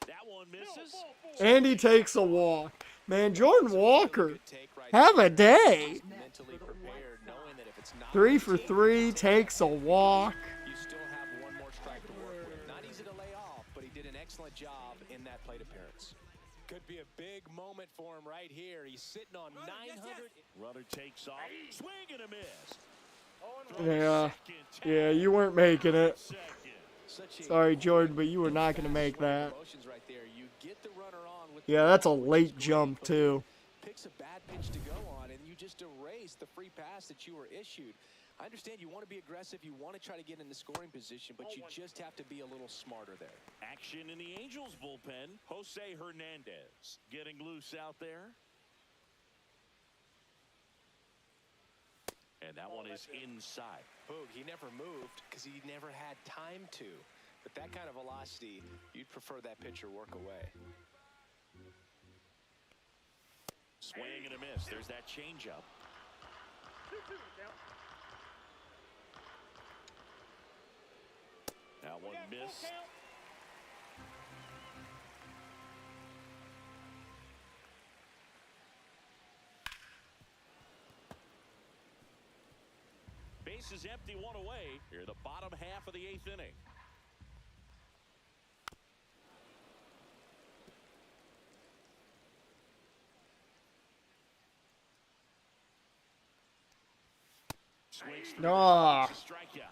That one misses. Ball 4. And he takes a walk. Man, Jordan Walker, Good take right have there. a day. Mentally prepared, knowing that if it's not 3 on for the team, 3, takes a walk. you still have one more strike to work with. Not easy to lay off, but he did an excellent job in that plate appearance. Could be a big moment for him right here. He's sitting on 900. Runner takes off. Swing and a miss. Yeah, yeah, you weren't making it. Second. Such a Sorry, Jordan, but you were not going to make swing of that. emotions right there. You get the runner on with Yeah, that's a late jump, too. picks a bad pitch to go on, and you just erase the free pass that you were issued. I understand you want to be aggressive, you want to try to get in the scoring position, but you just have to be a little smarter there. Action in the Angels bullpen. Jose Hernandez getting loose out there. And that one is inside. Boog, he never moved because he never had time to. But that kind of velocity, you'd prefer that pitcher work away. Swing and a miss. There's that changeup. 2-2 count. That one missed. Count. base is empty, one away. Here in the bottom half of the 8th inning. Swings through Ah. the strikeout.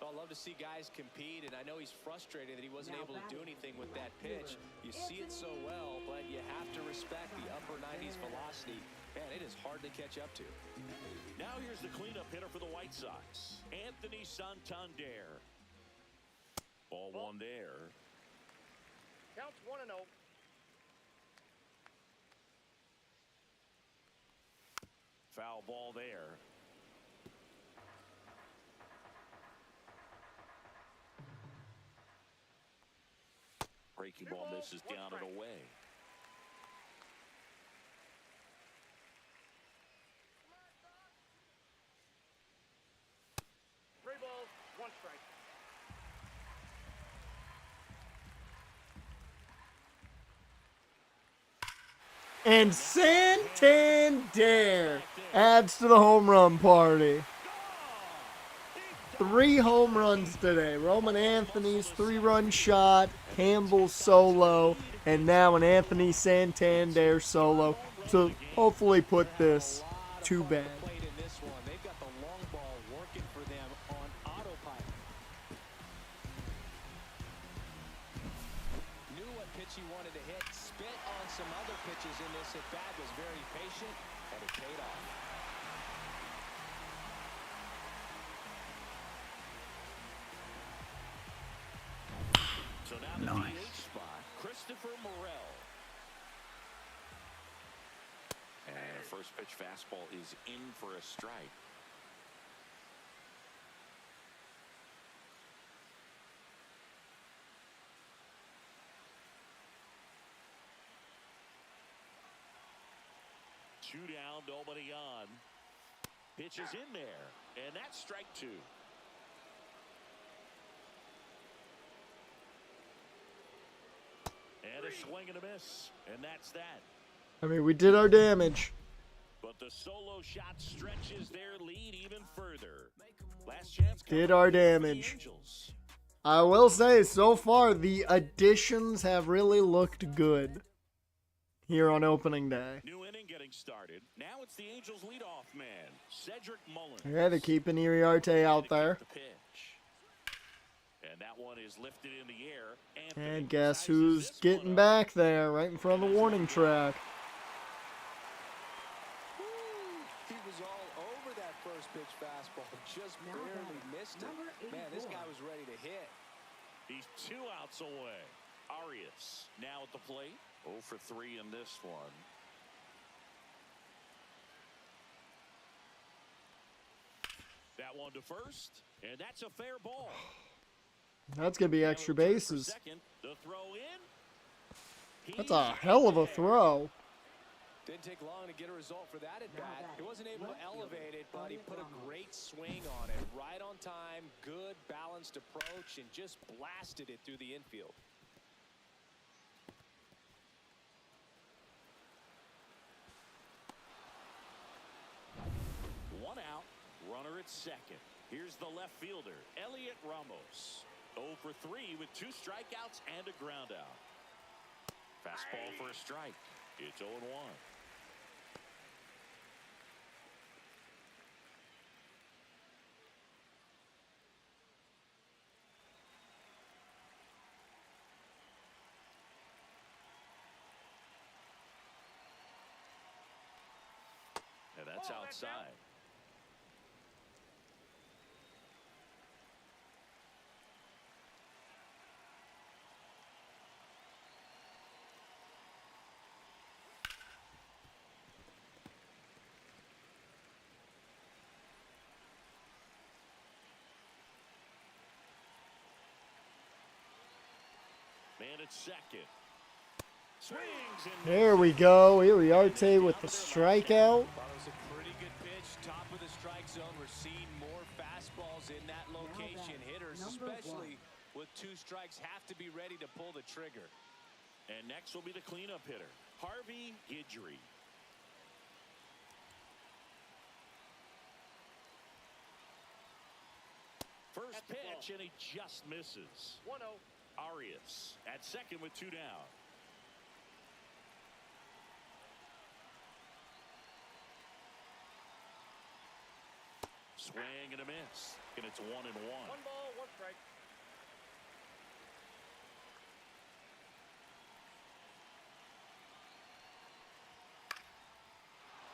Well, I love to see guys compete, and I know he's frustrated that he wasn't able to do anything with that pitch. You see it so well, but you have to respect the upper 90s velocity. Man, it is hard to catch up to. Now here's the cleanup hitter for the White Sox, Anthony Santander. Ball one there. Counts 1-0. Foul ball there. Breaking ball misses down and away. Three balls, one strike. And Santander adds to the home run party. 3 home runs today. Roman Anthony's 3-run shot, Campbell's solo, and now an Anthony Santander solo to hopefully put this to bed. They've got the long ball working for them on autopilot. Knew what pitch he wanted to hit. Spit on some other pitches in this at bat. Was very patient, and it paid off. So now the DH spot, Christopher Morel. And a first pitch fastball is in for a strike. Two down, nobody on. Pitch is in there, and that's strike 2. And a swing and a miss, and that's that. I mean, we did our damage. But the solo shot stretches their lead even further. Last chance. Did our damage. I will say, so far, the additions have really looked good here on opening day. New inning getting started. Now it's the Angels leadoff man, Cedric Mullins. Yeah, they're keeping Iriarte out there. The pitch. And that one is lifted in the air. Anthony And guess sizes who's this getting one up. back there, right in front of the warning track. He was all over that first pitch fastball. Just barely missed it. Man, this guy was ready to hit. He's 2 outs away. Arias now at the plate. 0 for 3 in this one. That one to first, and that's a fair ball. That's going to be extra bases. Second, the throw in. That's a hell of a throw. Didn't take long to get a result for that at bat. He wasn't able to elevate it, but he put a great swing on it. Right on time, good balanced approach, and just blasted it through the infield. One out, runner at second. Here's the left fielder, Elliot Ramos. 0 for 3 with 2 strikeouts and a ground out. Fastball for a strike. It's 0-1. And that's outside. Man at second. Swings and There we go. Iriarte with the strikeout. Thought it was a pretty good pitch, top of the strike zone. We're seeing more fastballs in that location. Hitters, especially with 2 strikes, have to be ready to pull the trigger. And next will be the cleanup hitter, Harvey Guidry. First pitch, and he just misses. 1-0. Arias at second with 2 down. Swing and a miss, and it's 1-1. 1 ball, 1 strike.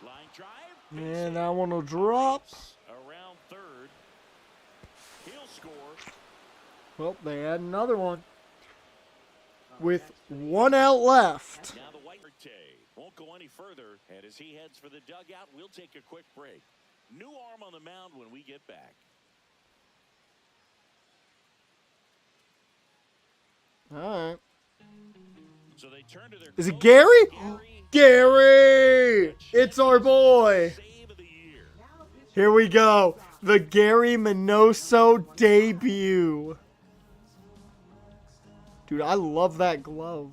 Line drive. And that one will drop. Around third. He'll score. Well, they had another one. With 1 out left. Now the White Sox won't go any further, and as he heads for the dugout, we'll take a quick break. New arm on the mound when we get back. All right. So they turn to their Is it coach, Gary? Gary! It's our boy. Save of the year. Here we go. The Gary Minoso debut. Dude, I love that glove.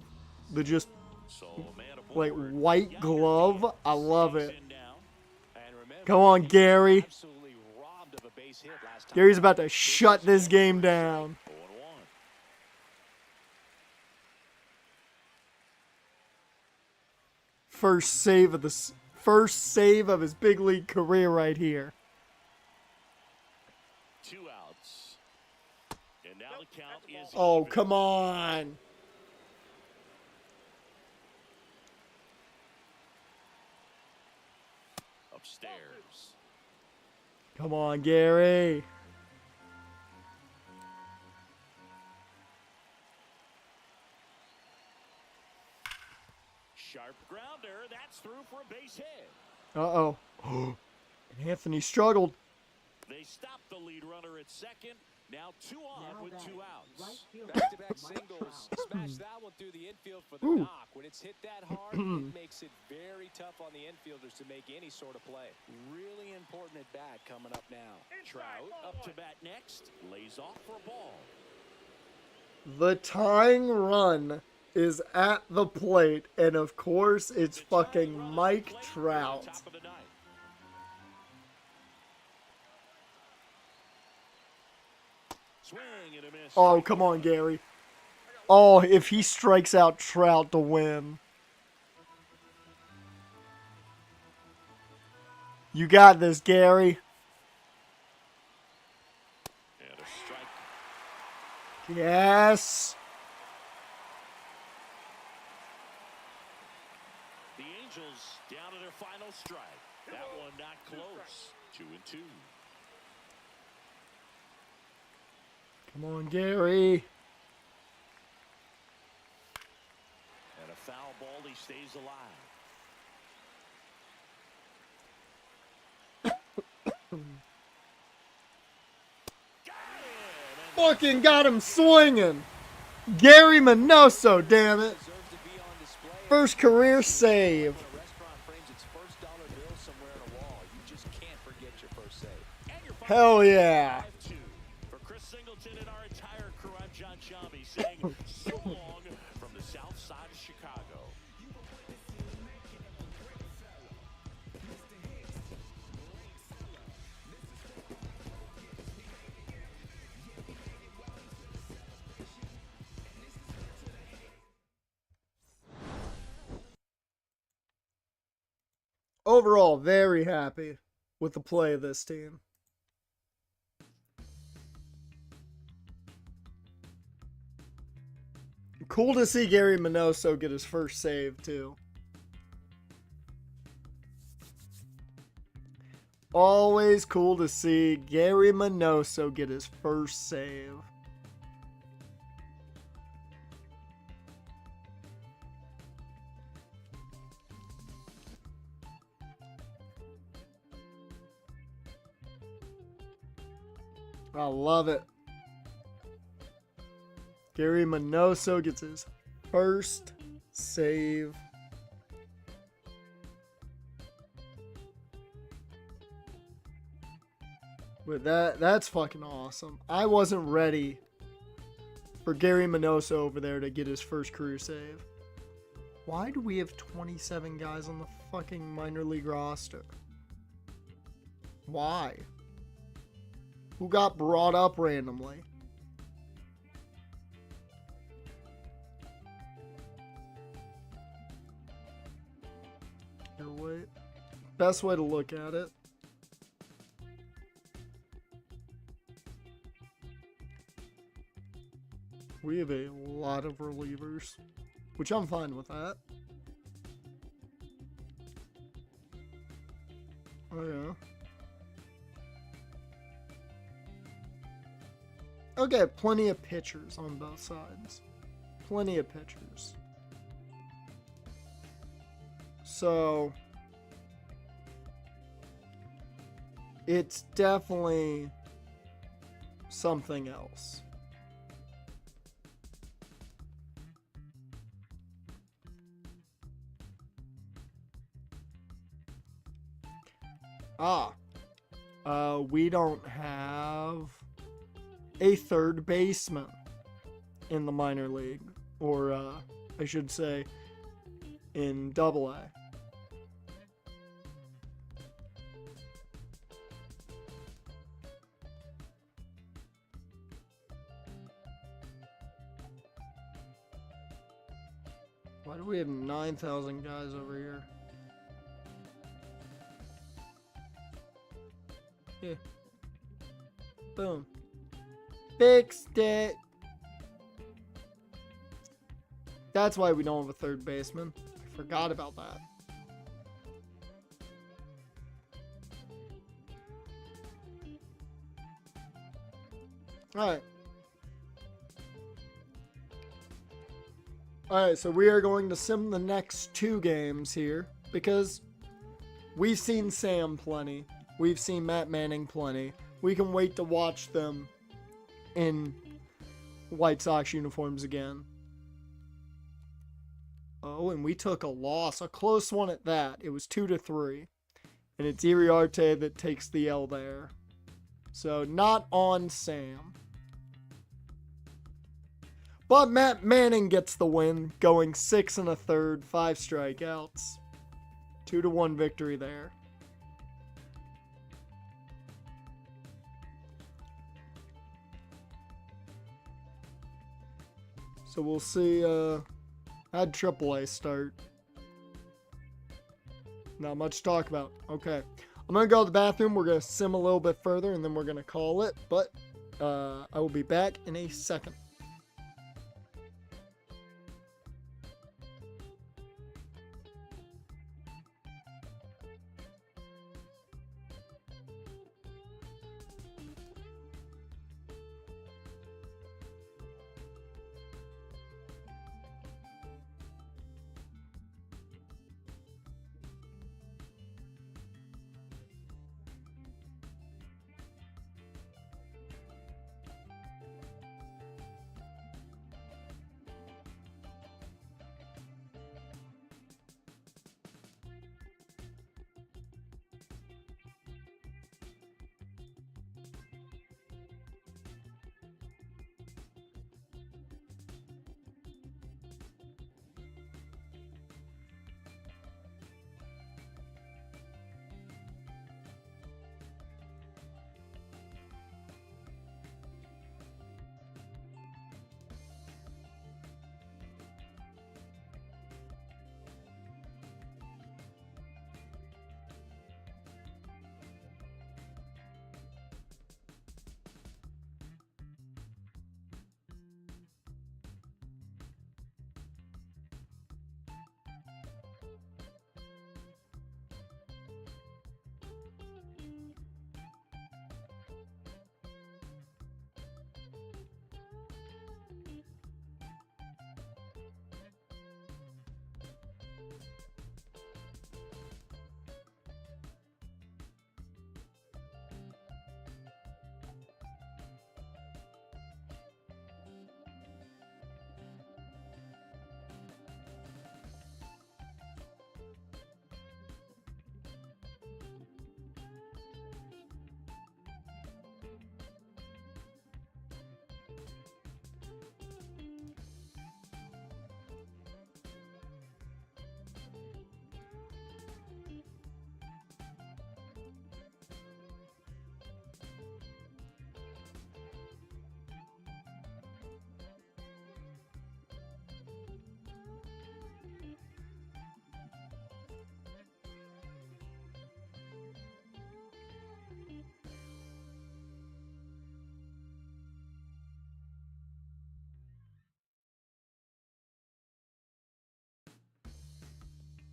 The just So a man like aboard. white glove. I love it. In now. And remember, Come on, Gary. absolutely robbed of a base hit last time. Gary's about to shut this game down. 0-1. First save of his big league career right here. 2 outs. And now the count is Oh, even. come on. Upstairs. Come on, Gary. Sharp grounder. That's through for a base hit. Uh-oh. And Anthony struggled. They stopped the lead runner at second. Now 2 on Now with batting, 2 outs. right fielder, Back-to-back Mike singles. Trout. Smash that one through the infield for the Ooh. knock. When it's hit that hard, it makes it very tough on the infielders to make any sort of play. Really important at bat coming up now. Trout up to bat next. Lays off for a ball. The tying run is at the plate, and of course, it's The fucking tying run at the Mike plate at Trout. the top of the ninth. Swing and a miss. Oh, come on, Gary. Oh, if he strikes out Trout to win. You got this, Gary. And a strike. Yes. The Angels down to their final strike. That one not close. 2-2. Come on, Gary. And a foul ball. He stays alive. Got him. And Fucking got him swinging. Gary Minoso, damn it. Deserves to be on display. First career save. When a restaurant frames its first dollar bill somewhere on a wall, you just can't forget your first save. And your Hell yeah. 5-2. For Chris Singleton and our entire crew, I'm John Shambi saying so long from the south side of Chicago. Overall, very happy with the play of this team. Cool to see Gary Minoso get his first save, too. Always cool to see Gary Minoso get his first save. I love it. Gary Minoso gets his first save. But that's fucking awesome. I wasn't ready for Gary Minoso over there to get his first career save. Why do we have 27 guys on the fucking minor league roster? Why? Who got brought up randomly? Here, wait. Best way to look at it. We have a lot of relievers, which I'm fine with that. Oh, yeah. Okay, plenty of pitchers on both sides. Plenty of pitchers. So, it's definitely something else. We don't have a third baseman in the minor league, or I should say in Double-A. Why do we have 9,000 guys over here? Yeah. Boom. Fixed it. That's why we don't have a third baseman. I forgot about that. Alright. Alright, so we are going to sim the next 2 games here, because we've seen Sam plenty. We've seen Matt Manning plenty. We can wait to watch them in White Sox uniforms again. Oh, and we took a loss. A close one at that. It was 2-3. And it's Iriarte that takes the L there. So, not on Sam. But Matt Manning gets the win, going 6 1/3, 5 strikeouts. 2-1 victory there. So we'll see, how'd AAA start? Not much to talk about. Okay. I'm going to go to the bathroom. We're going to sim a little bit further, and then we're going to call it. But I will be back in a second.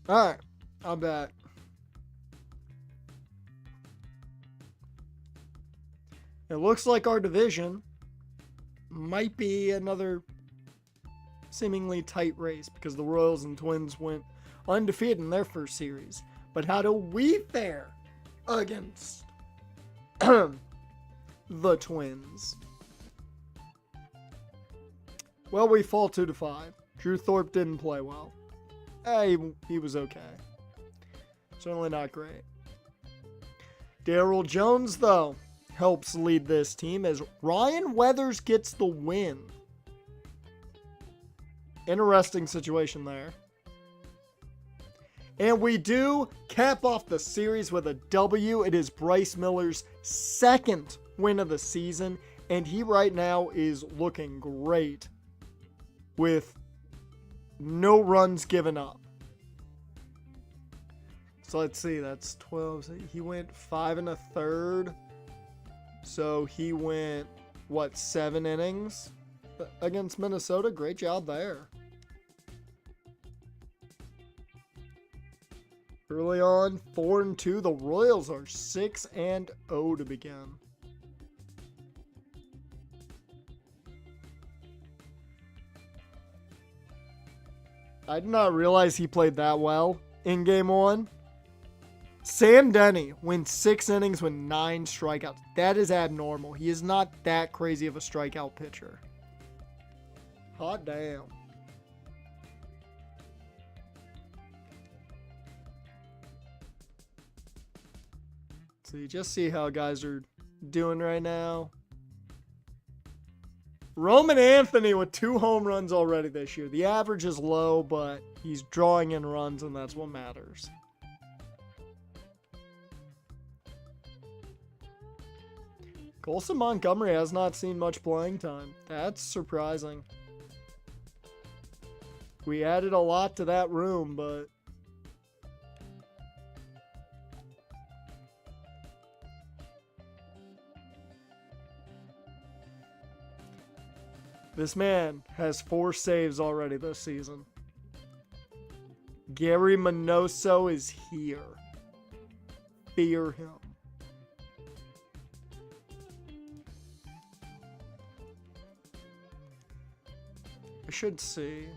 Alright, I'm back. It looks like our division might be another seemingly tight race because the Royals and Twins went undefeated in their first series. But how do we fare against the Twins? Well, we fall 2-5. Drew Thorpe didn't play well. He was okay. Certainly not great. Darryl Jones, though, helps lead this team as Ryan Weathers gets the win. Interesting situation there. And we do cap off the series with a W. It is Bryce Miller's second win of the season, and he right now is looking great with no runs given up. So let's see, that's 12. He went 5 1/3. So he went, 7 innings against Minnesota? Great job there. Early on, 4-2. The Royals are 6-0 to begin. I did not realize he played that well in game 1. Sam Denny went 6 innings with 9 strikeouts. That is abnormal. He is not that crazy of a strikeout pitcher. Hot damn. So you just see how guys are doing right now. Roman Anthony with 2 home runs already this year. The average is low, but he's drawing in runs, and that's what matters. Colson Montgomery has not seen much playing time. That's surprising. We added a lot to that room, but this man has 4 saves already this season. Gary Minoso is here. Fear him. I should see.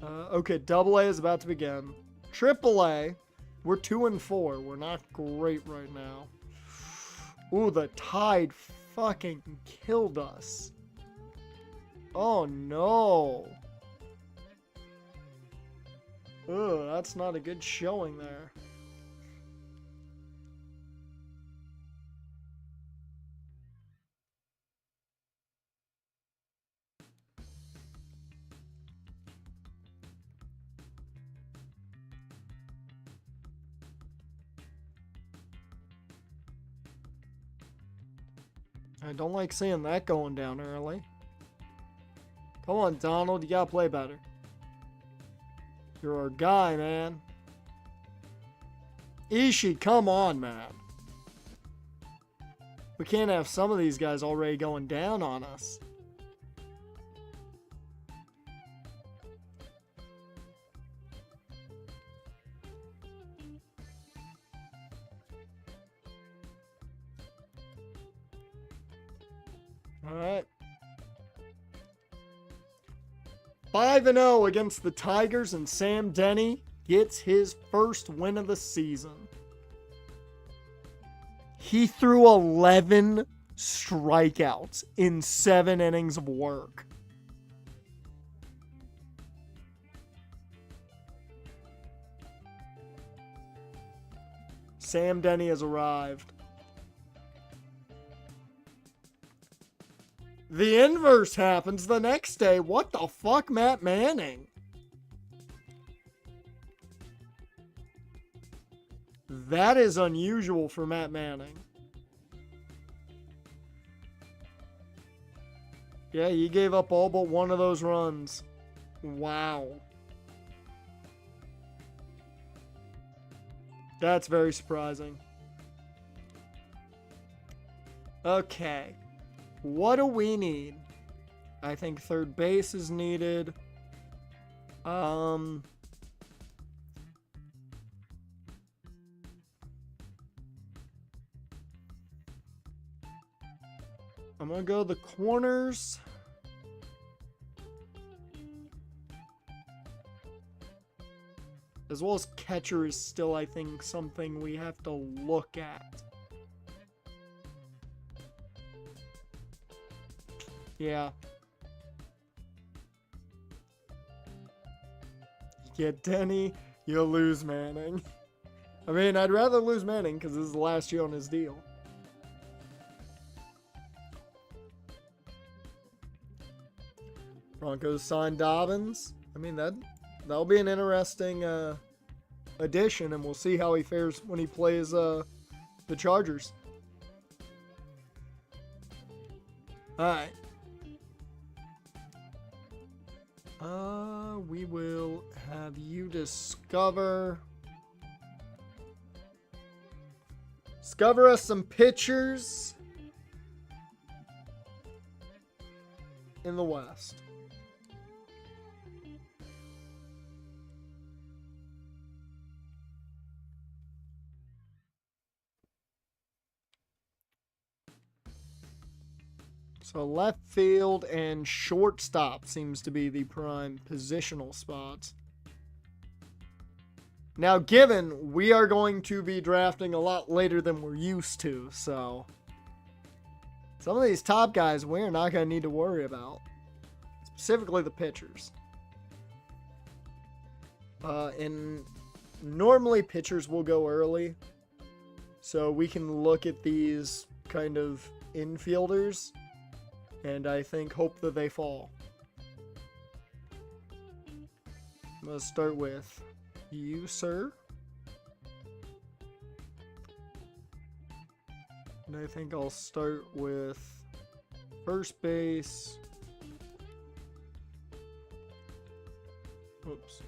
Okay, Double A is about to begin. Triple A, we're 2-4. We're not great right now. Ooh, the Tide fucking killed us. Oh no. Ugh, that's not a good showing there. I don't like seeing that going down early. Come on, Donald. You gotta play better. You're our guy, man. Ishii, come on, man. We can't have some of these guys already going down on us. All right. 5-0 against the Tigers, and Sam Denny gets his first win of the season. He threw 11 strikeouts in 7 innings of work. Sam Denny has arrived. The inverse happens the next day. What the fuck, Matt Manning? That is unusual for Matt Manning. Yeah, he gave up all but one of those runs. Wow. That's very surprising. Okay. What do we need? I think third base is needed. going to go the corners. As well as catcher is still, I think, something we have to look at. Yeah. You get Denny, you lose Manning. I mean, I'd rather lose Manning because this is the last year on his deal. Broncos signed Dobbins. I mean, that'll be an interesting addition, and we'll see how he fares when he plays the Chargers. All right. We will have you discover us some pitchers in the West. So left field and shortstop seems to be the prime positional spots. Now, given we are going to be drafting a lot later than we're used to, so some of these top guys we're not going to need to worry about. Specifically the pitchers. And normally pitchers will go early, so we can look at these kind of infielders and I think hope that they fall. Let's start with you, sir. And I think I'll start with first base. Oops.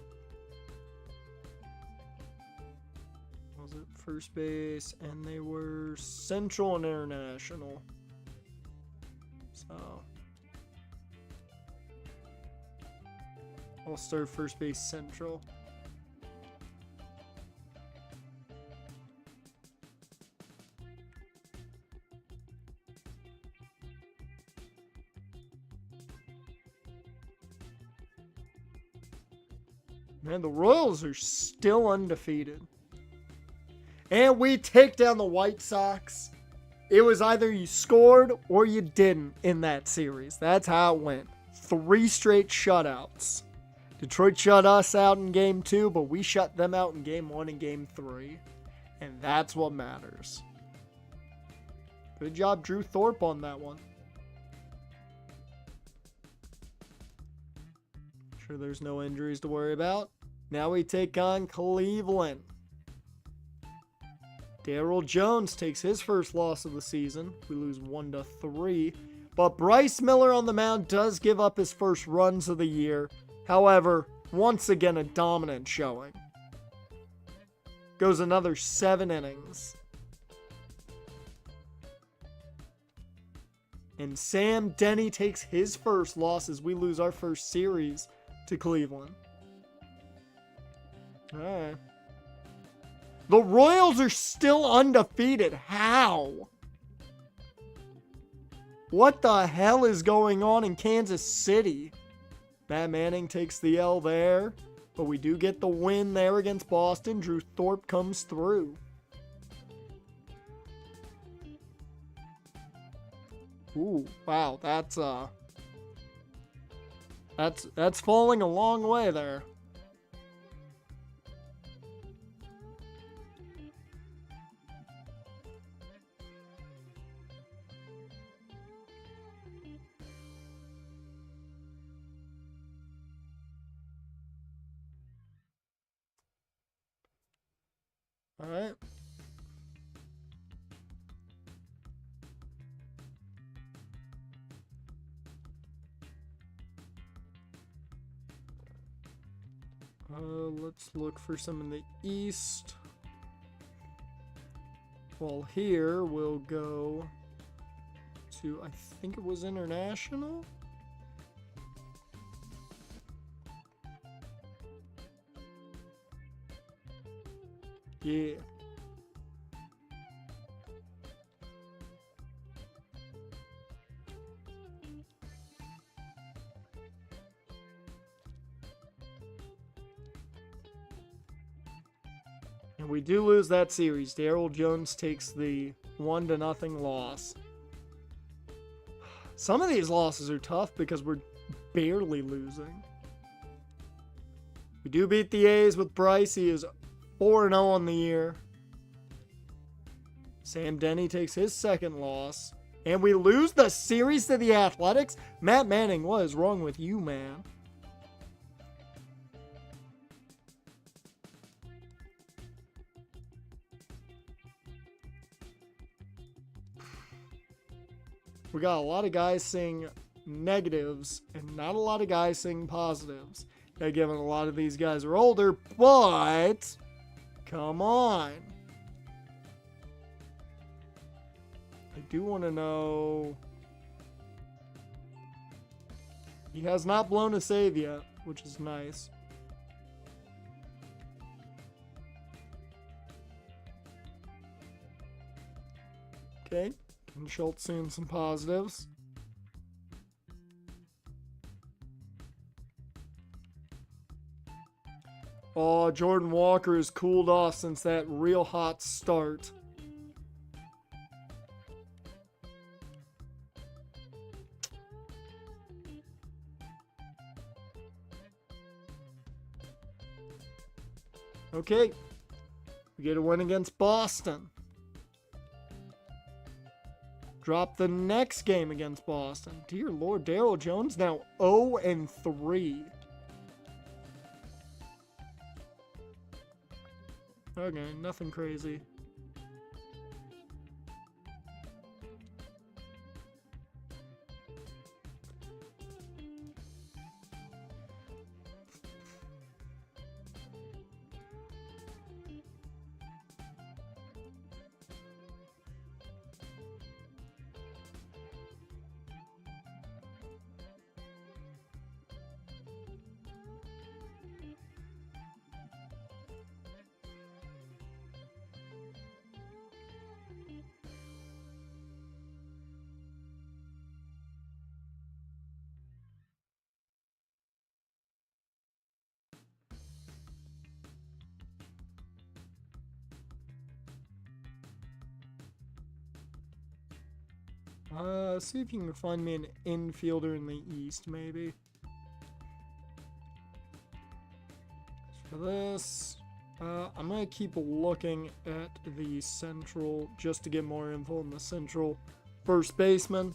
Was it first base? And they were Central and International. So I'll start first base Central. Man, the Royals are still undefeated. And we take down the White Sox. It was either you scored or you didn't in that series. That's how it went. 3 straight shutouts. Detroit shut us out in game 2, but we shut them out in game 1 and game 3. And that's what matters. Good job, Drew Thorpe, on that one. Sure there's no injuries to worry about. Now we take on Cleveland. Darryl Jones takes his first loss of the season. We lose 1-3. But Bryce Miller on the mound does give up his first runs of the year. However, once again a dominant showing. Goes another 7 innings. And Sam Denny takes his first loss as we lose our first series to Cleveland. Alright. The Royals are still undefeated. How? What the hell is going on in Kansas City? Matt Manning takes the L there, but we do get the win there against Boston. Drew Thorpe comes through. Ooh, wow, that's falling a long way there. All right. Let's look for some in the East. Well, here we'll go to, I think it was International. Yeah. And we do lose that series. Darryl Jones takes the 1-0 loss. Some of these losses are tough because we're barely losing. We do beat the A's with Bryce. He is 4-0 on the year. Sam Denny takes his second loss. And we lose the series to the Athletics? Matt Manning, what is wrong with you, man? We got a lot of guys saying negatives and not a lot of guys saying positives. Now, given a lot of these guys are older, but come on. I do want to know. He has not blown a save yet, which is nice. Okay. And Schultz seeing some positives. Oh, Jordan Walker has cooled off since that real hot start. Okay. We get a win against Boston. Drop the next game against Boston. Dear Lord, Darryl Jones now 0-3. Okay, nothing crazy. See if you can find me an infielder in the East, maybe. For this, I'm going to keep looking at the Central just to get more info on the Central first baseman.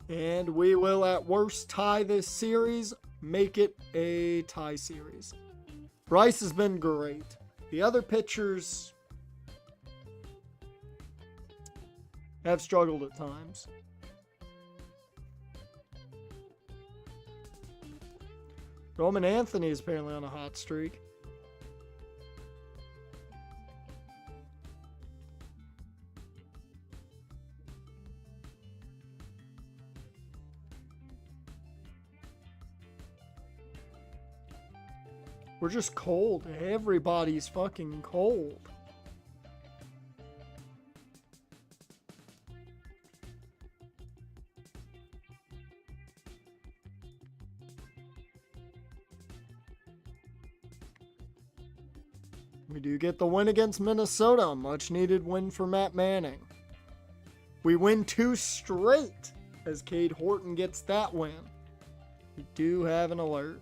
And we will, at worst, tie this series, make it a tie series. Bryce has been great. The other pitchers have struggled at times. Roman Anthony is apparently on a hot streak. We're just cold. Everybody's fucking cold. We do get the win against Minnesota. Much needed win for Matt Manning. We win 2 straight as Cade Horton gets that win. We do have an alert.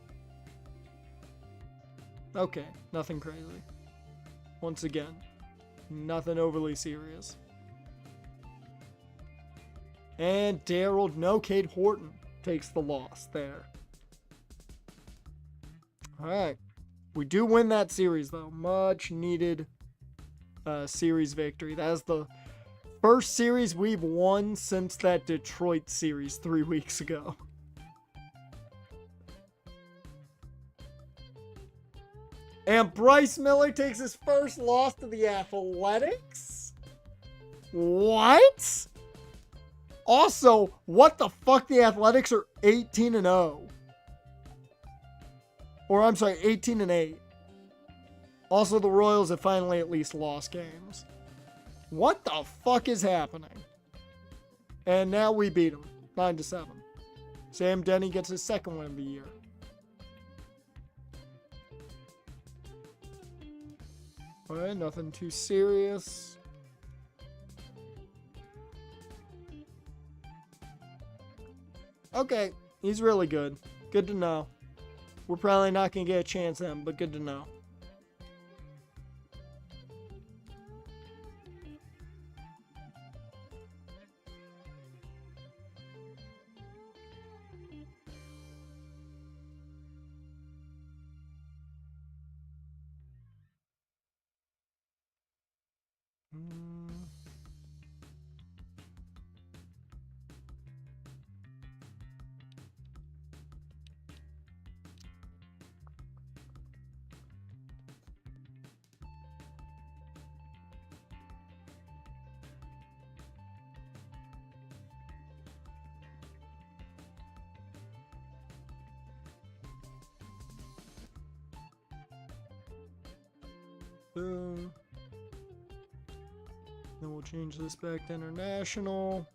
Okay, nothing crazy. Once again, nothing overly serious. And Darryl, no, Cade Horton takes the loss there. Alright. We do win that series, though. Much needed series victory. That is the first series we've won since that Detroit series 3 weeks ago. And Bryce Miller takes his first loss to the Athletics? What? Also, what the fuck? The Athletics are 18-0. Or, I'm sorry, 18-8. Also, the Royals have finally at least lost games. What the fuck is happening? And now we beat them. 9-7. Sam Denny gets his second win of the year. Alright, nothing too serious. Okay, he's really good. Good to know. We're probably not going to get a chance at him, but good to know. Boom. Then we'll change this back to international.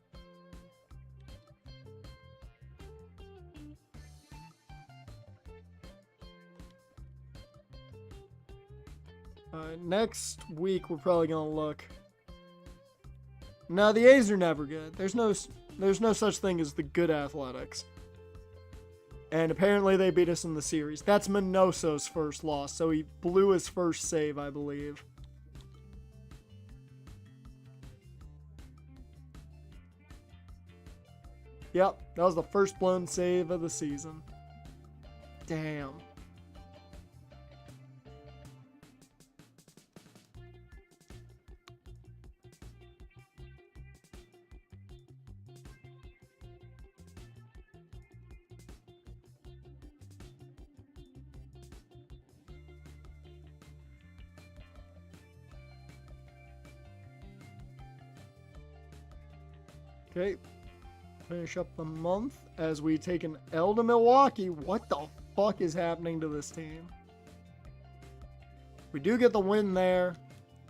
Next week we're probably gonna look. No, the A's are never good. There's no such thing as the good Athletics. And apparently they beat us in the series. That's Minoso's first loss, so he blew his first save, I believe. Yep, that was the first blown save of the season. Damn. Okay, finish up the month as we take an L to Milwaukee. What the fuck is happening to this team? We do get the win there.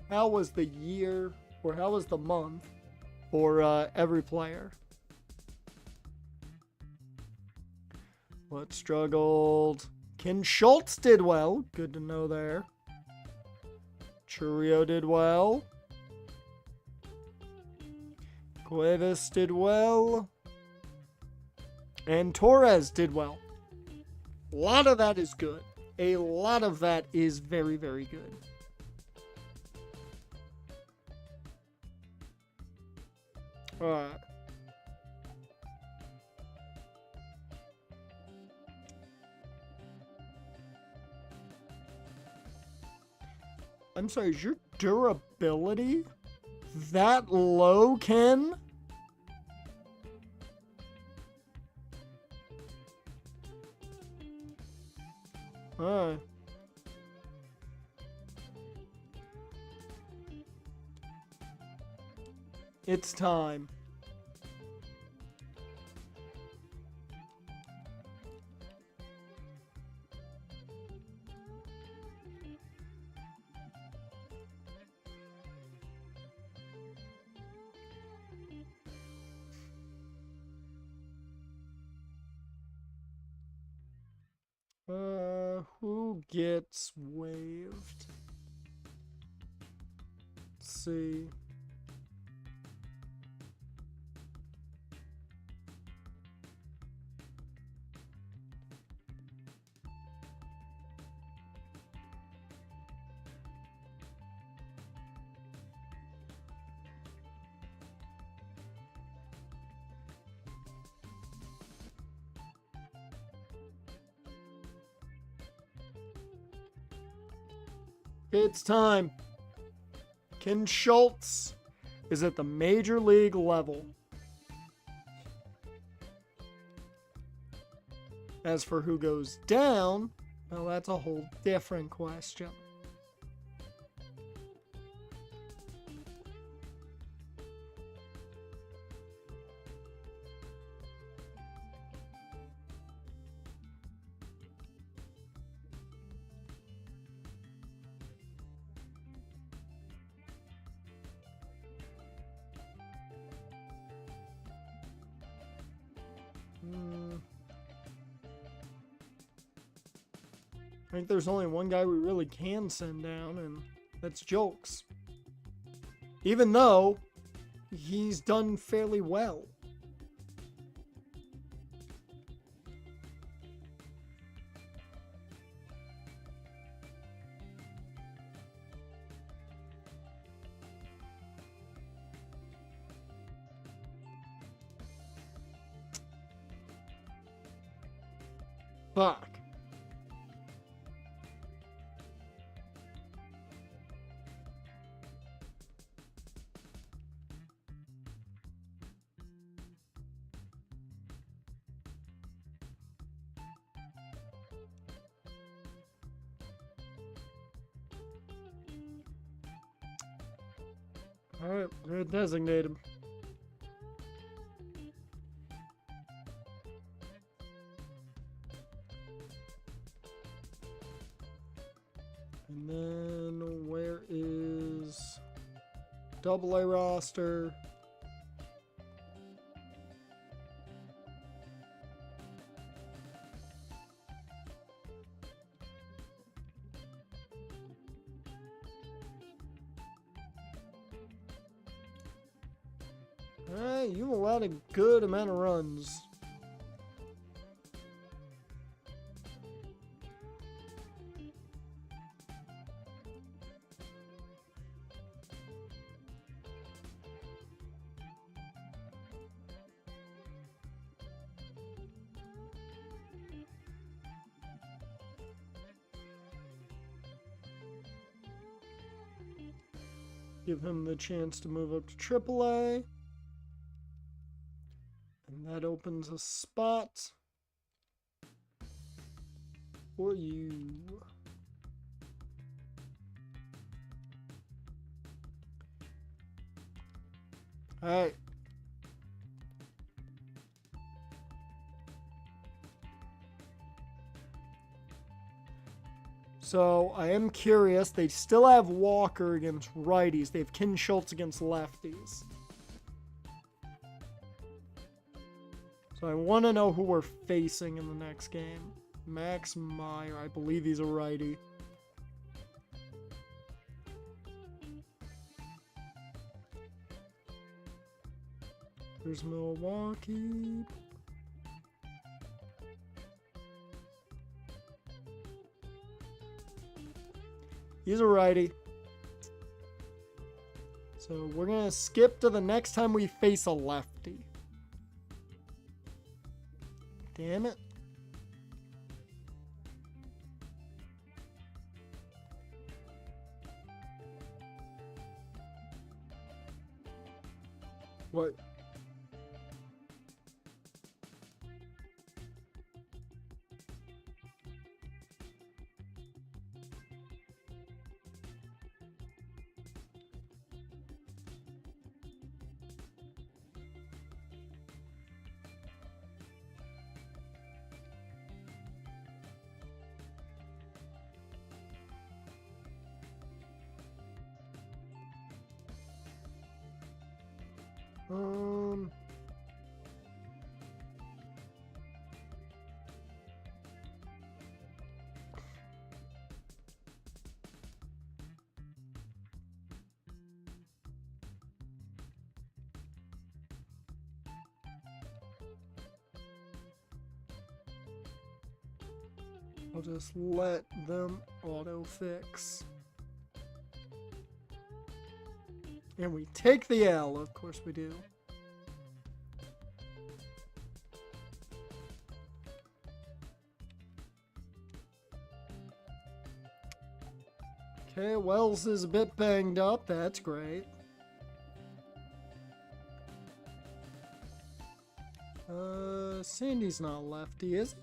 How was the year, or how was the month for every player? What struggled? Ken Schultz did well. Good to know there. Churio did well. Cuevas did well. And Torres did well. A lot of that is good. A lot of that is very, very good. Alright. I'm sorry, is your durability that low, Ken? Alright. It's time. Who gets waived? Let's see. It's time. Ken Schultz is at the major league level. As for who goes down, well, that's a whole different question. I think there's only one guy we really can send down, and that's Jokes. Even though he's done fairly well. Fuck. Alright, we're gonna designate him. And then where is AA roster? Alright, you've allowed a good amount of runs. Give him the chance to move up to AAA. And that opens a spot for you. All right. So I am curious. They still have Walker against righties. They have Ken Schultz against lefties. So I want to know who we're facing in the next game. Max Meyer. I believe he's a righty. There's Milwaukee. He's a righty. So we're going to skip to the next time we face a lefty. Damn it. What? I'll just let them auto fix. And we take the L, of course we do. Okay, Wells is a bit banged up. That's great. Sandy's not lefty, is he?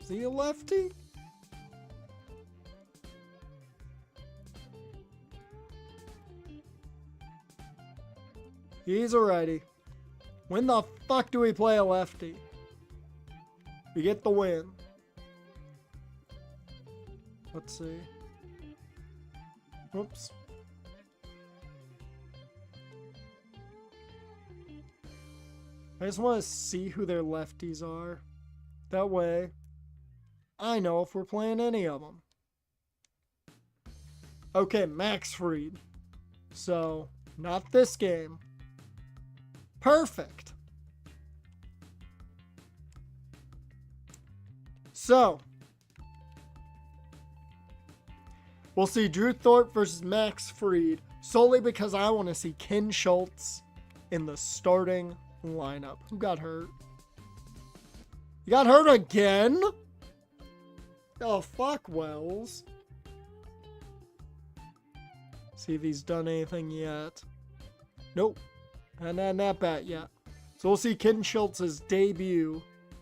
Is he a lefty? He's a righty. When the fuck do we play a lefty? We get the win. Let's see. Oops. I just want to see who their lefties are. That way, I know if we're playing any of them. Okay, Max Fried. So, not this game. Perfect. So, we'll see Drew Thorpe versus Max Fried, solely because I want to see Ken Schultz in the starting lineup. Who got hurt? You got hurt again? Oh, fuck, Wells. See if he's done anything yet. Nope. Hadn't had that bat yet. So we'll see Ken Schultz's debut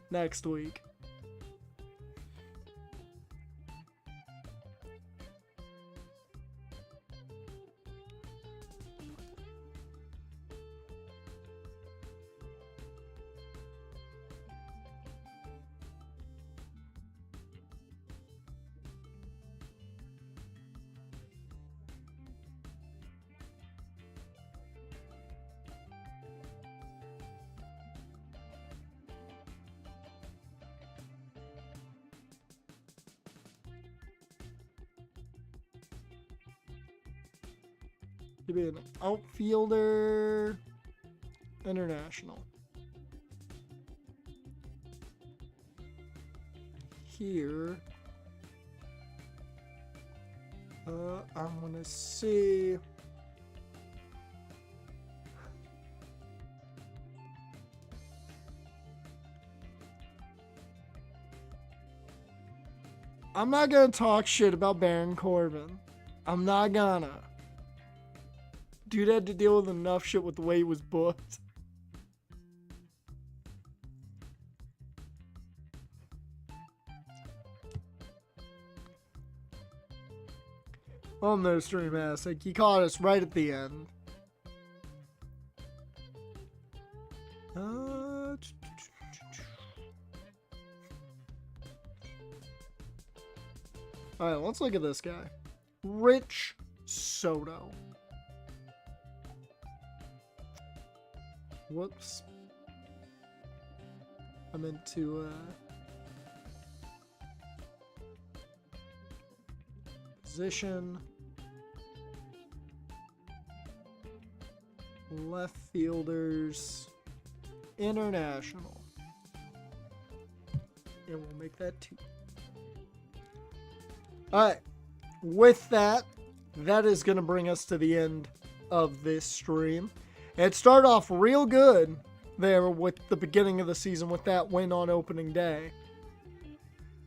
next week. To be an outfielder, international. Here, I'm gonna see. I'm not gonna talk shit about Baron Corbin. I'm not gonna. Dude had to deal with enough shit with the way he was booked. Oh no, Stream Asik. He caught us right at the end. Alright, let's look at this guy. Rich Soto. Whoops. I meant to, position. Left fielders. International. And we'll make that 2. Alright. With that, that is going to bring us to the end of this stream. It started off real good there with the beginning of the season with that win on opening day.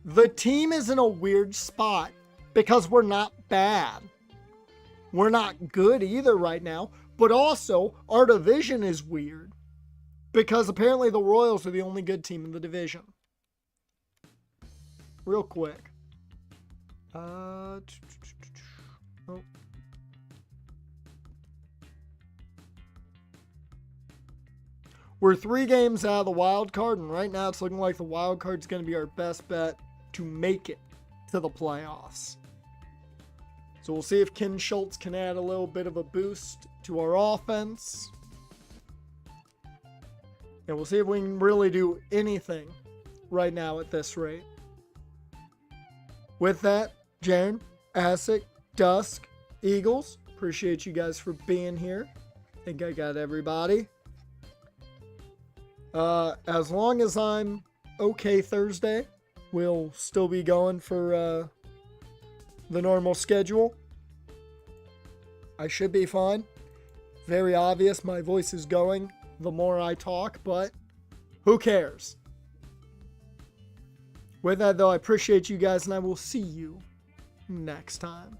The team is in a weird spot because we're not bad. We're not good either right now, but also our division is weird because apparently the Royals are the only good team in the division. Real quick. Oh. We're 3 games out of the wild card, and right now it's looking like the wild card's going to be our best bet to make it to the playoffs. So we'll see if Ken Schultz can add a little bit of a boost to our offense. And we'll see if we can really do anything right now at this rate. With that, Jaren, Asik, Dusk, Eagles, appreciate you guys for being here. I think I got everybody. As long as I'm okay Thursday, we'll still be going for the normal schedule. I should be fine. Very obvious my voice is going the more I talk, but who cares? With that though, I appreciate you guys and I will see you next time.